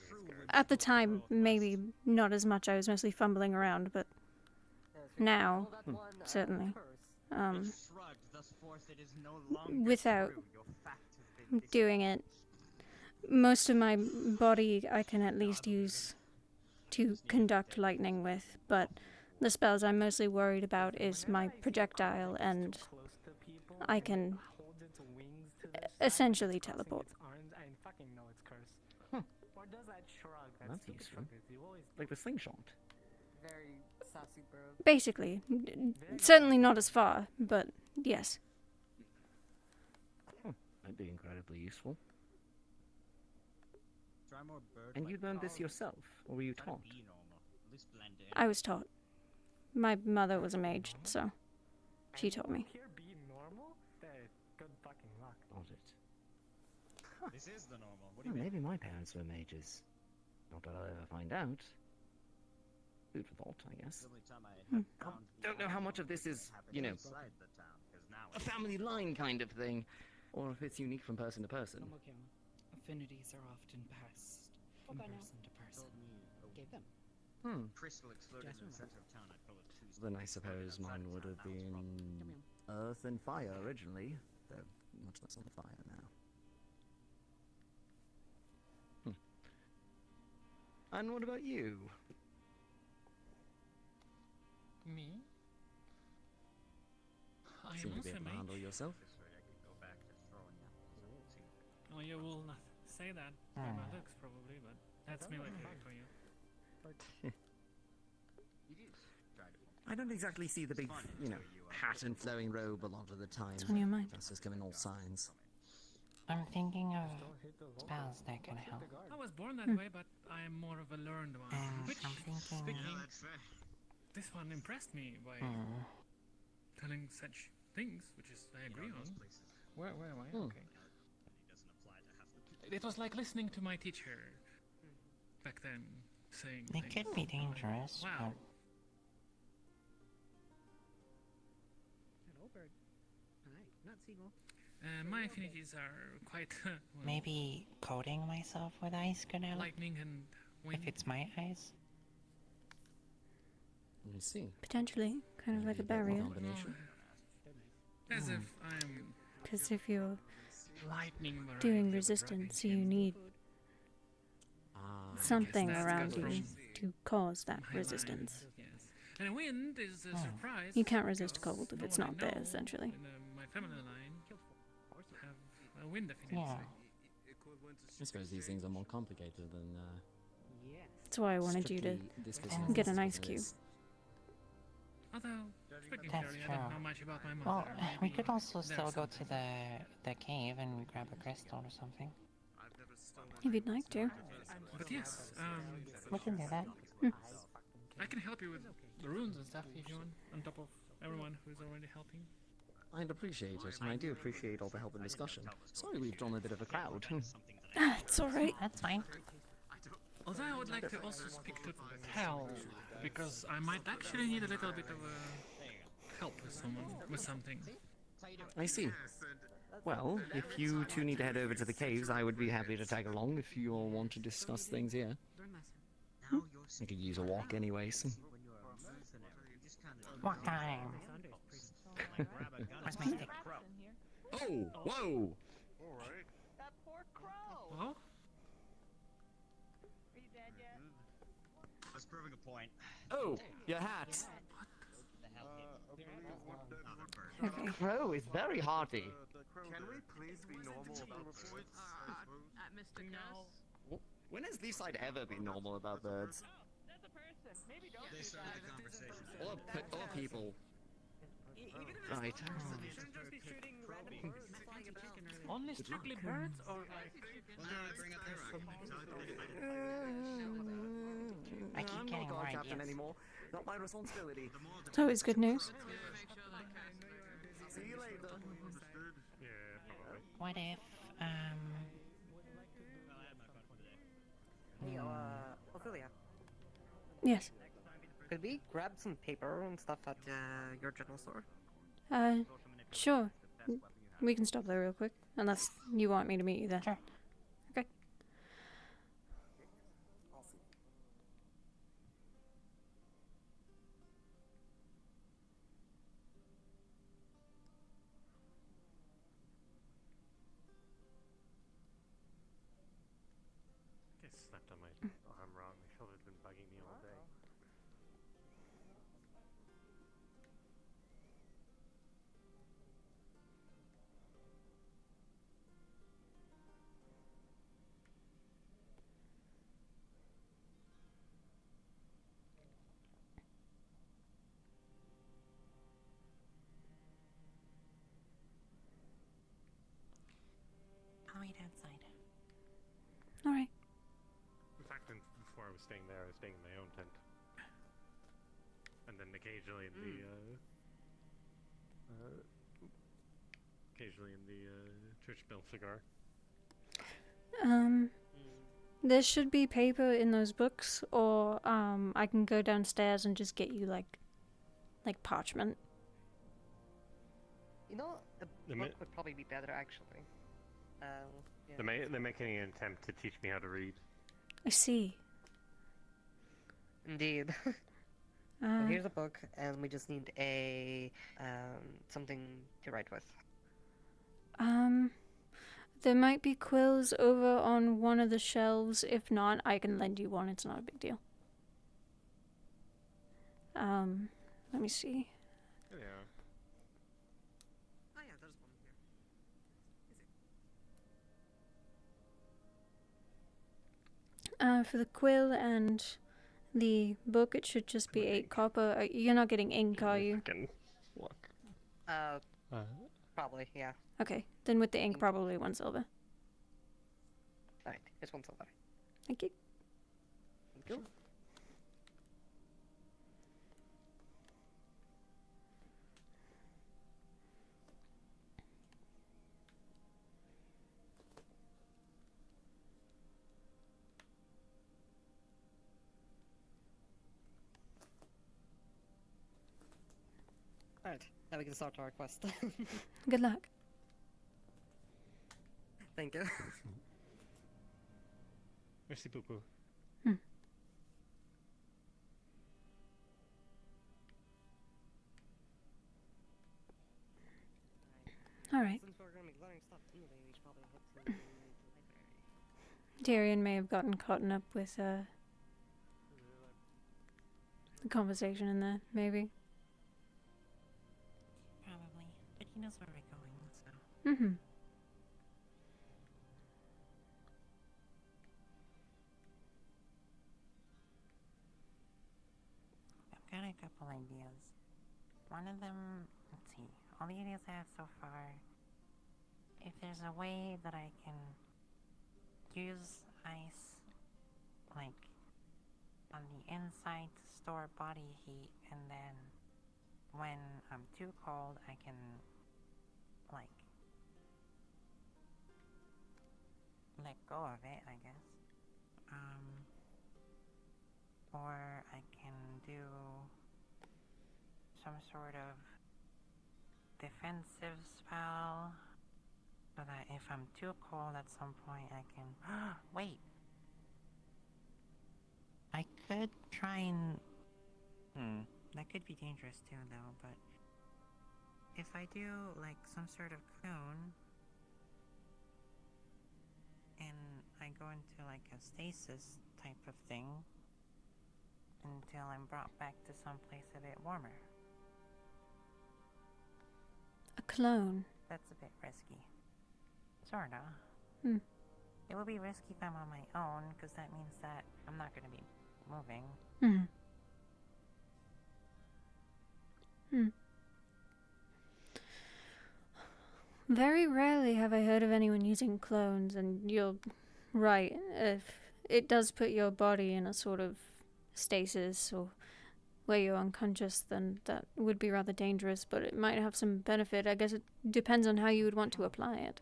At the time, maybe not as much. I was mostly fumbling around, but now, certainly. Without doing it, most of my body I can at least use to conduct lightning with, but the spells I'm mostly worried about is my projectile, and I can essentially teleport. That's useful. Like the slingshot. Basically. Certainly not as far, but yes. That'd be incredibly useful. And you learned this yourself, or were you taught? I was taught. My mother was a mage, so she taught me. Got it. This is the normal. What Well, maybe my parents were mages. Not that I'll ever find out. Food for thought, I guess. Don't know how much of this is, you know, a family line kind of thing, or if it's unique from person to person. Affinities are often passed from person to person. Gave them. Crystal exploded in the center of town. I'd call it Tuesday. Then I suppose mine would have been earth and fire originally, though much less on the fire now. And what about you? Me? I Seem am to be also a able to handle mage. yourself. Oh, you will not say that by my looks, probably, but that's me looking for you. I don't exactly see the big, hat and flowing robe a lot of the time. What's on your mind? Dresses come in all signs. I'm thinking of spells that can help. I was born that way, but I am more of a learned one. Which, I'm thinking... speaking, this one impressed me by telling such things, which is I agree on. Where am I? Okay. It was like listening to my teacher back then, saying They things. could be dangerous, Wow. Hello, bird. Hi, not seagull. My affinities are quite well, Maybe coating myself with ice could help? lightning and wind. If it's my eyes? Let me see. Potentially, kind of like a barrier. Combination. As if I'm Because if you're lightning doing resistance, you need something around you to cause that resistance. Yes. And wind is a surprise. You can't resist cold if No it's one not I there, know essentially. In my family line have a wind affinity. Yeah. I suppose these things are more complicated than. That's why I wanted you to get an ice cube. Although, speaking That's fairly, I true. don't know much about my mother. Well, we Maybe could also there's still go to something. the cave and grab a crystal or something. If you'd like to. But yes, We can do that. I can help you with the runes and stuff if you want, on top of everyone who's already helping. I'd appreciate it, and I do appreciate all the help and discussion. Sorry we've drawn a bit of a crowd. It's alright. That's fine. Although I would like to also speak to Tal, because I might actually need a little bit of help with someone, with something. I see. Well, if you two need to head over to the caves, I would be happy to tag along if you all want to discuss things here. I could use a walk anyways. What time? Where's my stick? Oh, whoa! That poor crow. Oh? Are you dead yet? That's proving a point. Oh, your hat! Okay. Crow is very hearty. Can we please be normal about birds? At Mr. Cuss. When has this side ever been normal about birds? That's a person. Maybe don't They do started that. the conversation. Or people. Right. Only strictly birds, or I keep getting not more guard captain ideas. anymore. Not my responsibility. It's always good news. See you later. Yeah, probably. What if, Hey, Ophelia, Yes. could we grab some paper and stuff at your general store? Sure. We can stop there real quick. Unless you want me to meet you there. Sure. Okay. I slept on my arm wrong. My shoulder's been bugging me all day. I'll wait outside. Alright. In fact, before I was staying there, I was staying in my own tent. And then occasionally in the, church bell cigar. There should be paper in those books, or, I can go downstairs and just get you, like parchment. You know, a The book mi- would probably be better, actually. Yeah. They're making an attempt to teach me how to read. I see. Indeed. So here's a book, and we just need a something to write with. There might be quills over on one of the shelves. If not, I can lend you one. It's not a big deal. Let me see. Yeah. Oh yeah, there's one here. For the quill and the book, it should just be 8 copper. You're not getting ink, are you? Probably, yeah. Okay, then with the ink, probably 1 silver. Alright, here's 1 silver. Thank you. Thank you. Alright, now we can start our quest. Good luck. Thank you. Merci beaucoup. Alright. Since we're gonna be learning stuff anyway, we should probably head to the library. Tyrion may have gotten caught up with the conversation in there, maybe. Probably. But he knows where we're going, so. Mm-hmm. I've got a couple ideas. One of them, let's see, all the ideas I have so far, if there's a way that I can use ice, like, on the inside to store body heat, and then when I'm too cold, I can, like, let go of it, I guess. Or I can do some sort of defensive spell so that if I'm too cold at some point I can wait. I could try and that could be dangerous too though, but if I do like some sort of clone and I go into like a stasis type of thing until I'm brought back to someplace a bit warmer. A clone? That's a bit risky. Sorta. It will be risky if I'm on my own, because that means that I'm not going to be moving. Very rarely have I heard of anyone using clones, and you're right. If it does put your body in a sort of stasis or where you're unconscious, then that would be rather dangerous, but it might have some benefit. I guess it depends on how you would want to apply it.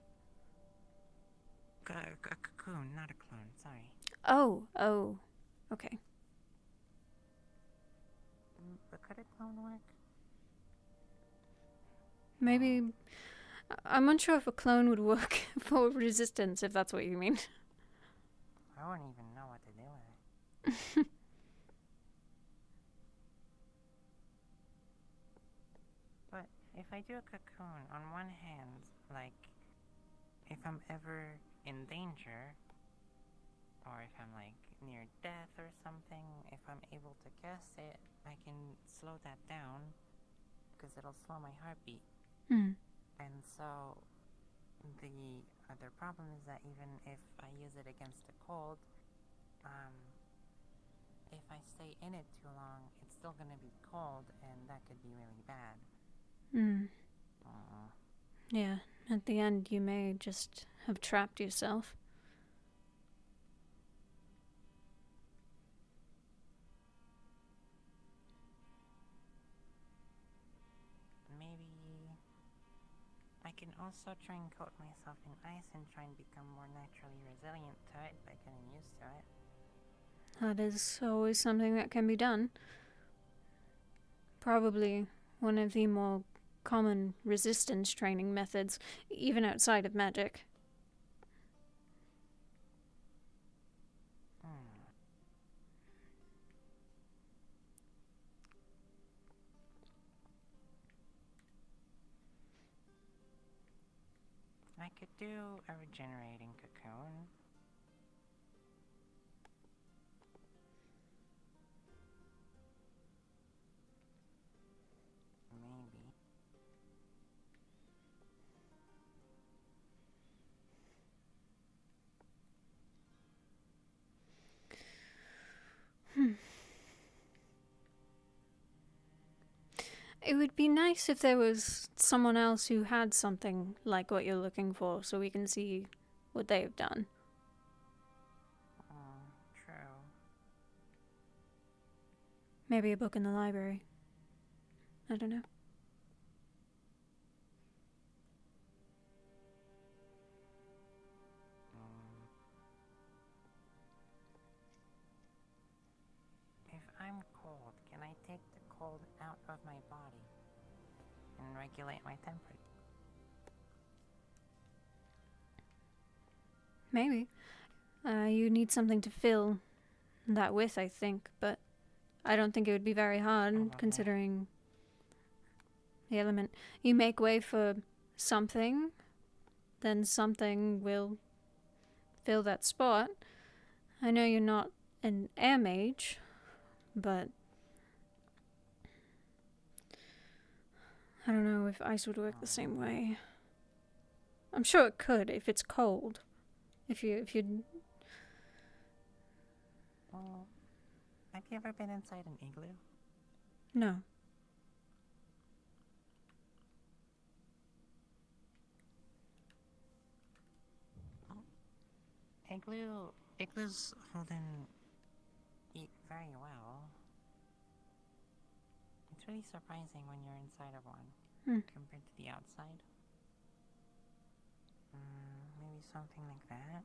A cocoon, not a clone, sorry. Oh, okay. But could a clone work? Maybe. I'm unsure if a clone would work for resistance, if that's what you mean. I wouldn't even know what to do with it. But if I do a cocoon, on one hand, like, if I'm ever in danger, or if I'm, like, near death or something, if I'm able to cast it, I can slow that down, because it'll slow my heartbeat. And so, the other problem is that even if I use it against the cold, if I stay in it too long, it's still gonna be cold, and that could be really bad. Yeah, at the end you may just have trapped yourself. Maybe I can also try and coat myself in ice and try and become more naturally resilient to it by getting used to it. That is always something that can be done. Probably one of the more common resistance training methods, even outside of magic. I could do a regenerating cocoon. Maybe. It would be nice if there was someone else who had something like what you're looking for, so we can see what they've done. True. Maybe a book in the library. I don't know. If I'm cold, can I take the cold out of my body and regulate my temperature? Maybe. You need something to fill that with, I think, but I don't think it would be very hard, considering the element. You make way for something, then something will fill that spot. I know you're not an air mage, but I don't know if ice would work the same way. I'm sure it could if it's cold. If you Well, have you ever been inside an igloo? No. Igloos hold in heat very well. It's really surprising when you're inside of one compared to the outside. Maybe something like that.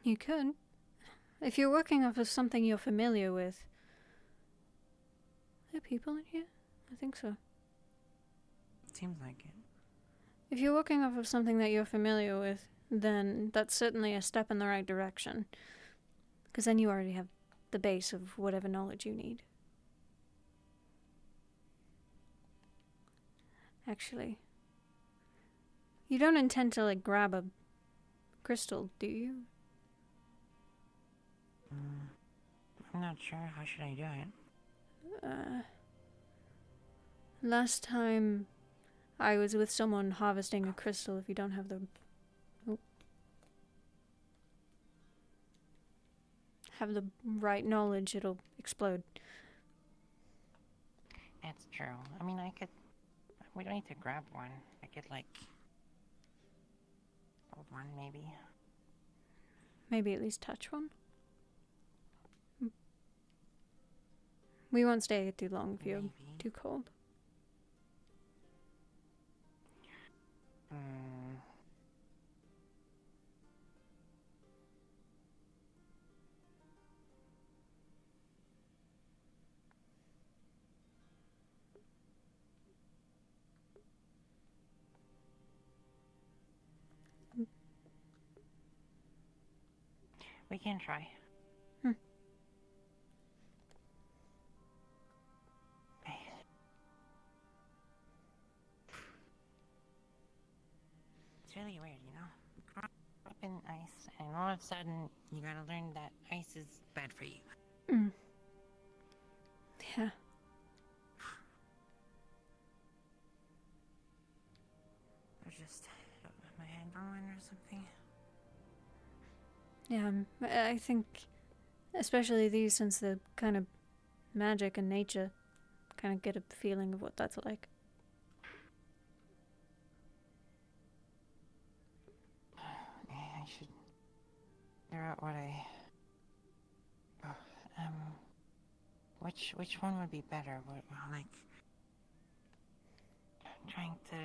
You could. If you're working off of something you're familiar with. Are there people in here? I think so. Seems like it. If you're working off of something that you're familiar with, then that's certainly a step in the right direction. Because then you already have the base of whatever knowledge you need. Actually, you don't intend to, like, grab a crystal, do you? I'm not sure. How should I do it? Last time I was with someone harvesting a crystal, if you don't have the... have the right knowledge, it'll explode. That's true. I mean, we don't need to grab one. I could, like... hold one, maybe. Maybe at least touch one? We won't stay here too long if you're too cold. We can try. It's really weird, you know? Grow up in ice, and all of a sudden, you gotta learn that ice is bad for you. Yeah. Or just my hand on one or something. Yeah, I think, especially these, since they're kind of magic and nature, kind of get a feeling of what that's like. I should figure out what which one would be better? Well, like, trying to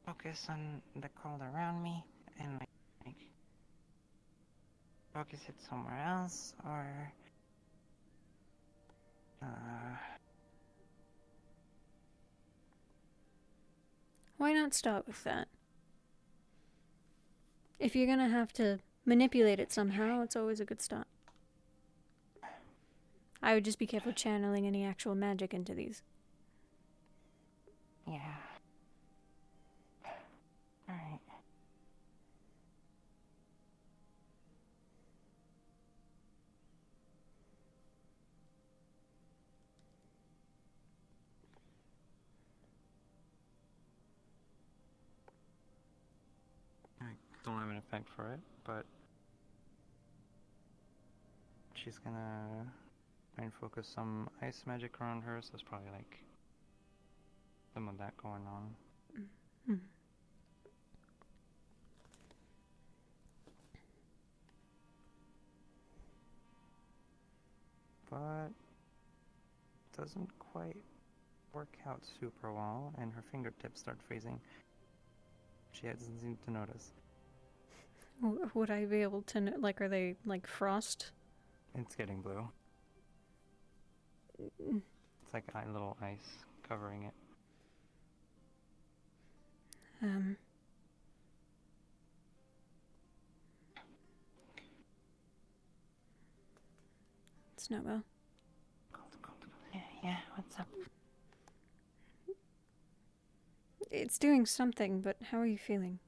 focus on the cold around me and like focus it somewhere else, or Why not start with that? If you're gonna have to manipulate it somehow, it's always a good start. I would just be careful channeling any actual magic into these. Yeah. Alright. I don't have an effect for it, but she's gonna try and focus some ice magic around her, so there's probably like some of that going on. Mm. But doesn't quite work out super well, and her fingertips start freezing. She doesn't seem to notice. Would I be able to like, are they like frost? It's getting blue. Mm. It's like a little ice covering it. Snowball. Yeah, what's up? It's doing something, but how are you feeling?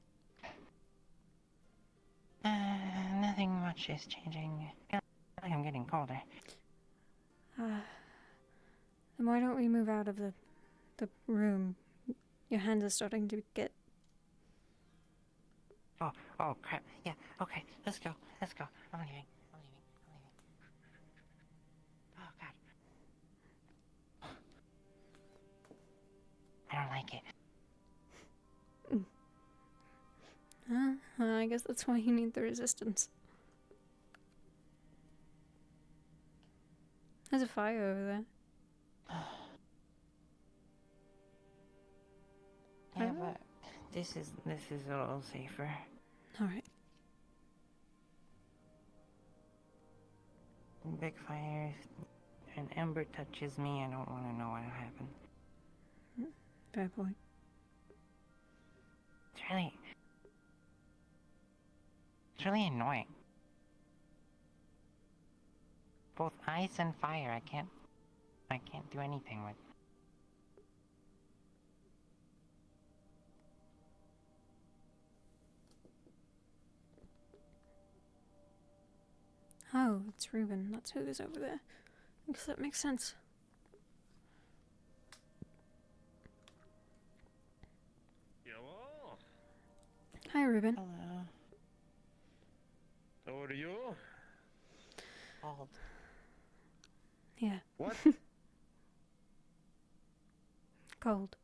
Nothing much is changing. I feel like I'm getting colder. Then why don't we move out of the room? Your hands are starting to get... Oh crap. Yeah, okay, let's go. I'm leaving. Oh god. I don't like it. I guess that's why you need the resistance. There's a fire over there. Yeah, but this is a little safer. Alright. Big fire. If an ember touches me, I don't want to know what'll happen. Fair point. It's really annoying. Both ice and fire, I can't do anything with. Oh, it's Reuben. That's who is over there. I guess that makes sense. Hello. Hi, Reuben. Hello. How are you? Bald. Yeah. What? Cold.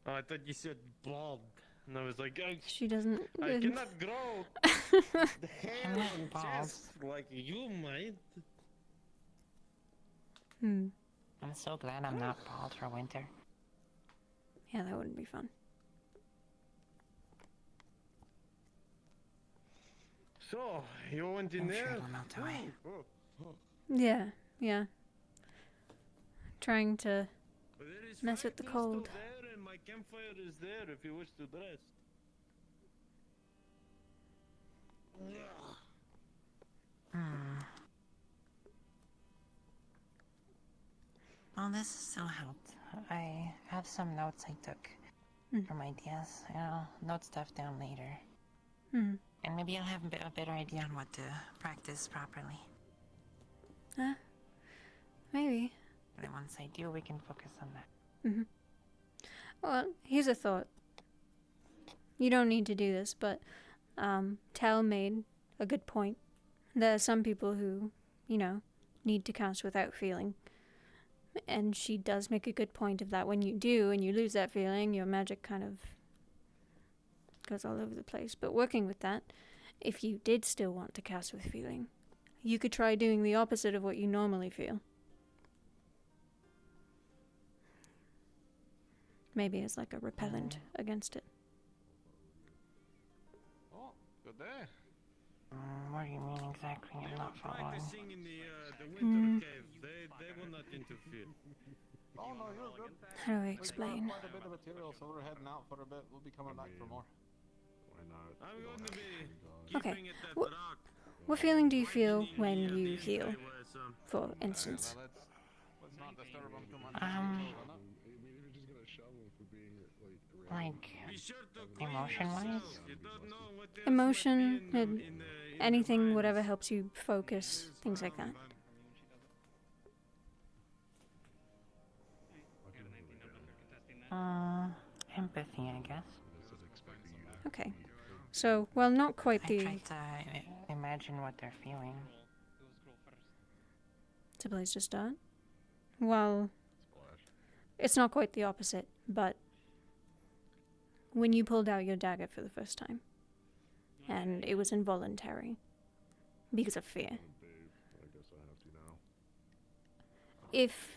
Oh, I thought you said bald. And I was like, she doesn't... I cannot grow the hair on chest like you might. I'm so glad I'm not bald for winter. Yeah, that wouldn't be fun. So, you went in I'm there? sure it'll melt away. Yeah. Trying to mess with the cold. There and my campfire is there if you wish to rest. Well, this still helped. I have some notes I took from ideas. I'll note stuff down later. And maybe I'll have a better idea on what to practice properly. Maybe. And then once I do, we can focus on that. Well, here's a thought. You don't need to do this, but Tal made a good point. There are some people who, need to cast without feeling. And she does make a good point of that. When you do and you lose that feeling, your magic kind of goes all over the place. But working with that, if you did still want to cast with feeling, you could try doing the opposite of what you normally feel. Maybe as like a repellent against it. Oh, good day. What do you mean exactly? I'm not following. Practicing in the winter cave. They will not interfere. Oh no, you're good. How do I explain? We got quite a bit of material, so we're heading out for a bit. We'll be coming back for more. Why not? I'm going to be Okay. keeping it at the rock. What feeling do you feel when you heal, for instance? Let's not disturb them too much. Like, emotion-wise? Emotion, anything, whatever helps you focus, things like that. Empathy, I guess. Okay. So, well, not quite I the... tried to imagine what they're feeling. It's a place to start. Well, it's not quite the opposite, but when you pulled out your dagger for the first time, and it was involuntary because of fear. If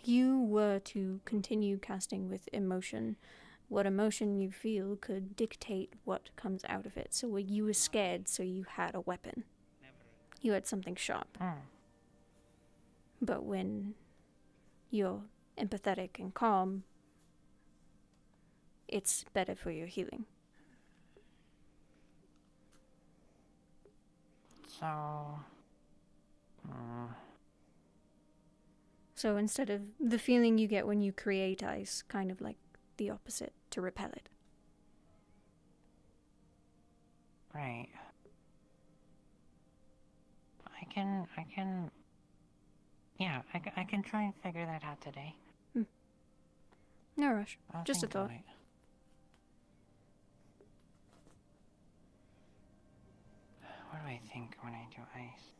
you were to continue casting with emotion, what emotion you feel could dictate what comes out of it. So you were scared, so you had a weapon. You had something sharp. But when you're empathetic and calm, it's better for your healing. So instead of the feeling you get when you create ice, kind of like the opposite, to repel it. Right. I can try and figure that out today. No rush. I'll Just a think on thought. it. What do I think when I do ice?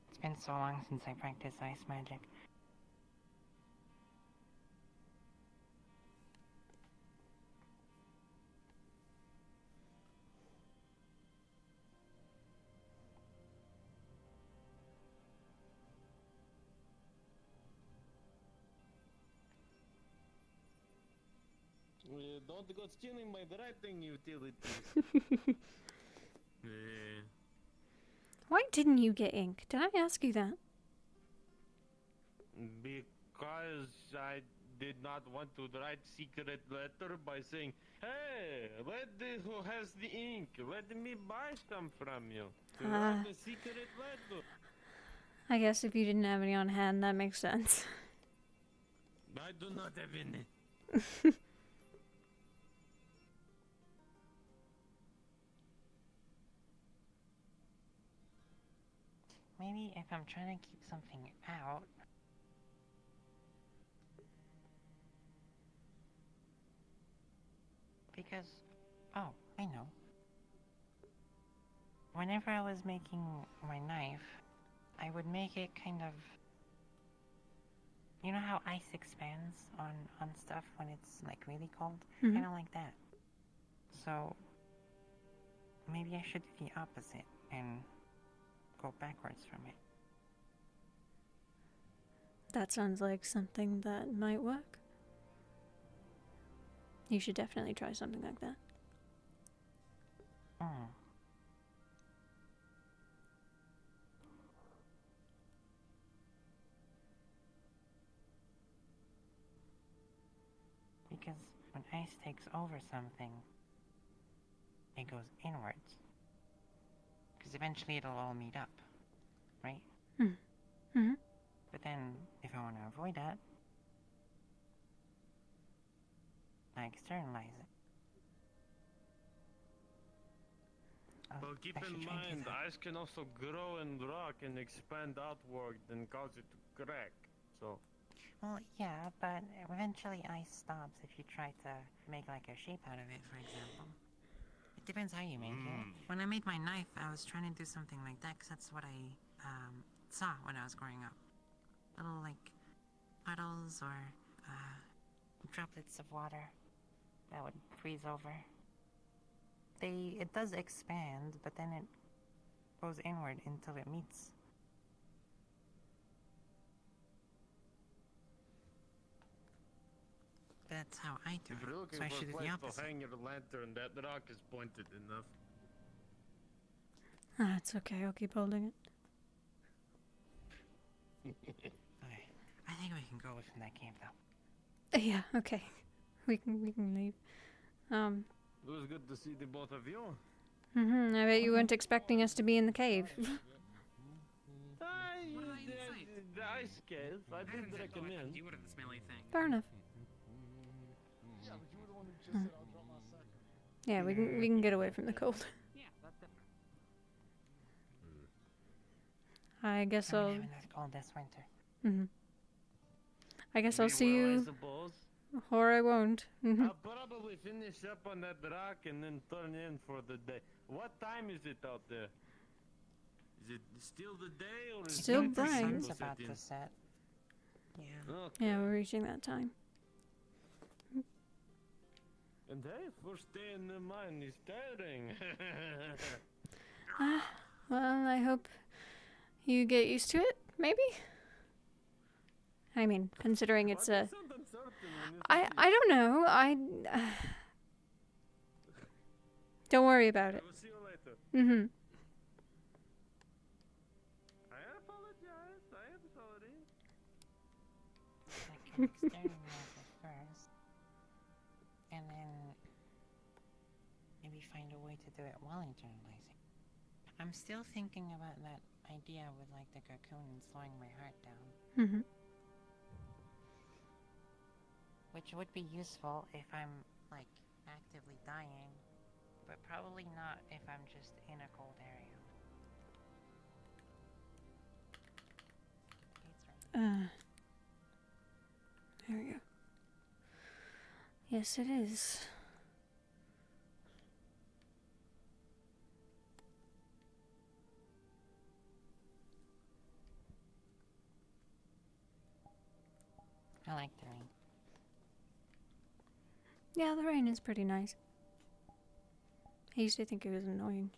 It's been so long since I practiced ice magic. Don't go stealing my writing utilities. Why didn't you get ink? Did I ask you that? Because I did not want to write secret letter by saying, "Hey, lady who has the ink, let me buy some from you." To write a secret letter. I guess if you didn't have any on hand, that makes sense. I do not have any. Maybe if I'm trying to keep something out. Because, oh, I know. Whenever I was making my knife, I would make it kind of... You know how ice expands on stuff when it's like really cold? Mhm. Kind of like that. So, maybe I should do the opposite and go backwards from it. That sounds like something that might work. You should definitely try something like that. Because when ice takes over something, it goes inwards. Because eventually it'll all meet up, right? Mm-hmm. But then, if I want to avoid that, I externalize it. Well, keep in mind, ice can also grow in rock and expand outward and cause it to crack. So. Well, yeah, but eventually ice stops if you try to make like a shape out of it, for example. It depends how you make it. When I made my knife, I was trying to do something like that because that's what I saw when I was growing up. Little like puddles or droplets of water that would freeze over. It does expand, but then it goes inward until it meets. That's how I do If you're it. looking So I for should a do the place opposite. to hang your lantern, that rock is pointed enough. It's okay, I'll keep holding it. Okay. I think we can go away from that cave, though. Yeah, okay. We can leave. It was good to see the both of you. I bet you weren't expecting us to be in the cave. The ice cave, I did recommend. You were the smelly thing. Fair enough. Yeah, but you were the one who just said I'll drop my sack. Yeah, we can get away from the cold. Yeah, that's different. I guess So we're I'll. having this cold this winter. I guess I'll see you Or I won't. I'll probably finish up on that rock and then turn in for the day. What time is it out there? Is it still the day or is Still it bright. Sun's about to set. Yeah. Okay. Yeah, we're reaching that time. And hey, first day in the mine is tiring. Well, I hope you get used to it, maybe? I mean, considering it's a... I don't know, don't worry about it. We'll see you later. Mm-hmm. I apologize. I am sorry. I can externalize it first. And then maybe find a way to do it while internalizing. I'm still thinking about that idea with like the cocoon and slowing my heart down. Mm-hmm. Which would be useful if I'm like actively dying, but probably not if I'm just in a cold area. There we go. Yes, it is. I like the rain. Yeah, the rain is pretty nice. I used to think it was annoying.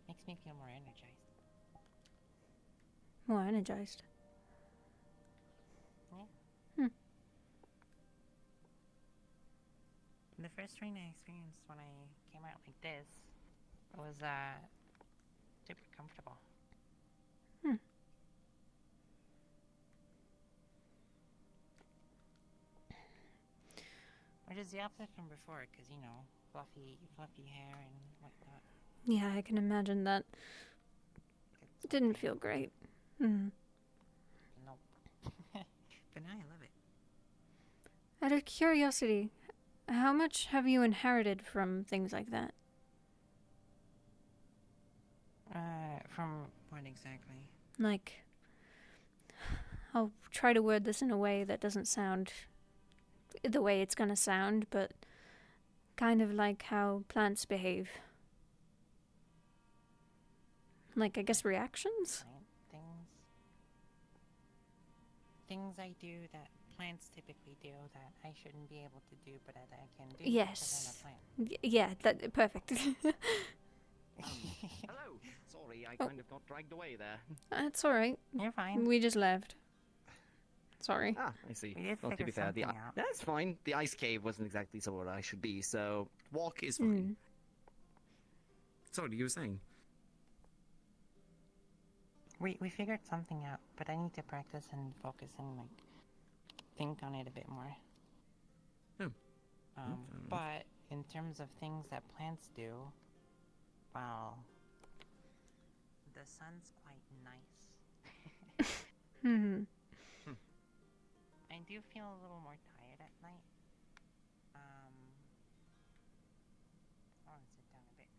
Makes me feel more energized. More energized. Yeah. The first rain I experienced when I came out like this was super comfortable. Which is the opposite from before, because, you know, fluffy hair and whatnot. Yeah, I can imagine that. It didn't feel great. Mm. Nope. But now I love it. Out of curiosity, how much have you inherited from things like that? From what exactly? Like, I'll try to word this in a way that doesn't sound the way it's gonna sound, but kind of like how plants behave. Like, I guess reactions? Things I do that plants typically do that I shouldn't be able to do, but that I can do Yes. because I'm a plant. Yeah, that perfect. Hello. Sorry, I kind of got dragged away there. That's alright. You're fine. We just left. Sorry. Ah, I see. We did Well, to figure be fair, something out. that's fine. The ice cave wasn't exactly so where I should be, so walk is fine. Sorry, you were saying? We figured something out, but I need to practice and focus and like think on it a bit more. Oh. But in terms of things that plants do, well, the sun's quite nice. I do feel a little more tired at night. I want to sit down a bit.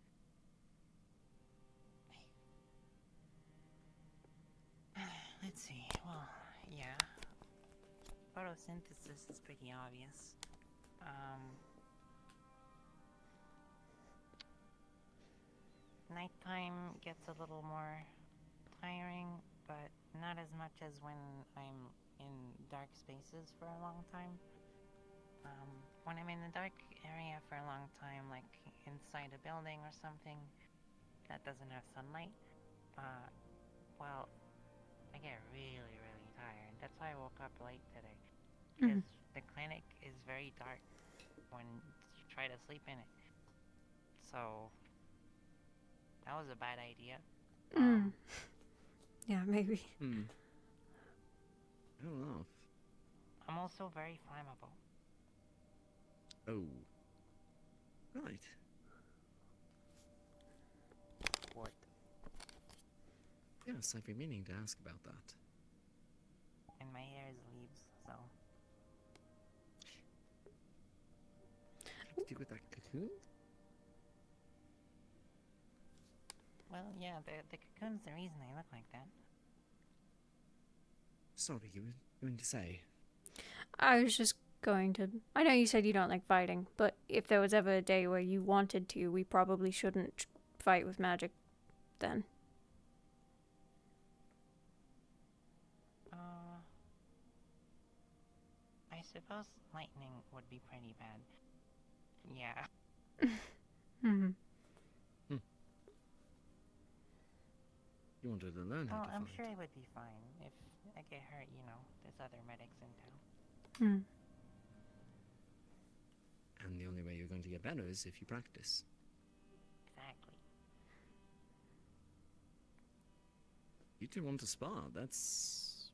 Let's see. Well, yeah. Photosynthesis is pretty obvious. Nighttime gets a little more tiring, but not as much as when I'm in dark spaces for a long time. When I'm in a dark area for a long time, like inside a building or something that doesn't have sunlight, well, I get really, really tired. That's why I woke up late today. Because the clinic is very dark when you try to sleep in it. So, that was a bad idea. Yeah, maybe. I don't know. I'm also very flammable. Oh. Right. What? Yes, I've been meaning to ask about that. And my hair is leaves, so... What to do with that cocoon? Well, yeah, the cocoon's the reason I look like that. Sorry, you you mean to say? I was just going to... I know you said you don't like fighting, but if there was ever a day where you wanted to, we probably shouldn't fight with magic then. I suppose lightning would be pretty bad. Yeah. You wanted to learn how Well, to I'm fight. sure it would be fine. If I get hurt, you know, there's other medics in town. And the only way you're going to get better is if you practice. Exactly. You two want to spar, that's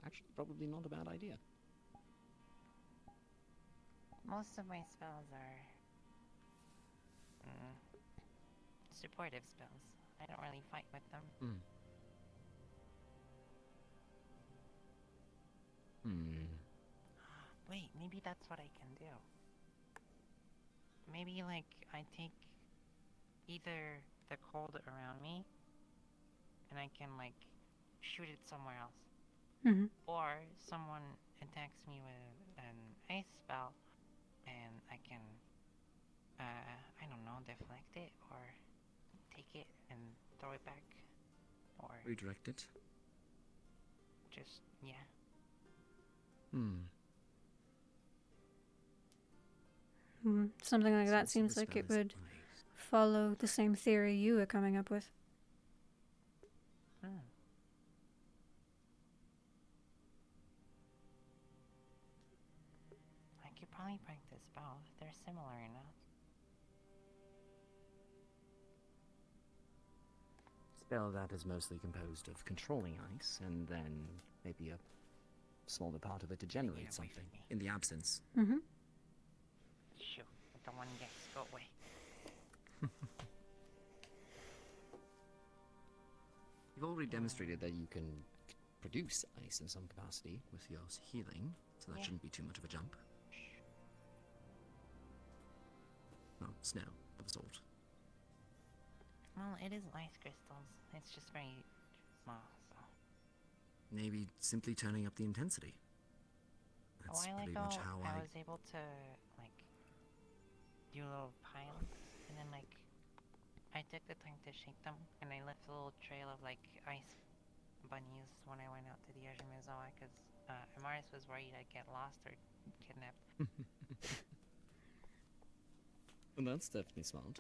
actually probably not a bad idea. Most of my spells are supportive spells. I don't really fight with them. Wait, maybe that's what I can do. Maybe, like, I take either the cold around me, and I can, like, shoot it somewhere else. Or someone attacks me with an ice spell, and I can, I don't know, deflect it, or take it and throw it back, or... Redirect it. Just, yeah. Something like that seems like it would follow the same theory you were coming up with. I could probably practice both. They're similar enough. Spell that is mostly composed of controlling ice, and then maybe a smaller part of it to generate something, in the absence. Shoot, the one guess, go away. You've already demonstrated that you can produce ice in some capacity with your healing, so that shouldn't be too much of a jump. Well, snow of a sort. Well, it is ice crystals. It's just very small, so... Maybe simply turning up the intensity. That's a while pretty ago, much how I was able to, like, do little piles, and then, like, I took the time to shake them, and I left a little trail of, like, ice bunnies when I went out to the Ajimizawa, because Amaris was worried I'd get lost or kidnapped. Well, that's definitely smart.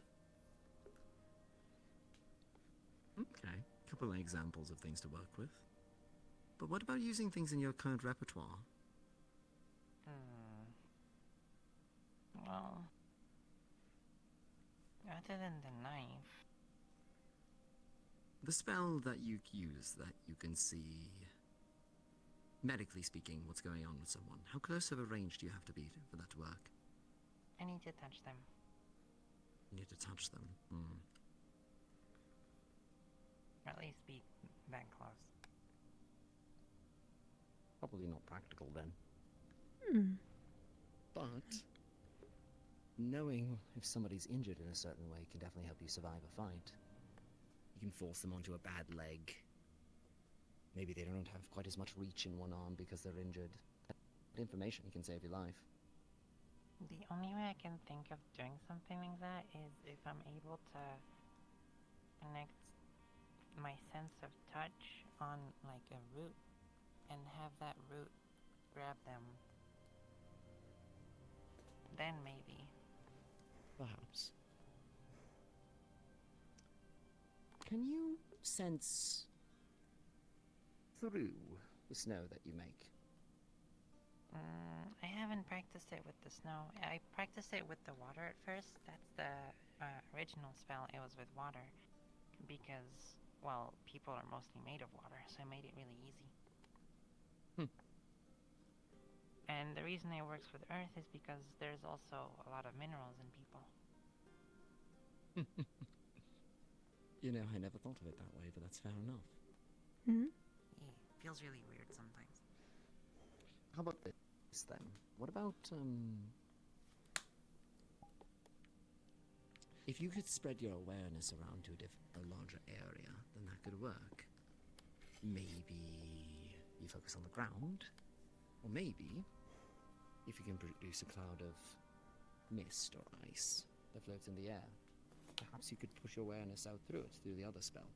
Okay, a couple of examples of things to work with. But what about using things in your current repertoire? Well, other than the knife... The spell that you use that you can see, medically speaking, what's going on with someone. How close of a range do you have to be for that to work? I need to touch them. You need to touch them. Or at least be that close. Probably not practical then. But knowing if somebody's injured in a certain way can definitely help you survive a fight. You can force them onto a bad leg. Maybe they don't have quite as much reach in one arm because they're injured. That information can save your life. The only way I can think of doing something like that is if I'm able to connect my sense of touch on, like, a root and have that root grab them. Then maybe. Perhaps. Can you sense through the snow that you make? I haven't practiced it with the snow. I practiced it with the water at first. That's the original spell. It was with water. Because, well, people are mostly made of water, so I made it really easy. And the reason it works with earth is because there's also a lot of minerals in people. You know, I never thought of it that way, but that's fair enough. Yeah, feels really weird sometimes. How about this then? What about, if you could spread your awareness around to a larger area, then that could work. Maybe you focus on the ground, Or maybe, if you can produce a cloud of mist or ice that floats in the air, perhaps you could push your awareness out through it, through the other spell.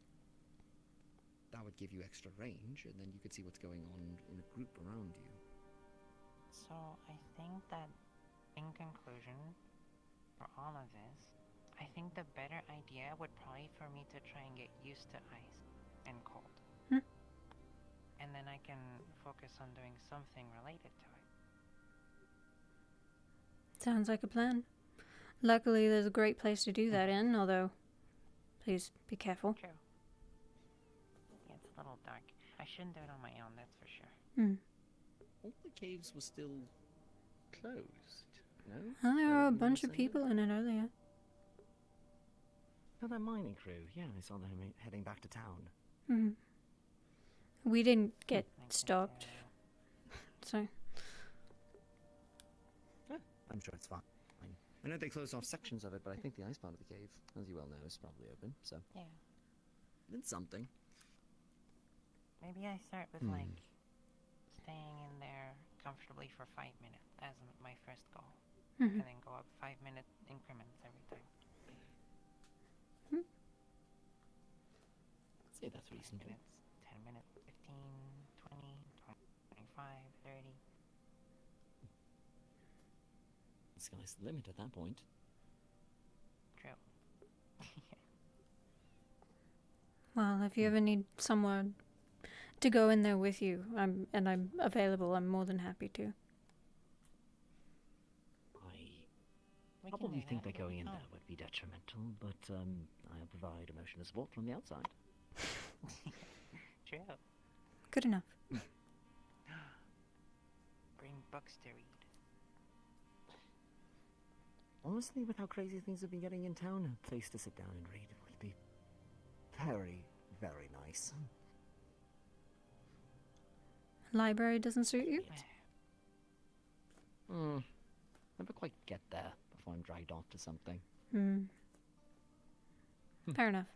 That would give you extra range, and then you could see what's going on in a group around you. So I think that, in conclusion, for all of this, I think the better idea would probably for me to try and get used to ice and cold. And then I can focus on doing something related to it. Sounds like a plan. Luckily, there's a great place to do that in, although please be careful. True. Yeah, it's a little dark. I shouldn't do it on my own, that's for sure. All the caves were still closed, no? Well, there were a bunch of people in it earlier. Oh, that mining crew. Yeah, I saw them heading back to town. We didn't get stopped. So. I'm sure it's fine. I know they closed off sections of it, but I think the ice part of the cave, as you well know, is probably open, so... Yeah. It's something. Maybe I start with, like, staying in there comfortably for 5 minutes as my first goal. And then go up 5-minute increments every time. I'd say that's reasonable. 10 minutes, 15, 20, 25, 30. The sky's the limit at that point. True. Well, if you ever need someone to go in there with you, I'm available, I'm more than happy to. I probably think that going in there would be detrimental, but I'll provide emotional support from the outside. True. Good enough. Bring books to read. Honestly, with how crazy things have been getting in town, a place to sit down and read would be very, very nice. Library doesn't suit you? Never quite get there before I'm dragged off to something. Fair enough.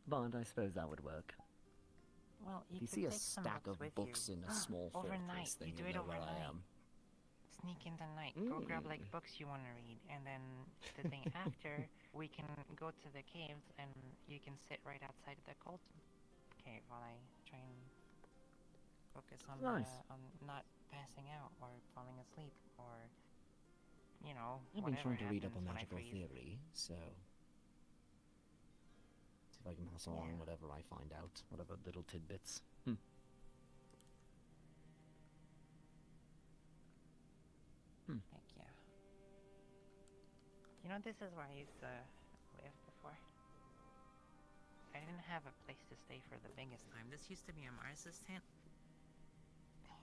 But I suppose that would work. Well, if you see a stack of books in a small fortress, then you know where I am. Sneak in the night, go grab like books you want to read, and then the thing after, we can go to the caves and you can sit right outside the cold cave while I try and focus on on not passing out or falling asleep or, you know, I've been trying to read up on when I magical freeze. theory, so see if I can pass along whatever I find out, whatever little tidbits. Heck yeah. You know, this is where I used to live before. I didn't have a place to stay for the biggest time. This used to be Amara's tent.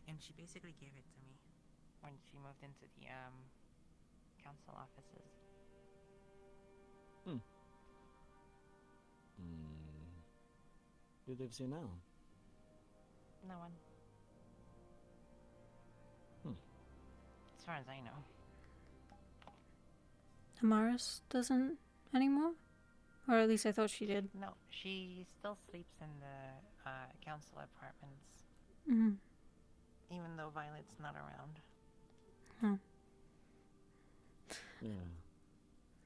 And she basically gave it to me when she moved into the, council offices. Who lives here now? No one. As far as I know. Amaris doesn't anymore? Or at least I thought she did. No, she still sleeps in the council apartments. Even though Violet's not around. Yeah.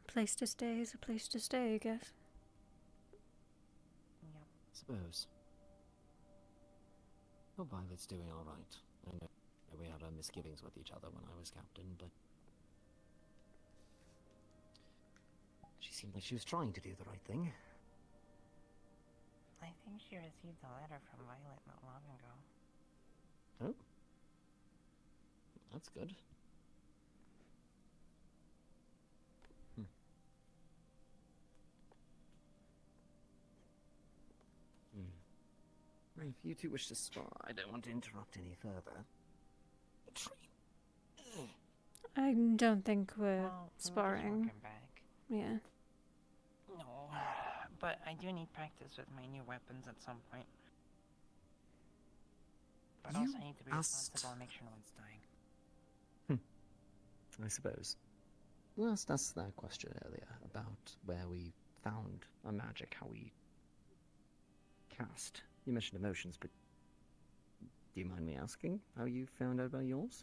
Place to stay is a place to stay, I guess. Yep. Suppose. Oh, Violet's doing alright. I know we had our misgivings with each other when I was captain, but she seemed like she was trying to do the right thing. I think she received a letter from Violet not long ago. Oh? That's good. If you two wish to spar, I don't want to interrupt any further. I don't think we're Well, sparring. Come back. Yeah. No, but I do need practice with my new weapons at some point. But You also I need to be asked- responsible and make sure no one's dying. I suppose. You asked us that question earlier about where we found our magic, how we cast. You mentioned emotions, but Do you mind me asking how you found out about yours?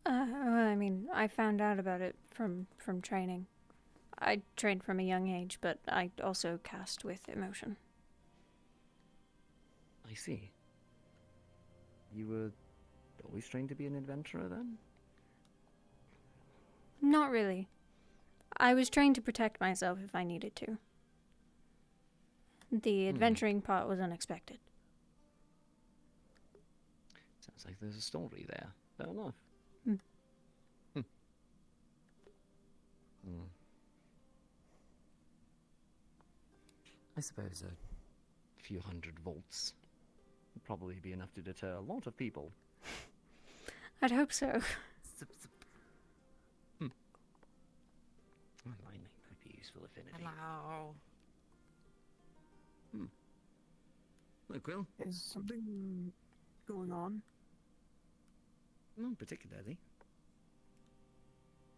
I mean, I found out about it from training. I trained from a young age, but I also cast with emotion. I see. You were always trained to be an adventurer, then? Not really. I was trained to protect myself if I needed to. The adventuring part was unexpected. Sounds like there's a story there. Fair enough. I suppose a few hundred volts would probably be enough to deter a lot of people. I'd hope so. Lightning might be useful affinity. Hello. Look, Will. Is something going on? Not particularly.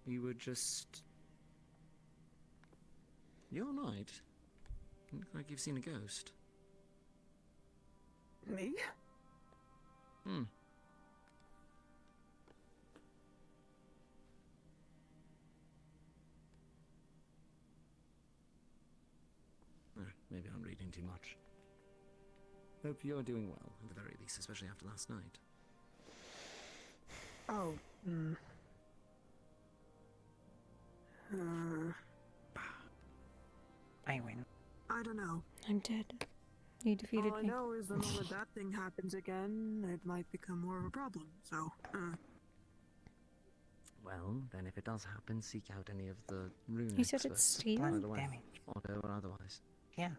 You were just... You're right. You look like you've seen a ghost. Me? Maybe I'm reading too much. Hope you're doing well, at the very least, especially after last night. Oh, I win. I don't know. I'm dead. You defeated All I me. know is the moment that thing happens again, it might become more of a problem, so, Well, then if it does happen, seek out any of the rune You said it's experts. steel? By the way, Damage. Auto or otherwise. Yeah.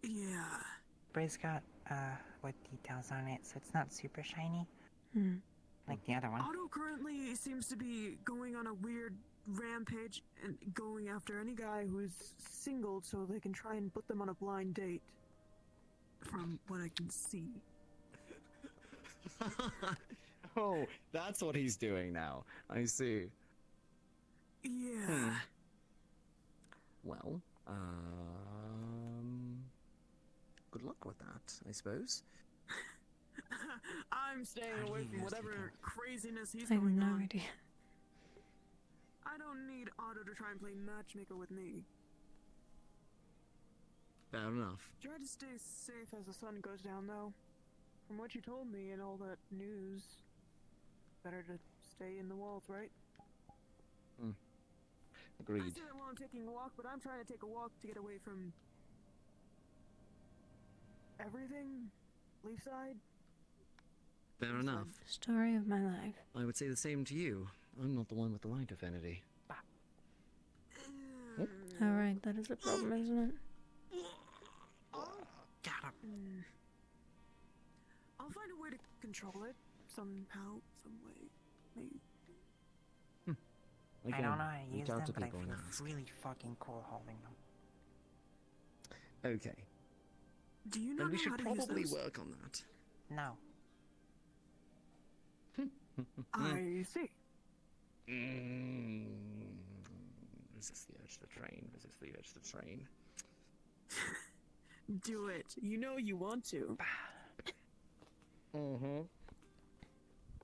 yeah. But it's got, wood details on it, so it's not super shiny. Like the other one. Otto currently seems to be going on a weird rampage and going after any guy who is single so they can try and put them on a blind date. From what I can see. Oh, that's what he's doing now. I see. Yeah. Well, good luck with that, I suppose. I'm staying away from whatever craziness he's I have going no on. idea. I don't need Otto to try and play matchmaker with me. Fair enough. Try to stay safe as the sun goes down, though. From what you told me and all that news, better to stay in the walls, right? Agreed. I say that while I'm taking a walk, but I'm trying to take a walk to get away from... everything? Leafside? Fair enough. Story of my life. I would say the same to you. I'm not the one with the light affinity. Alright, that is a problem, isn't it? Got him. I'll find a way to control it. Somehow, some way. Maybe. I don't know how to use them, out to but I people feel and ask. really fucking cool holding them. Okay. Do you Then know we how should to probably use those? work on that. No. I see. Resist the urge to train. Resist the urge to train. Do it. You know you want to.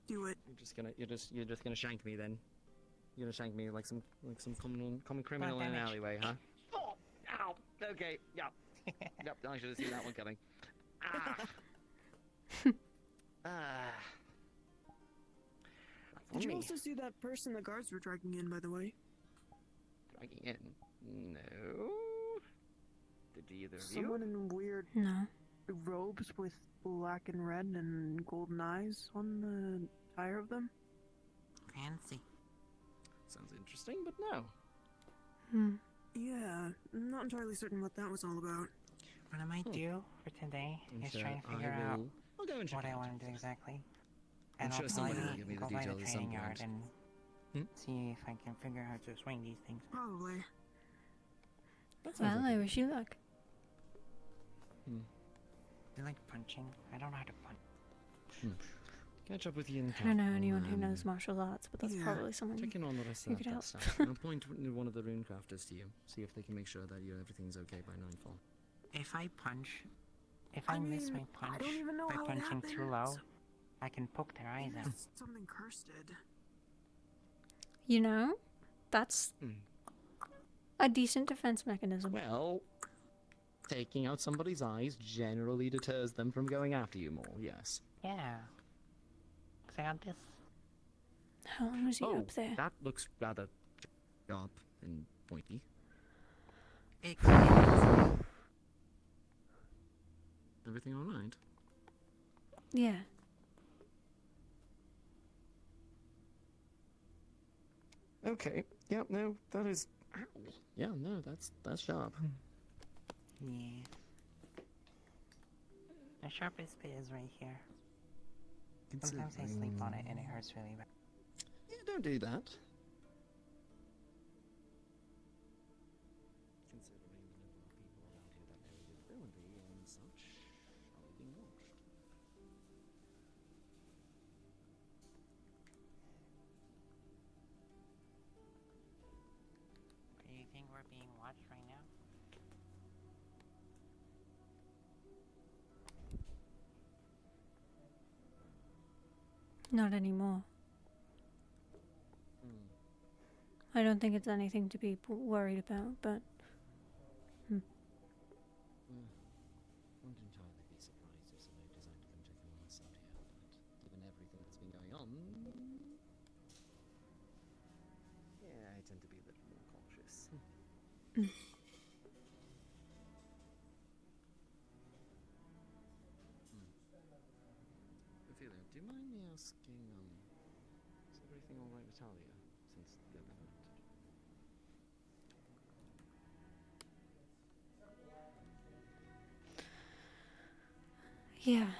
Do it. You're just gonna shank me then. You're gonna shank me like some common criminal in an damage. alleyway, huh? Oh, ow. Okay. Yep. Yep. I should have seen that one coming. Did you also see that person the guards were dragging in, by the way? Dragging in? No. Did either of you? Someone in weird robes with black and red and golden eyes on the tire of them? Fancy. Sounds interesting, but no. Yeah, I'm not entirely certain what that was all about. What I might do for today is try and figure out what I want to do exactly. And sure I'll somebody probably will give me the go by the details at some training yard point. and see if I can figure out how to swing these things. Probably. Well, I wish you luck. I like punching. I don't know how to punch. Catch up with you in I don't know town. anyone who knows martial arts, but that's probably someone Check in on the rest of could that help. stuff. I'll point one of the rune crafters to you. See if they can make sure that everything's okay by nightfall. If I punch If I miss my punch I don't even know by how it punching happened. too low, I can poke their eyes out. Something cursed did. You know, that's a decent defense mechanism. Well, taking out somebody's eyes generally deters them from going after you more, yes. Yeah. So I got this. How long was he Oh, up there? that looks rather sharp and pointy. Everything alright? Yeah. Okay. Yeah, no, that is... Ow. Yeah, no, that's sharp. Yeah. The sharpest bit is right here. Sometimes I sleep on it and it hurts really bad. Yeah, don't do that. Considering the number of people around here that know your ability and such, probably not. Do you think we're being watched right now? Not anymore. I don't think it's anything to be worried about, but... Wouldn't entirely be surprised if somebody decided to come check the last out here, but given everything that's been going on... Yeah, I tend to be a little more cautious. Ophelia, do you mind me asking, is everything alright with Talia, since the other event? Yeah.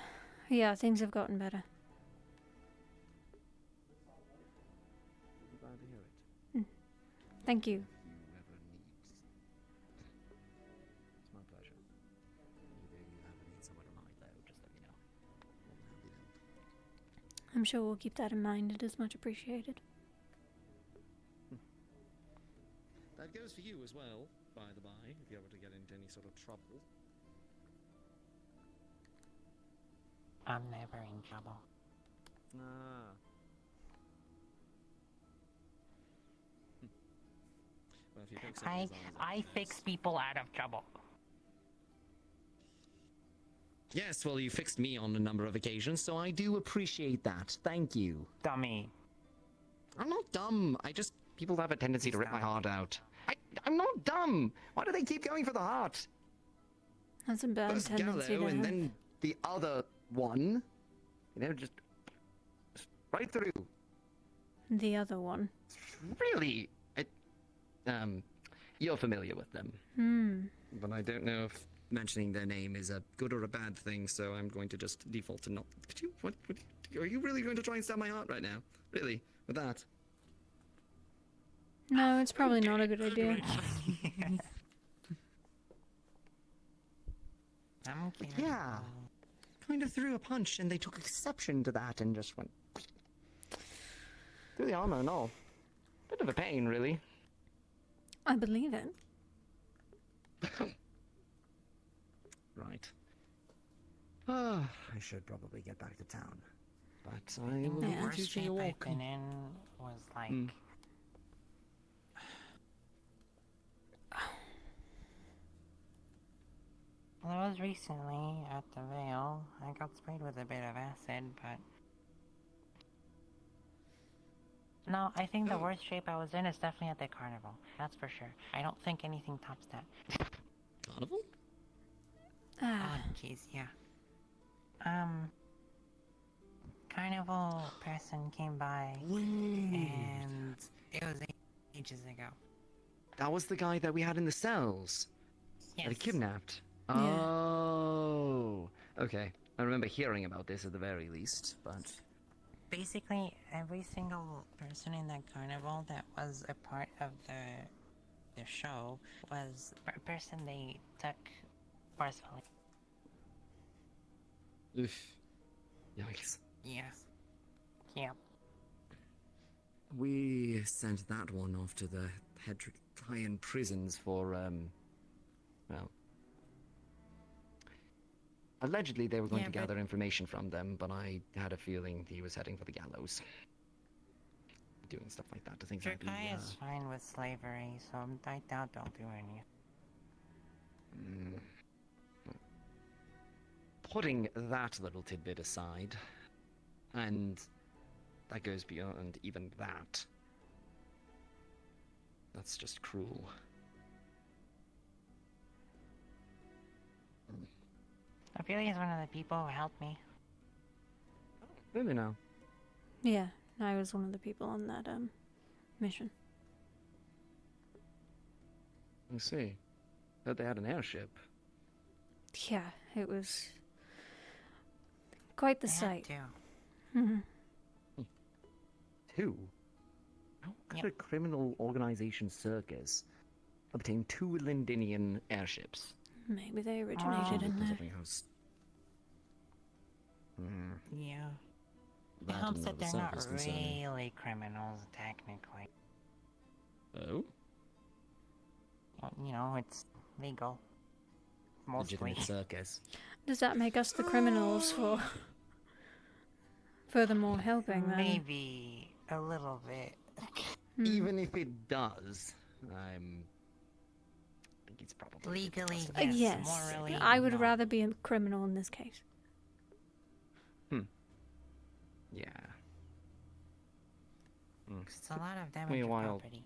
Yeah, things have gotten better. I'm glad to hear it. Thank you. If you ever need... It's my pleasure. Either you ever need somewhere to hide, though, just let me know. More than happy to help. I'm sure we'll keep that in mind. It is much appreciated. That goes for you as well, by the by, if you ever to get into any sort of trouble. I'm never in trouble. Ah. Well, if you fix I somebody's eyes, fix people out of trouble. yes, well, you fixed me on a number of occasions, so I do appreciate that. Thank you. Dummy. I'm not dumb. I just... People have a tendency to rip my heart out. I'm not dumb. Why do they keep going for the heart? That's a bad First tendency Gallo, to and have. then the other one. You know, just right through. The other one. Really? You're familiar with them. But I don't know if mentioning their name is a good or a bad thing, so I'm going to just default to not. Could you? What? Are you really going to try and stab my heart right now? Really? With that? No, it's probably not a good idea. I'm kidding. Yeah. Kind of threw a punch, and they took exception to that and just went through the armor and all. Bit of a pain, really. I believe it. Right. I should probably get back to town. But I will The leave you worst to shape your I've walk. been in was like... Well, it was recently at the Vale. I got sprayed with a bit of acid, but... No, I think the worst shape I was in is definitely at the carnival. That's for sure. I don't think anything tops that. Carnival? Oh, jeez, yeah. Carnival person came by, and it was ages ago. That was the guy that we had in the cells. Yes. That he kidnapped. Yeah. Oh. Okay. I remember hearing about this at the very least, but... Basically, every single person in that carnival that was a part of the show was a person they took forcefully. Oof. Yikes. Yes. Yep. We sent that one off to the Hedricklian prisons for, well... Allegedly, they were going Yeah, to but- gather information from them, but I had a feeling he was heading for the gallows. Doing stuff like that to things like Jerkai is fine with slavery, so I doubt they'll do anything. Putting that little tidbit aside, and that goes beyond even that. That's just cruel. Ophelia is one of the people who helped me. Really now? Yeah, I was one of the people on that mission. I see. Heard they had an airship. Yeah, it was quite the They sight. had Mhm. Two? How could a criminal organization circus obtain 2 Lindinian airships? Maybe they originated in there. Considering how Yeah. It That helps in that and they're of not itself is concerning. really criminals, technically. Oh? Well, you know, it's legal. Mostly. Legitimate circus. Does that make us the criminals for furthermore helping them? Maybe a little bit. Even if it does, I think it's probably Legally, possible. yes. Yes, Morally, I would no. rather be a criminal in this case. Yeah. It's a lot of Took damage me a to while. property.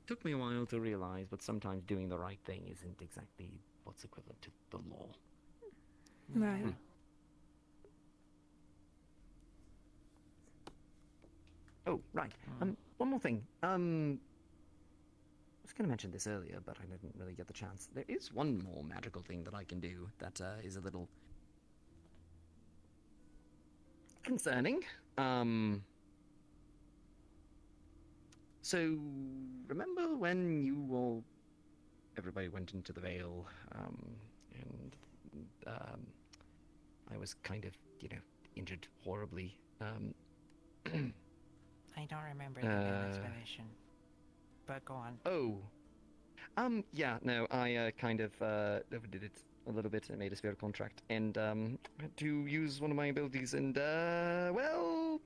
Took me a while to realize, but sometimes doing the right thing isn't exactly what's equivalent to the law. Right. Oh, right. One more thing. I was going to mention this earlier, but I didn't really get the chance. There is one more magical thing that I can do that is a little concerning. So, remember when you all, everybody went into the Vale, and I was kind of, injured horribly. I don't remember the Veil expedition. But go on. Oh. Yeah, no, I kind of overdid it a little bit and made a spirit contract, and had to use one of my abilities, and well,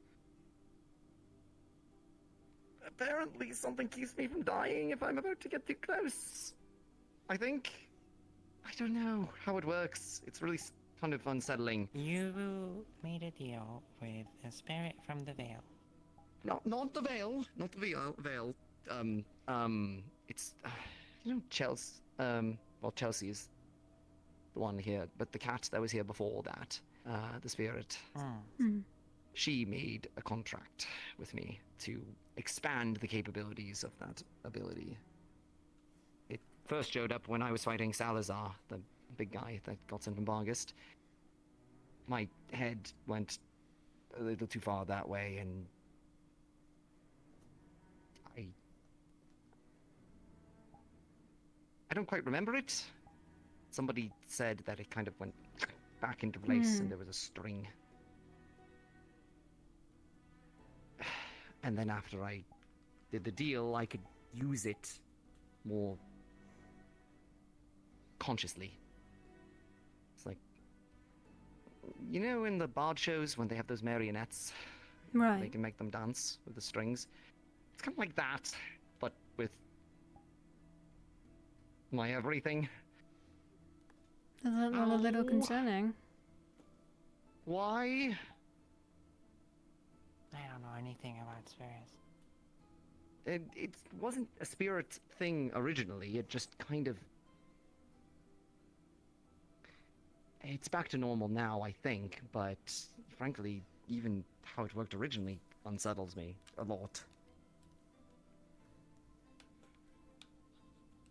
apparently something keeps me from dying if I'm about to get too close. I think. I don't know how it works. It's really kind of unsettling. You made a deal with a spirit from the Veil. Not the Veil. Not the Veil. It's Chelsea. Well, Chelsea is the one here, but the cat that was here before that, the spirit, she made a contract with me to expand the capabilities of that ability. It first showed up when I was fighting Salazar, the big guy that got sent from Bargast. My head went a little too far that way, and I don't quite remember it. Somebody said that it kind of went back into place and there was a string. And then after I did the deal, I could use it more consciously. It's like, in the bard shows when they have those marionettes, Right. they can make them dance with the strings. It's kind of like that, but with my everything. Is that not a little Ow. concerning? Why? I don't know anything about spirits. It wasn't a spirit thing originally, it just kind of... It's back to normal now, I think, but frankly, even how it worked originally unsettles me a lot.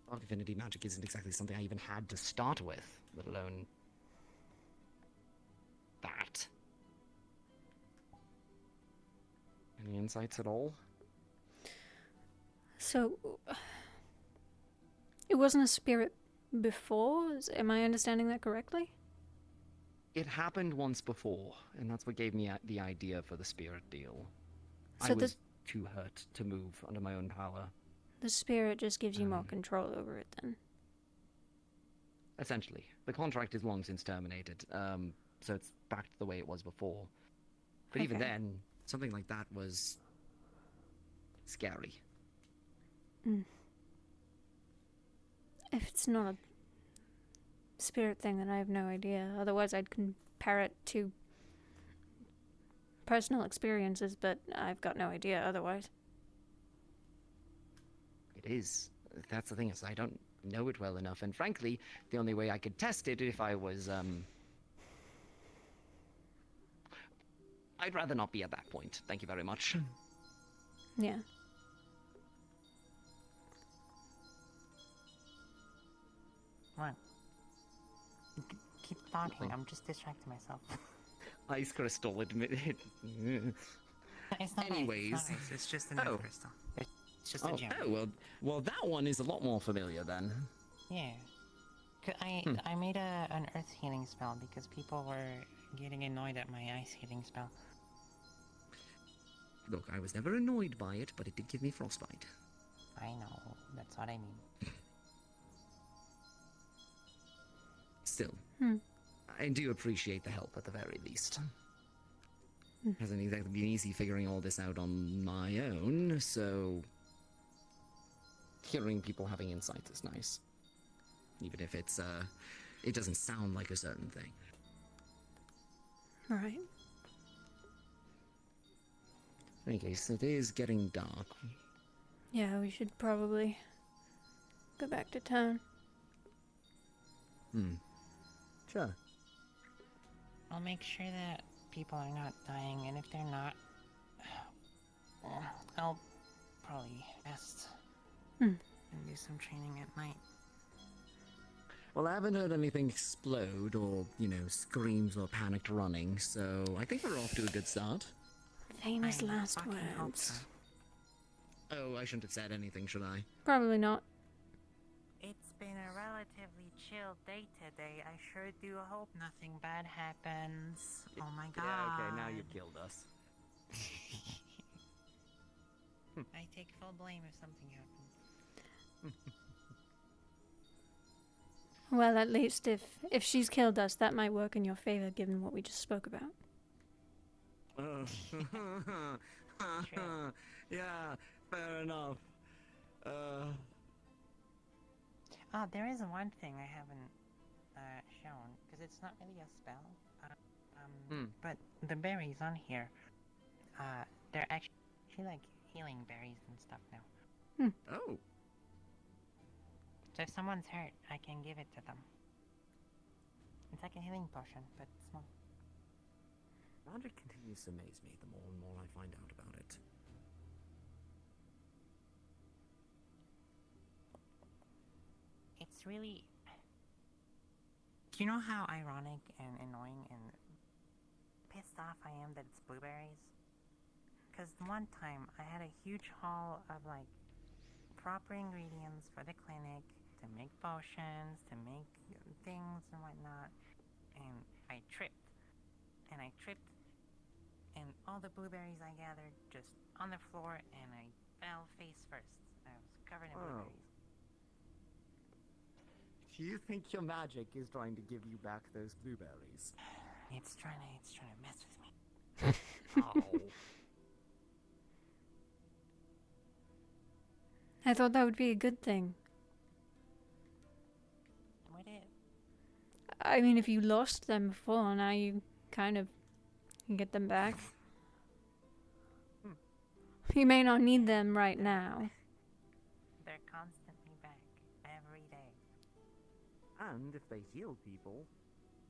Dark Affinity magic isn't exactly something I even had to start with, let alone that. Any insights at all? So, it wasn't a spirit before? Am I understanding that correctly? It happened once before, and that's what gave me the idea for the spirit deal. So I was too hurt to move under my own power. The spirit just gives you more control over it then. Essentially. The contract is long since terminated, so it's back to the way it was before. But even Okay. then, something like that was scary. Mm. If it's not a spirit thing, then I have no idea. Otherwise, I'd compare it to personal experiences, but I've got no idea otherwise. It is. That's the thing, is I don't know it well enough, and frankly, the only way I could test it if I was, I'd rather not be at that point. Thank you very much. Yeah. What? Keep talking, I'm just distracting myself. Ice crystal, admitted. It's not Anyways. ice, it's not ice, it's just a Oh. crystal. It's just a gem. Well, that one is a lot more familiar then. Yeah. I made an earth healing spell because people were getting annoyed at my ice healing spell. Look, I was never annoyed by it, but it did give me frostbite. I know, that's what I mean. Still, Hmm. I do appreciate the help at the very least. Hmm. Hasn't exactly been easy figuring all this out on my own, so hearing people having insights is nice. Even if it's, it doesn't sound like a certain thing. Right. In any case, it is getting dark. Yeah, we should probably go back to town. Sure. I'll make sure that people are not dying, and if they're not, I'll probably rest and do some training at night. Well, I haven't heard anything explode or, screams or panicked running, so I think we're off to a good start. Famous I last fucking hope words. so. Oh, I shouldn't have said anything, should I? Probably not. It's been a relatively chill day today. I sure do hope nothing bad happens. Oh my god. Yeah, okay, now you've killed us. I take full blame if something happens. Well, at least if she's killed us, that might work in your favor, given what we just spoke about. Yeah, fair enough. Oh, there is one thing I haven't shown, because it's not really a spell. But the berries on here, they're actually like healing berries and stuff now. Oh. So if someone's hurt, I can give it to them. It's like a healing potion, but small. Magic continues to amaze me the more and more I find out about it. It's really... Do you know how ironic and annoying and pissed off I am that it's blueberries? Because one time I had a huge haul of like proper ingredients for the clinic to make potions, to make things and whatnot, and I tripped. And and all the blueberries I gathered just on the floor, and I fell face first. I was covered in blueberries. Do you think your magic is trying to give you back those blueberries? It's trying to mess with me. Oh. I thought that would be a good thing. Would it? I mean, if you lost them before, now you kind of can get them back. You may not need them right now. They're constantly back, every day. And if they heal people,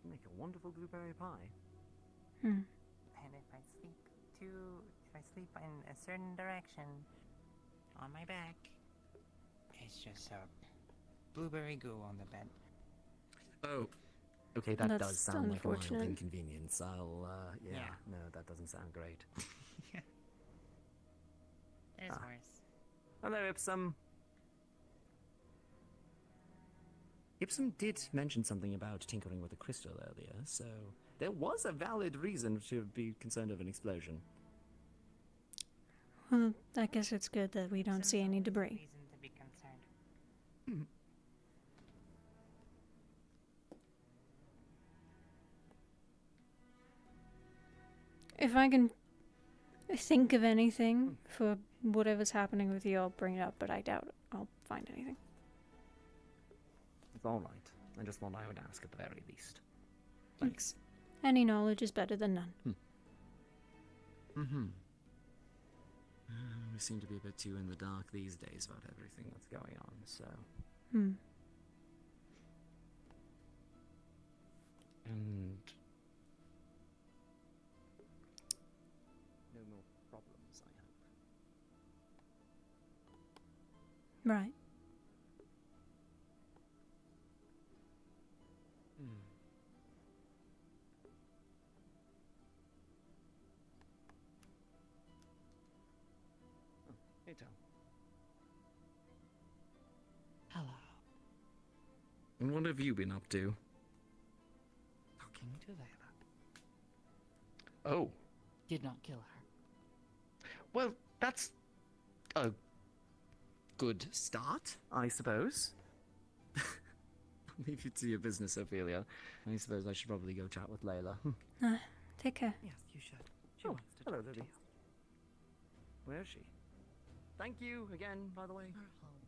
you make a wonderful blueberry pie. And if I sleep in a certain direction on my back, it's just a blueberry goo on the bed. Oh. Okay, that That's does sound like a mild unfortunate. inconvenience. Yeah. No, that doesn't sound great. There's worse. Hello, Ipsum. Ipsum did mention something about tinkering with the crystal earlier, so there was a valid reason to be concerned of an explosion. Well, I guess it's good that we don't see any debris. Reason to be concerned. If I can think of anything for whatever's happening with you, I'll bring it up, but I doubt I'll find anything. It's all right. I just thought I would ask at the very least. Thanks. Any knowledge is better than none. Mm-hmm. We seem to be a bit too in the dark these days about everything that's going on, so... And... no more problems, I hope. Right. Hey, Tom. Hello. And what have you been up to? Talking to Layla. Oh. Did not kill her. Well, that's a good start, I suppose. I'll leave you to your business, Ophelia. I suppose I should probably go chat with Layla. Take care. Yes, you should. She wants to hello, talk to Lily. you. Where is she? Thank you again, by the way. Her home.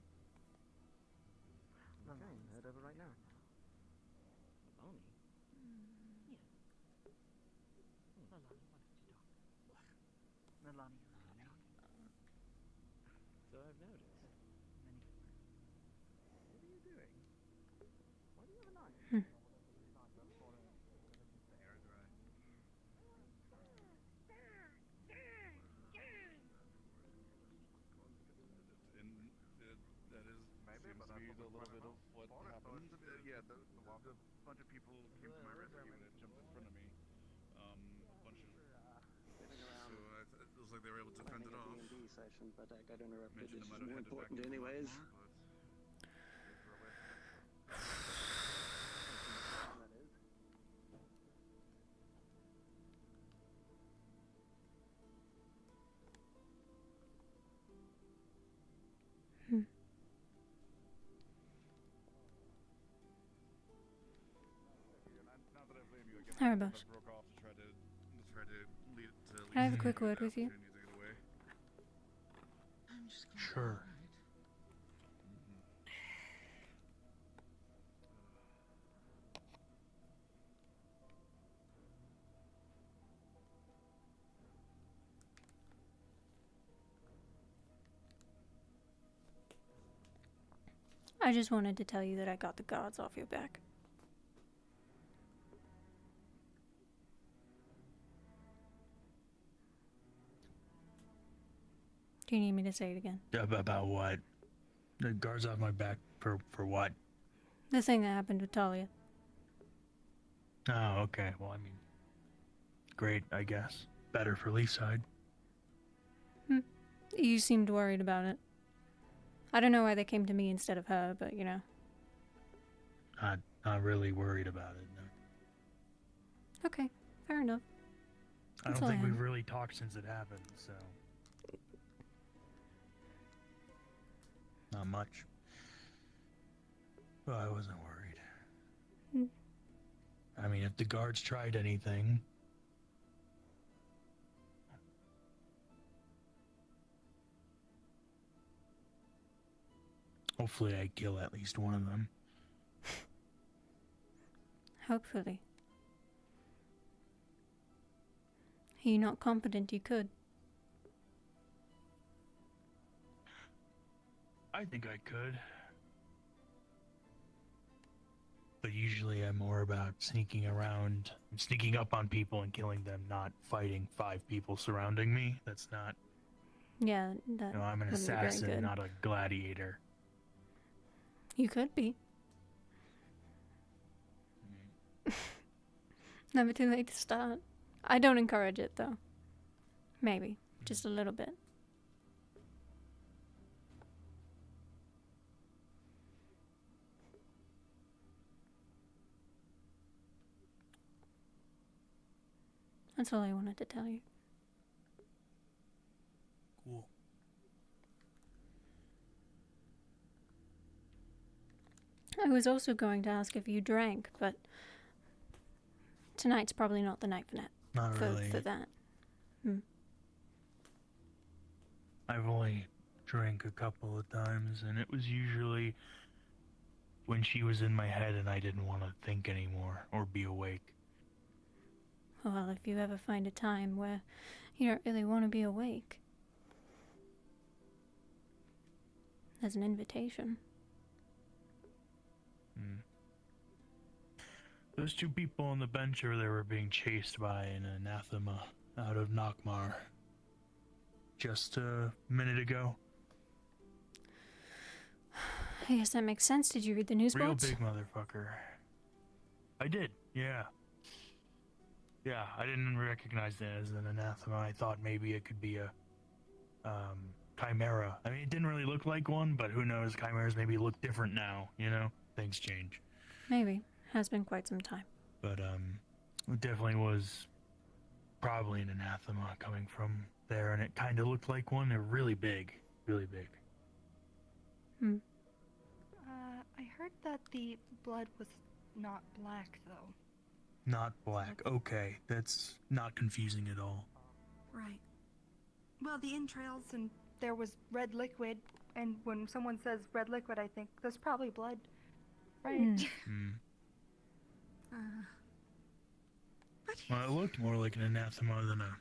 Okay, head over right now. Bonnie? Yes. Lalani wanted to talk. Lalani is talking. So I've noticed. Many of her. What are you doing? Why do you have a knife? Yeah, the bunch of people came to my rescue and it jumped in front of me. Bunch of. So it looks like they were able to fend it off. Session, but I got interrupted. Mentioned This they is might more have headed back important into anyways. Alright, boss. Can I have a quick word with you? Sure. I just wanted to tell you that I got the guards off your back. Do you need me to say it again? About what? The guards off my back for what? The thing that happened with Talia. Oh, okay. Well, I mean, great, I guess. Better for Leafside. You seemed worried about it. I don't know why they came to me instead of her, but you know. Not really worried about it, no. Okay, fair enough. I don't think we've really talked since it happened, so... Not much. Well, I wasn't worried. I mean, if the guards tried anything... Hopefully I kill at least one of them. Hopefully. Are you not confident you could? I think I could. But usually I'm more about sneaking around, sneaking up on people and killing them, not fighting 5 people surrounding me. That's not... Yeah, that You know, I'm an wouldn't be very assassin, good. not a gladiator. You could be. Never too late to start. I don't encourage it, though. Maybe. Just a little bit. That's all I wanted to tell you. Cool. I was also going to ask if you drank, but tonight's probably not the night for that. Not really. For that. I've only drank a couple of times, and it was usually when she was in my head and I didn't want to think anymore or be awake. Well, if you ever find a time where you don't really want to be awake, there's an invitation. Those two people on the bench over there were being chased by an anathema out of Nakmar just a minute ago. I guess that makes sense. Did you read the news Real reports? big motherfucker. I did, yeah. Yeah, I didn't recognize it as an anathema. I thought maybe it could be a chimera. I mean, it didn't really look like one, but who knows? Chimeras maybe look different now, you know? Things change. Maybe. Has been quite some time. But it definitely was probably an anathema coming from there, and it kind of looked like one. They're really big, really big. I heard that the blood was not black, though. Not black. Okay, that's not confusing at all. Right. Well, the entrails, and there was red liquid, and when someone says red liquid, I think there's probably blood. Right? Well, it looked more like an anathema than a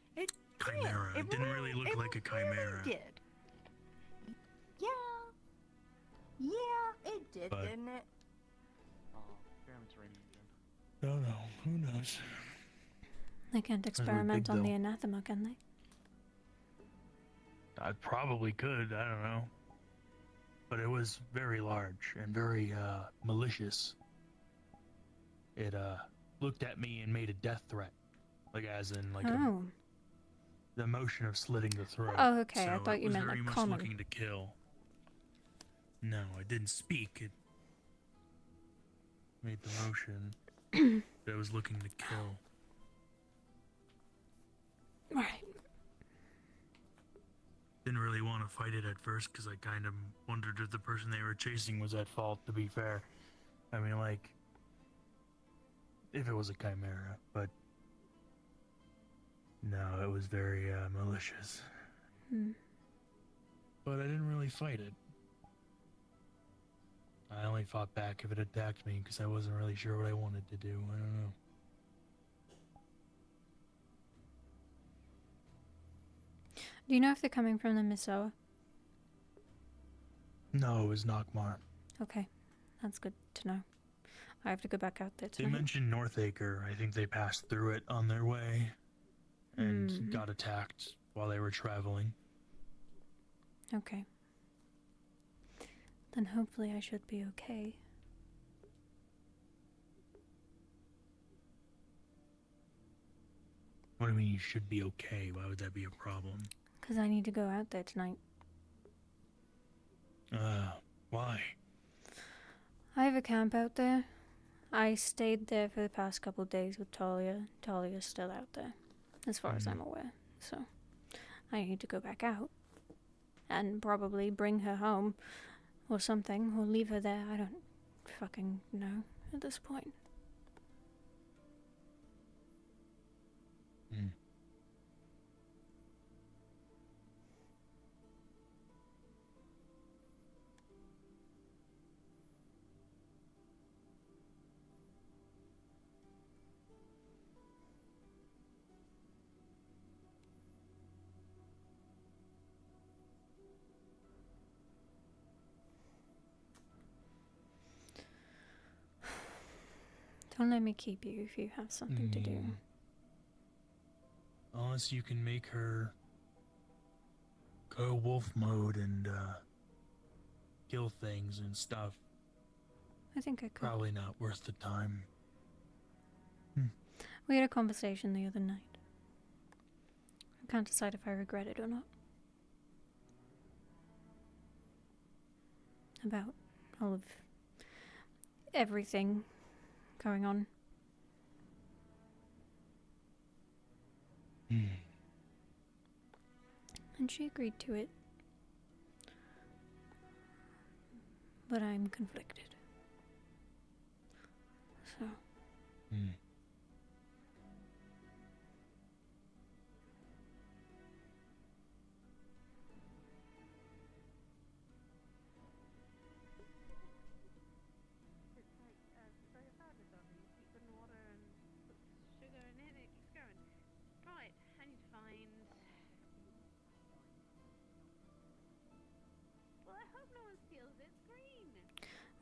chimera. It didn't really look like a chimera. It did. Yeah, it did, But- didn't it? Oh, damn, it's raining again. Don't know. Who knows? They can't That's really experiment big, on the though. anathema, can they? I probably could. I don't know. But it was very large and very malicious. It looked at me and made a death threat, like as in like the motion of slitting the throat. Oh, okay. So I thought it you was meant very like much common. looking to kill. No, it didn't speak. It made the motion that it was looking to kill. Right. Didn't really want to fight it at first because I kind of wondered if the person they were chasing was at fault, to be fair. I mean, like, if it was a chimera, but no, it was very malicious. But I didn't really fight it. I only fought back if it attacked me because I wasn't really sure what I wanted to do. I don't know. Do you know if they're coming from the Misoa? No, it was Nakmar. Okay. That's good to know. I have to go back out there They tonight. mentioned Northacre. I think they passed through it on their way and got attacked while they were traveling. Okay. Then hopefully I should be okay. What do you mean you should be okay? Why would that be a problem? Because I need to go out there tonight. Why? I have a camp out there. I stayed there for the past couple of days with Talia. Talia's still out there, as far as I'm aware. So, I need to go back out. And probably bring her home. Or something. Or leave her there. I don't fucking know at this point. Don't let me keep you if you have something to do. Unless you can make her go wolf mode and kill things and stuff. I think I could. Probably not worth the time. We had a conversation the other night. I can't decide if I regret it or not. About all of everything going on. And she agreed to it. But I'm conflicted. So.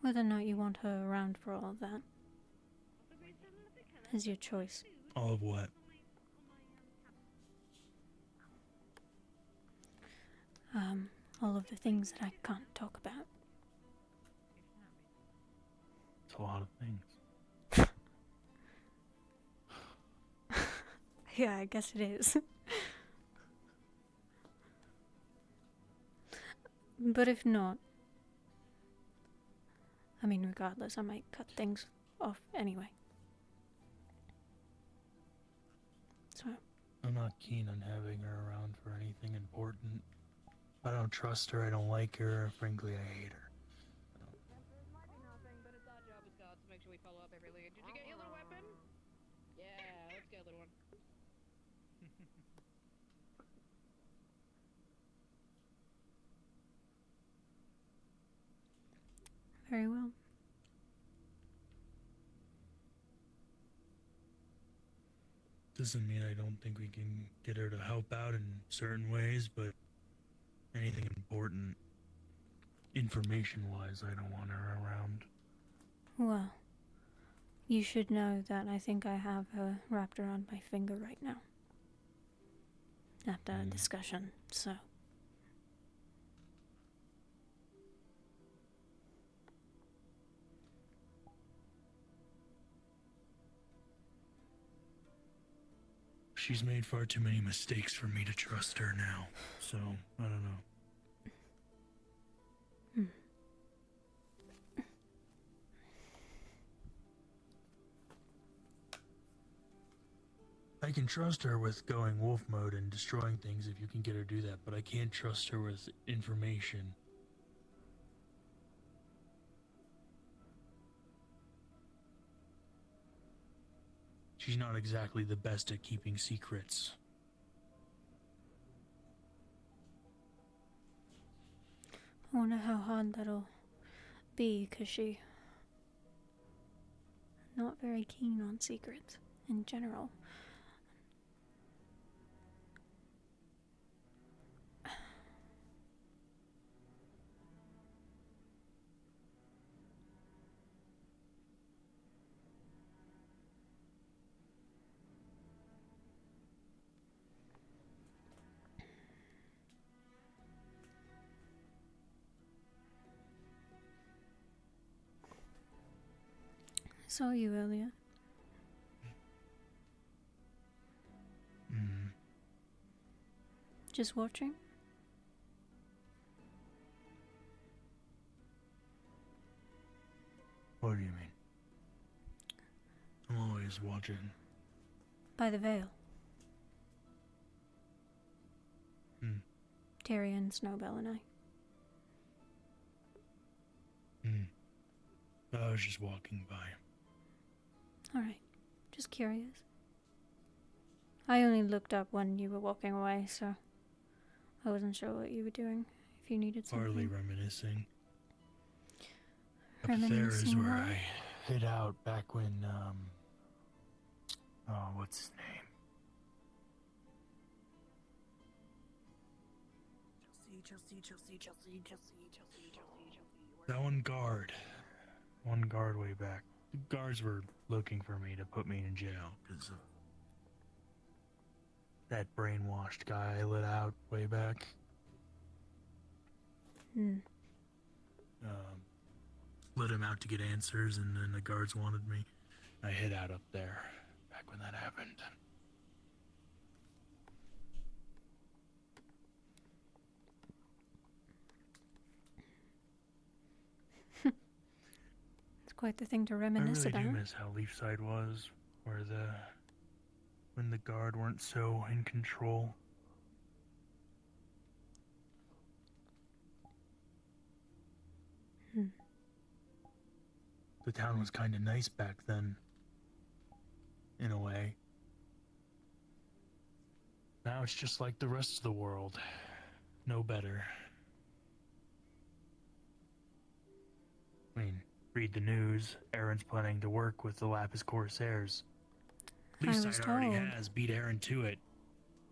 Whether or not you want her around for all of that is your choice. All of what? All of the things that I can't talk about. It's a lot of things. Yeah, I guess it is. But if not, I mean, regardless, I might cut things off anyway. So. I'm not keen on having her around for anything important. I don't trust her, I don't like her, frankly, I hate her. Might be nothing, but it's our job as guards to make sure we follow up every lead. Did you get your little weapon? Yeah, let's get a little one. Very well. Doesn't mean I don't think we can get her to help out in certain ways, but anything important, information-wise, I don't want her around. Well, you should know that I think I have her wrapped around my finger right now. After a discussion, so. She's made far too many mistakes for me to trust her now, so I don't know. I can trust her with going wolf mode and destroying things if you can get her to do that, but I can't trust her with information. She's not exactly the best at keeping secrets. I wonder how hard that'll be, because she's not very keen on secrets in general. Saw you earlier. Just watching? What do you mean? I'm always watching. By the veil. Tyrion, Snowbell, and I. I was just walking by. Alright. Just curious. I only looked up when you were walking away, so I wasn't sure what you were doing. If you needed something. Hardly reminiscing. Up there is where I hid out back when, oh, what's his name? Chelsea. That one guard way back. The guards were looking for me to put me in jail because of that brainwashed guy I let out way back. Let him out to get answers, and then the guards wanted me. I hid out up there back when that happened. It's quite the thing to reminisce about. I really do miss how Leafside was, when the guard weren't so in control. The town was kind of nice back then, in a way. Now it's just like the rest of the world. No better. I mean, read the news. Aaron's planning to work with the Lapis Corsairs. Leafside already has beat Aaron to it.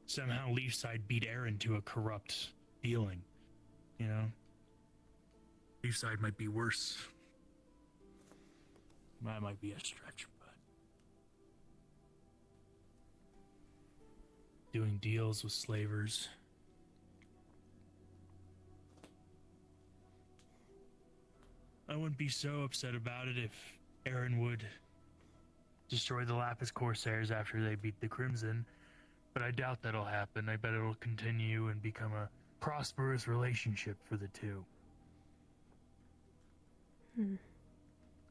Somehow Leafside beat Aaron to a corrupt dealing. You know? Leafside might be worse. That might be a stretch, but doing deals with slavers. I wouldn't be so upset about it if Aaron would destroy the Lapis Corsairs after they beat the Crimson, but I doubt that'll happen. I bet it'll continue and become a prosperous relationship for the two.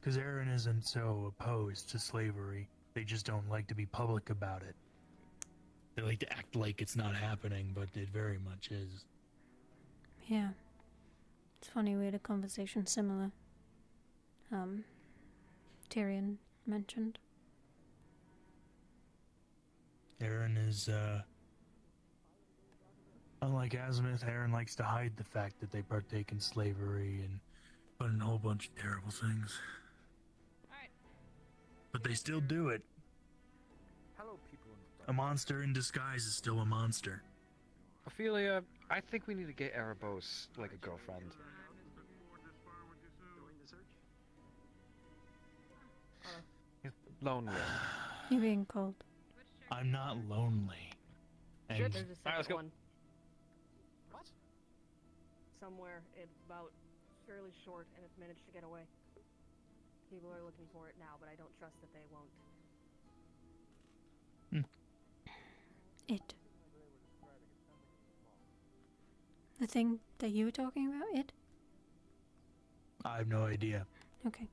Because Aaron isn't so opposed to slavery. They just don't like to be public about it. They like to act like it's not happening, but it very much is. Yeah. It's funny, we had a conversation similar. Tyrion mentioned. Aaron is, unlike Azimuth, Aaron likes to hide the fact that they partake in slavery and put in a whole bunch of terrible things. But they still do it. Hello, people. A monster in disguise is still a monster. Ophelia, I think we need to get Erebos like a girlfriend. He's lonely. You're being cold. I'm not lonely. And There's a Alright, let's second go. one. What? Somewhere, it's about fairly short, and it's managed to get away. People are looking for it now, but I don't trust that they won't. It. The thing that you were talking about, it? I have no idea. Okay.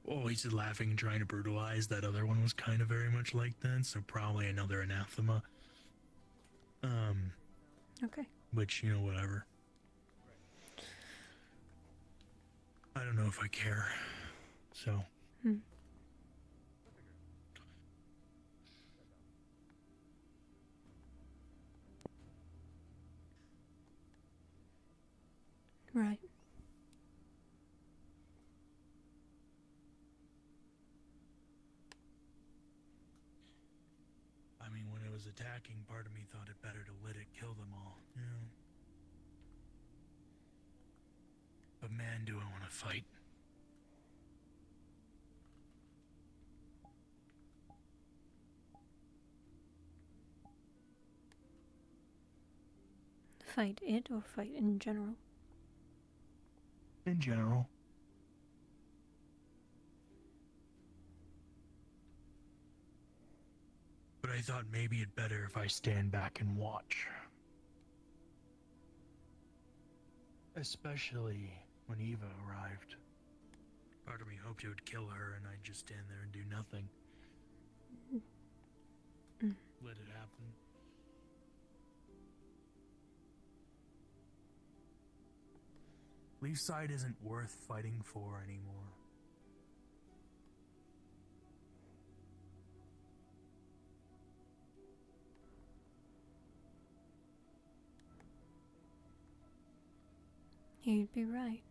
Oh, he's just laughing and trying to brutalize. That other one was kind of very much like that, so probably another anathema. Okay. Which, you know, whatever. I don't know if I care. So. Right. I mean, when it was attacking, part of me thought it better to let it kill them all. Yeah. But man, do I want to fight. Fight it or fight in general? In general. But I thought maybe it'd better if I stand back and watch. Especially when Eva arrived. Part of me hoped it would kill her and I'd just stand there and do nothing. Let it happen. Leaf's side isn't worth fighting for anymore. You'd be right.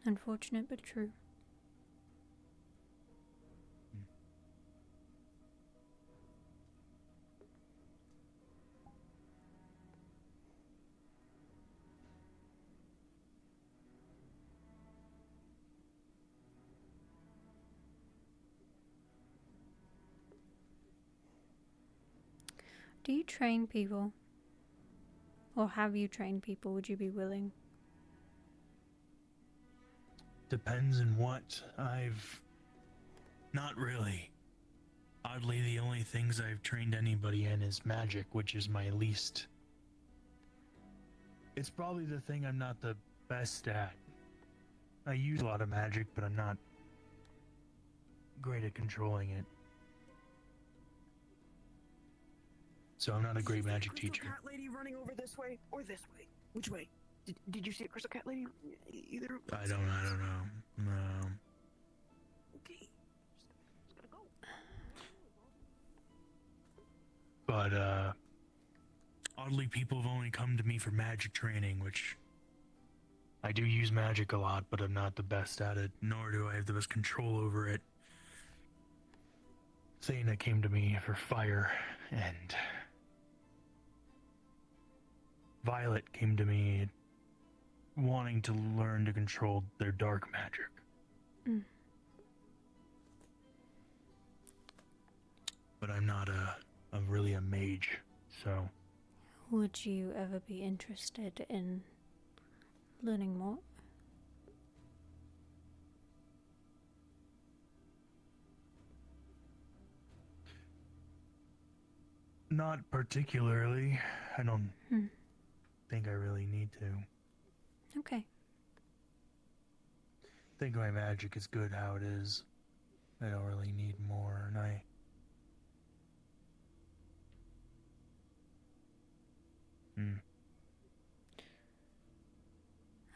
Unfortunate but true. Do you train people? Or have you trained people? Would you be willing? Depends on what. I've... Not really. Oddly, the only things I've trained anybody in is magic, which is my least. It's probably the thing I'm not the best at. I use a lot of magic, but I'm not great at controlling it. So I'm not a great magic teacher. Cat lady running over this way or this way? Which way? Did you see a crystal cat lady? Either. I don't know. No. Okay. Just gotta go. But oddly, people have only come to me for magic training, which I do use magic a lot, but I'm not the best at it, nor do I have the best control over it. Thana came to me for fire, and Violet came to me wanting to learn to control their dark magic. Mm. But I'm not really a mage, so... Would you ever be interested in learning more? Not particularly. I don't think I really need to. Okay. I think my magic is good how it is. I don't really need more, and I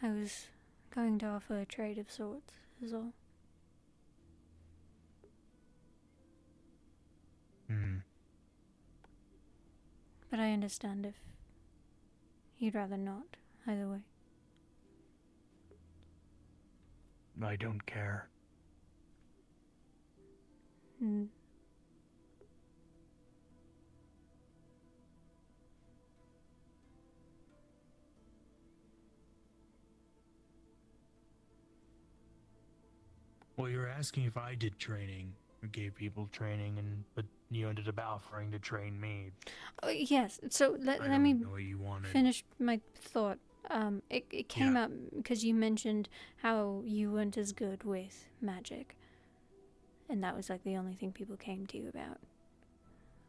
was going to offer a trade of sorts, is all. But I understand if you'd rather not, either way. I don't care. Well, you were asking if I did training, or gave people training, but you ended up offering to train me. Oh, yes, so let me finish my thought. It came up because you mentioned how you weren't as good with magic. And that was like the only thing people came to you about.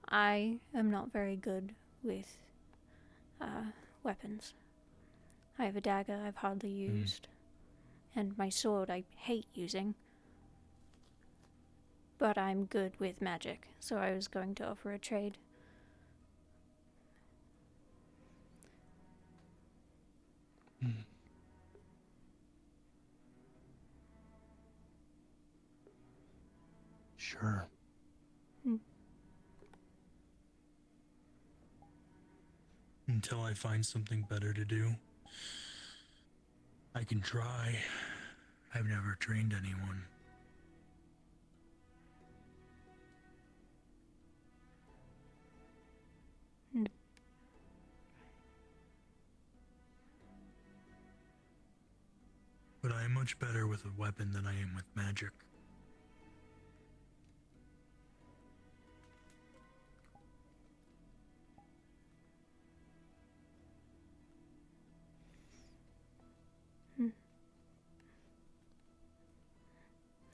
I am not very good with weapons. I have a dagger I've hardly used. And my sword I hate using. But I'm good with magic, so I was going to offer a trade. Sure. Until I find something better to do. I can try. I've never trained anyone. But I am much better with a weapon than I am with magic.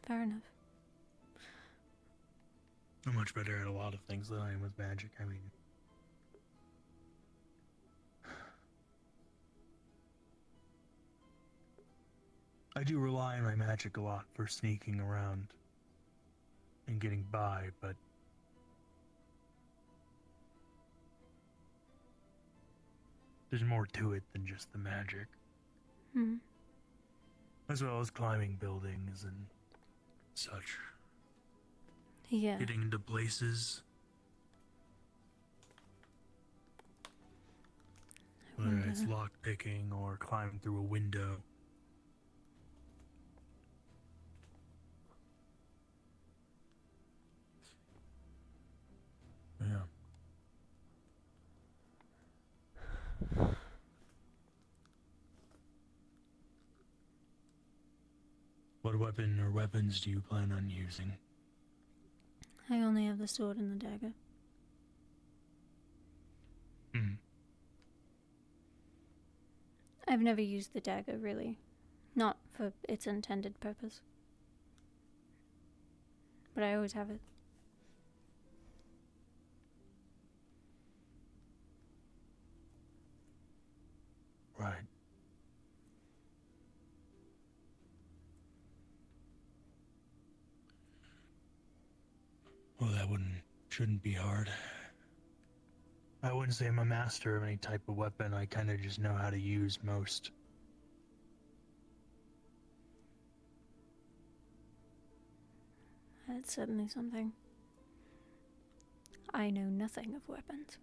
Fair enough. I'm much better at a lot of things than I am with magic. I mean... I do rely on my magic a lot for sneaking around and getting by, but there's more to it than just the magic. As well as climbing buildings and such. Yeah. Getting into places. Whether it's lockpicking or climbing through a window. Yeah. What weapon or weapons do you plan on using? I only have the sword and the dagger. I've never used the dagger, really. Not for its intended purpose. But I always have it. Right. Well, that shouldn't be hard. I wouldn't say I'm a master of any type of weapon. I kind of just know how to use most. That's certainly something. I know nothing of weapons.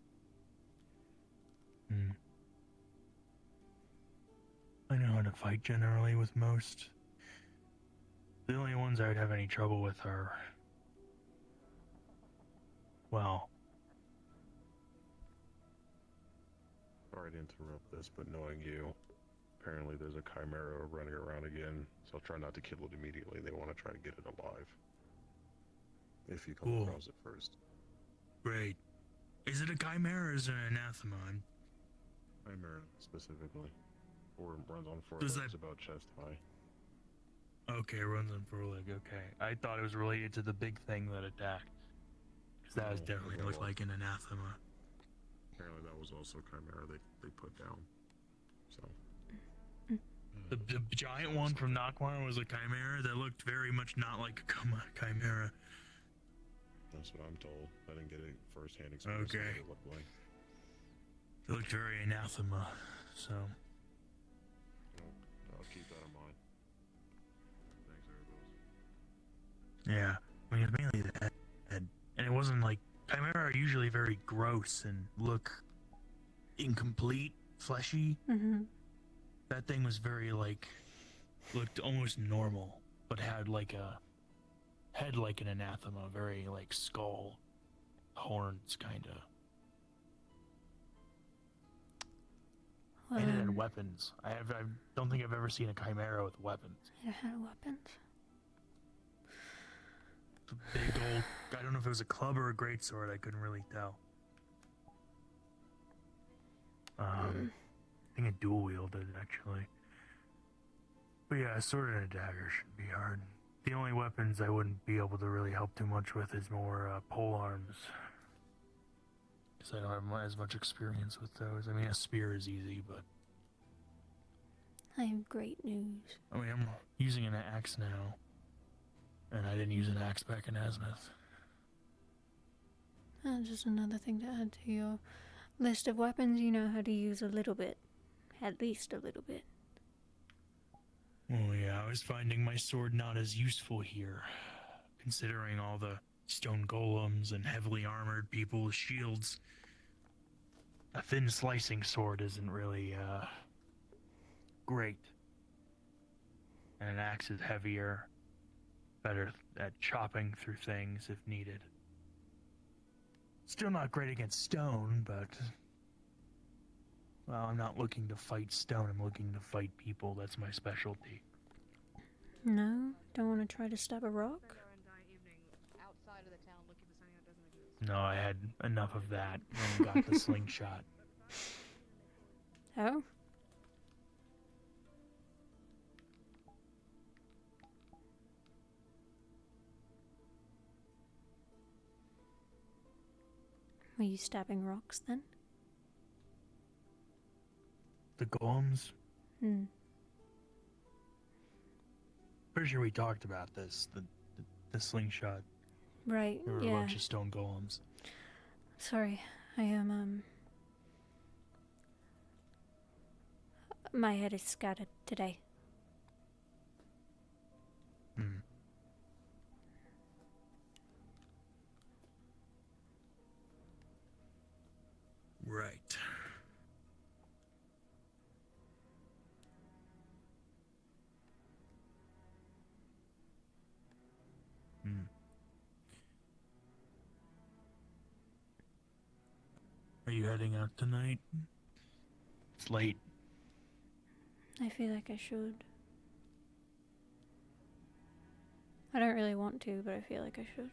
I know how to fight generally with most. The only ones I would have any trouble with are well. Sorry to interrupt this, but knowing you, apparently there's a chimera running around again, so I'll try not to kill it immediately. They want to try to get it alive. If you come Cool. across it first. Great. Is it a chimera or is it an anathema? Chimera, specifically. Or runs on four Does legs, that- about chest high. Okay, runs on four leg. Okay, I thought it was related to the big thing that attacked. Because that was No, definitely no, looked well. like an anathema. Apparently that was also chimera they put down. So. The giant one from Nockmar was a chimera that looked very much not like a chimera. That's what I'm told. I didn't get a first-hand experience of Okay. what it looked like. It looked very anathema, so. I'll keep that in mind. Thanks, Erebos. Yeah, I mean, it's mainly the head. And it wasn't like. Chimera are usually very gross and look incomplete, fleshy. Mm-hmm. That thing was very, like. Looked almost normal, but had like a. Head like an anathema, very like skull. Horns, kinda. And it had weapons. I don't think I've ever seen a chimera with weapons. It had weapons. A big old. I don't know if it was a club or a greatsword. I couldn't really tell. I think it dual wielded actually. But yeah, a sword and a dagger shouldn't be hard. The only weapons I wouldn't be able to really help too much with is more pole arms. Because I don't have as much experience with those. I mean, a spear is easy, but I have great news. I mean, I'm using an axe now. And I didn't use an axe back in Azimuth. Just another thing to add to your list of weapons. You know how to use a little bit. At least a little bit. Oh yeah, I was finding my sword not as useful here. Considering all the stone golems and heavily armored people with shields. A thin slicing sword isn't really, great. And an axe is heavier. Better at chopping through things if needed. Still not great against stone, but... Well, I'm not looking to fight stone, I'm looking to fight people. That's my specialty. No? Don't want to try to stab a rock? No, I had enough of that and got the slingshot. Oh? Were you stabbing rocks then? The golems? Pretty sure we talked about this. The slingshot. Right, There were yeah. a bunch of stone golems. Sorry, I am, my head is scattered today. Right. Are you heading out tonight? It's late. I feel like I should. I don't really want to, but I feel like I should.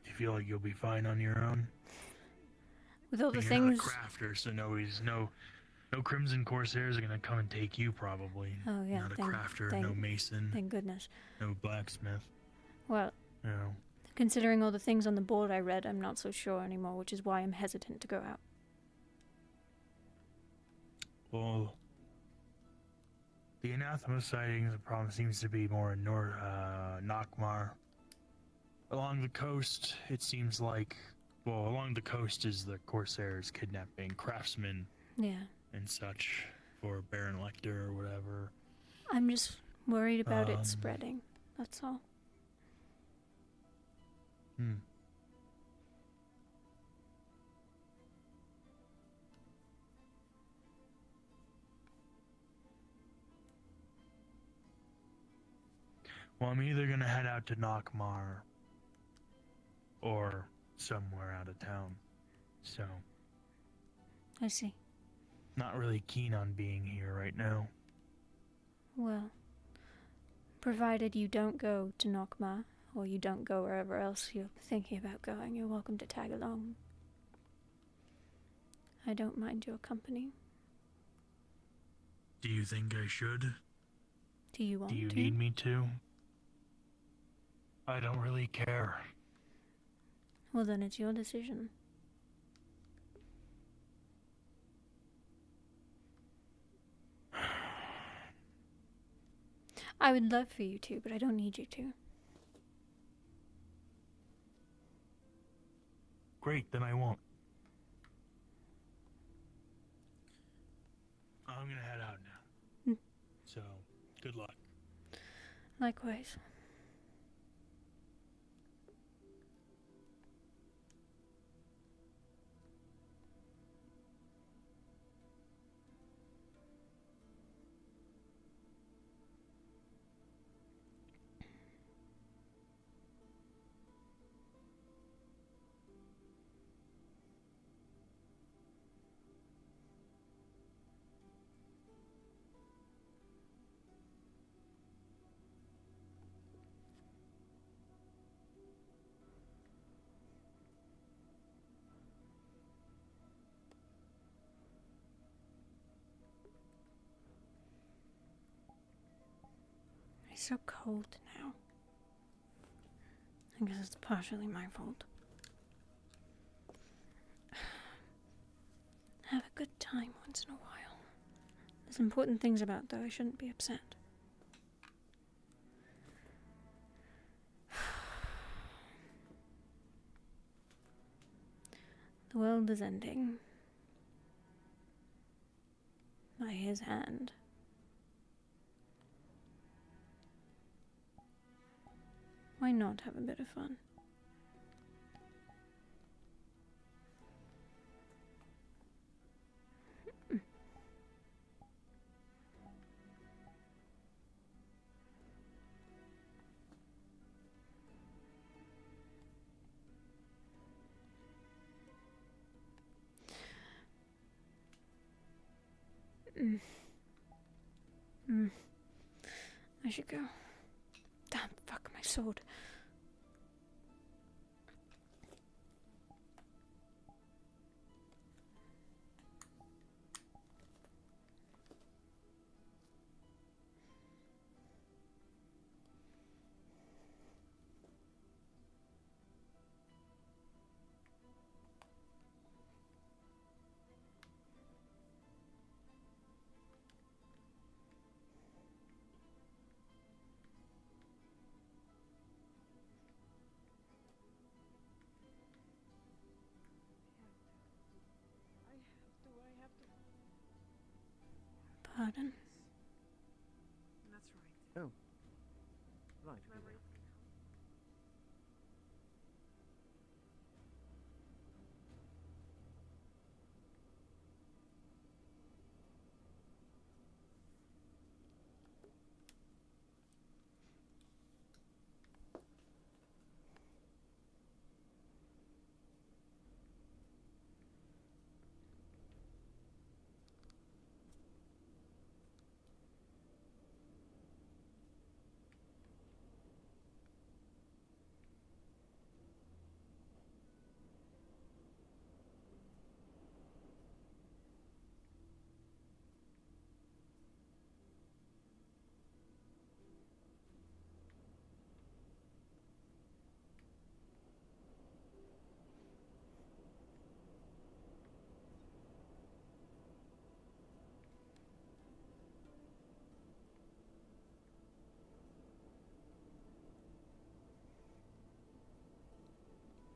Do you feel like you'll be fine on your own? With all the You're things... not a crafter, so no Crimson Corsairs are gonna come and take you, probably. Oh, yeah, Not a crafter, no mason. Thank goodness. No blacksmith. Well, No. considering all the things on the board I read, I'm not so sure anymore, which is why I'm hesitant to go out. Well, the anathema sightings, the problem seems to be more in Nockmar. Along the coast, it seems like, well, along the coast is the Corsairs kidnapping craftsmen Yeah. and such for Baron Lecter or whatever. I'm just worried about it spreading. That's all. Well, I'm either gonna head out to Nockmar or somewhere out of town. So, I see. not really keen on being here right now. Well, provided you don't go to Nokma, or you don't go wherever else you're thinking about going, you're welcome to tag along. I don't mind your company. Do you think I should? Do you want to? Do you need me to? I don't really care. Well, then it's your decision. I would love for you to, but I don't need you to. Great, then I won't. I'm gonna head out now. So, good luck. Likewise. It's so cold now. I guess it's partially my fault. Have a good time once in a while. There's important things about, though. I shouldn't be upset. The world is ending. By his hand. Why not have a bit of fun? I should go. Damn, fuck my sword. Pardon? That's right. Oh. Right.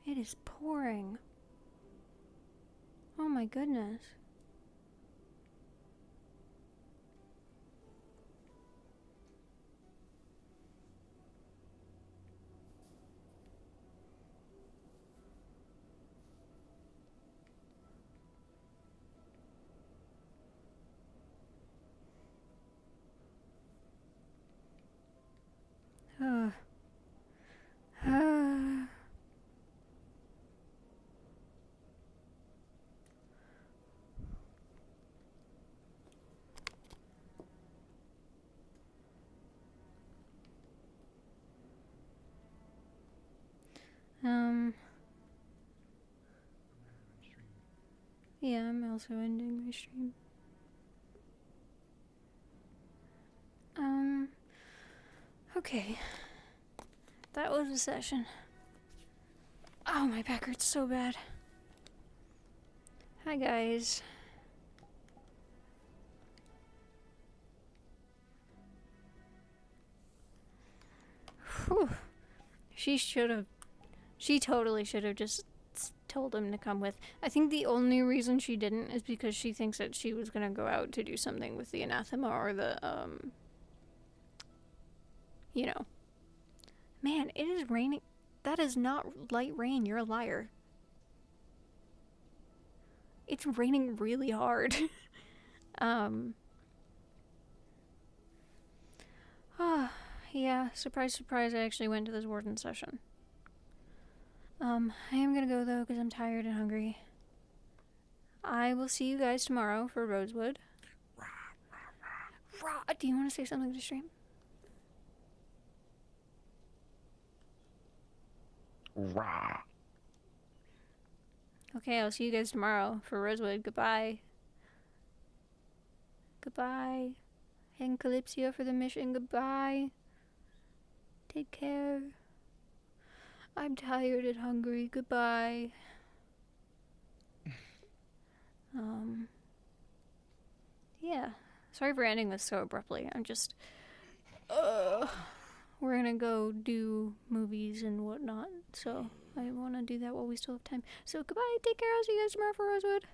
It is pouring. Oh my goodness. Yeah, I'm also ending my stream. Okay. That was a session. Oh, my back hurts so bad. Hi, guys. Whew. She totally should have just told him to come with. I think the only reason she didn't is because she thinks that she was gonna go out to do something with the anathema or the, you know. Man, it is raining. That is not light rain. You're a liar. It's raining really hard. Yeah, surprise, surprise, I actually went to this warden session. I am gonna go though, because I'm tired and hungry. I will see you guys tomorrow for Rosewood. Do you want to say something to stream? Okay, I'll see you guys tomorrow for Rosewood. Goodbye. Goodbye. And Calypso for the mission. Goodbye. Take care. I'm tired and hungry. Goodbye. Yeah. Sorry for ending this so abruptly. I'm just... we're gonna go do movies and whatnot, so I want to do that while we still have time. So goodbye, take care, I'll see you guys tomorrow for Rosewood.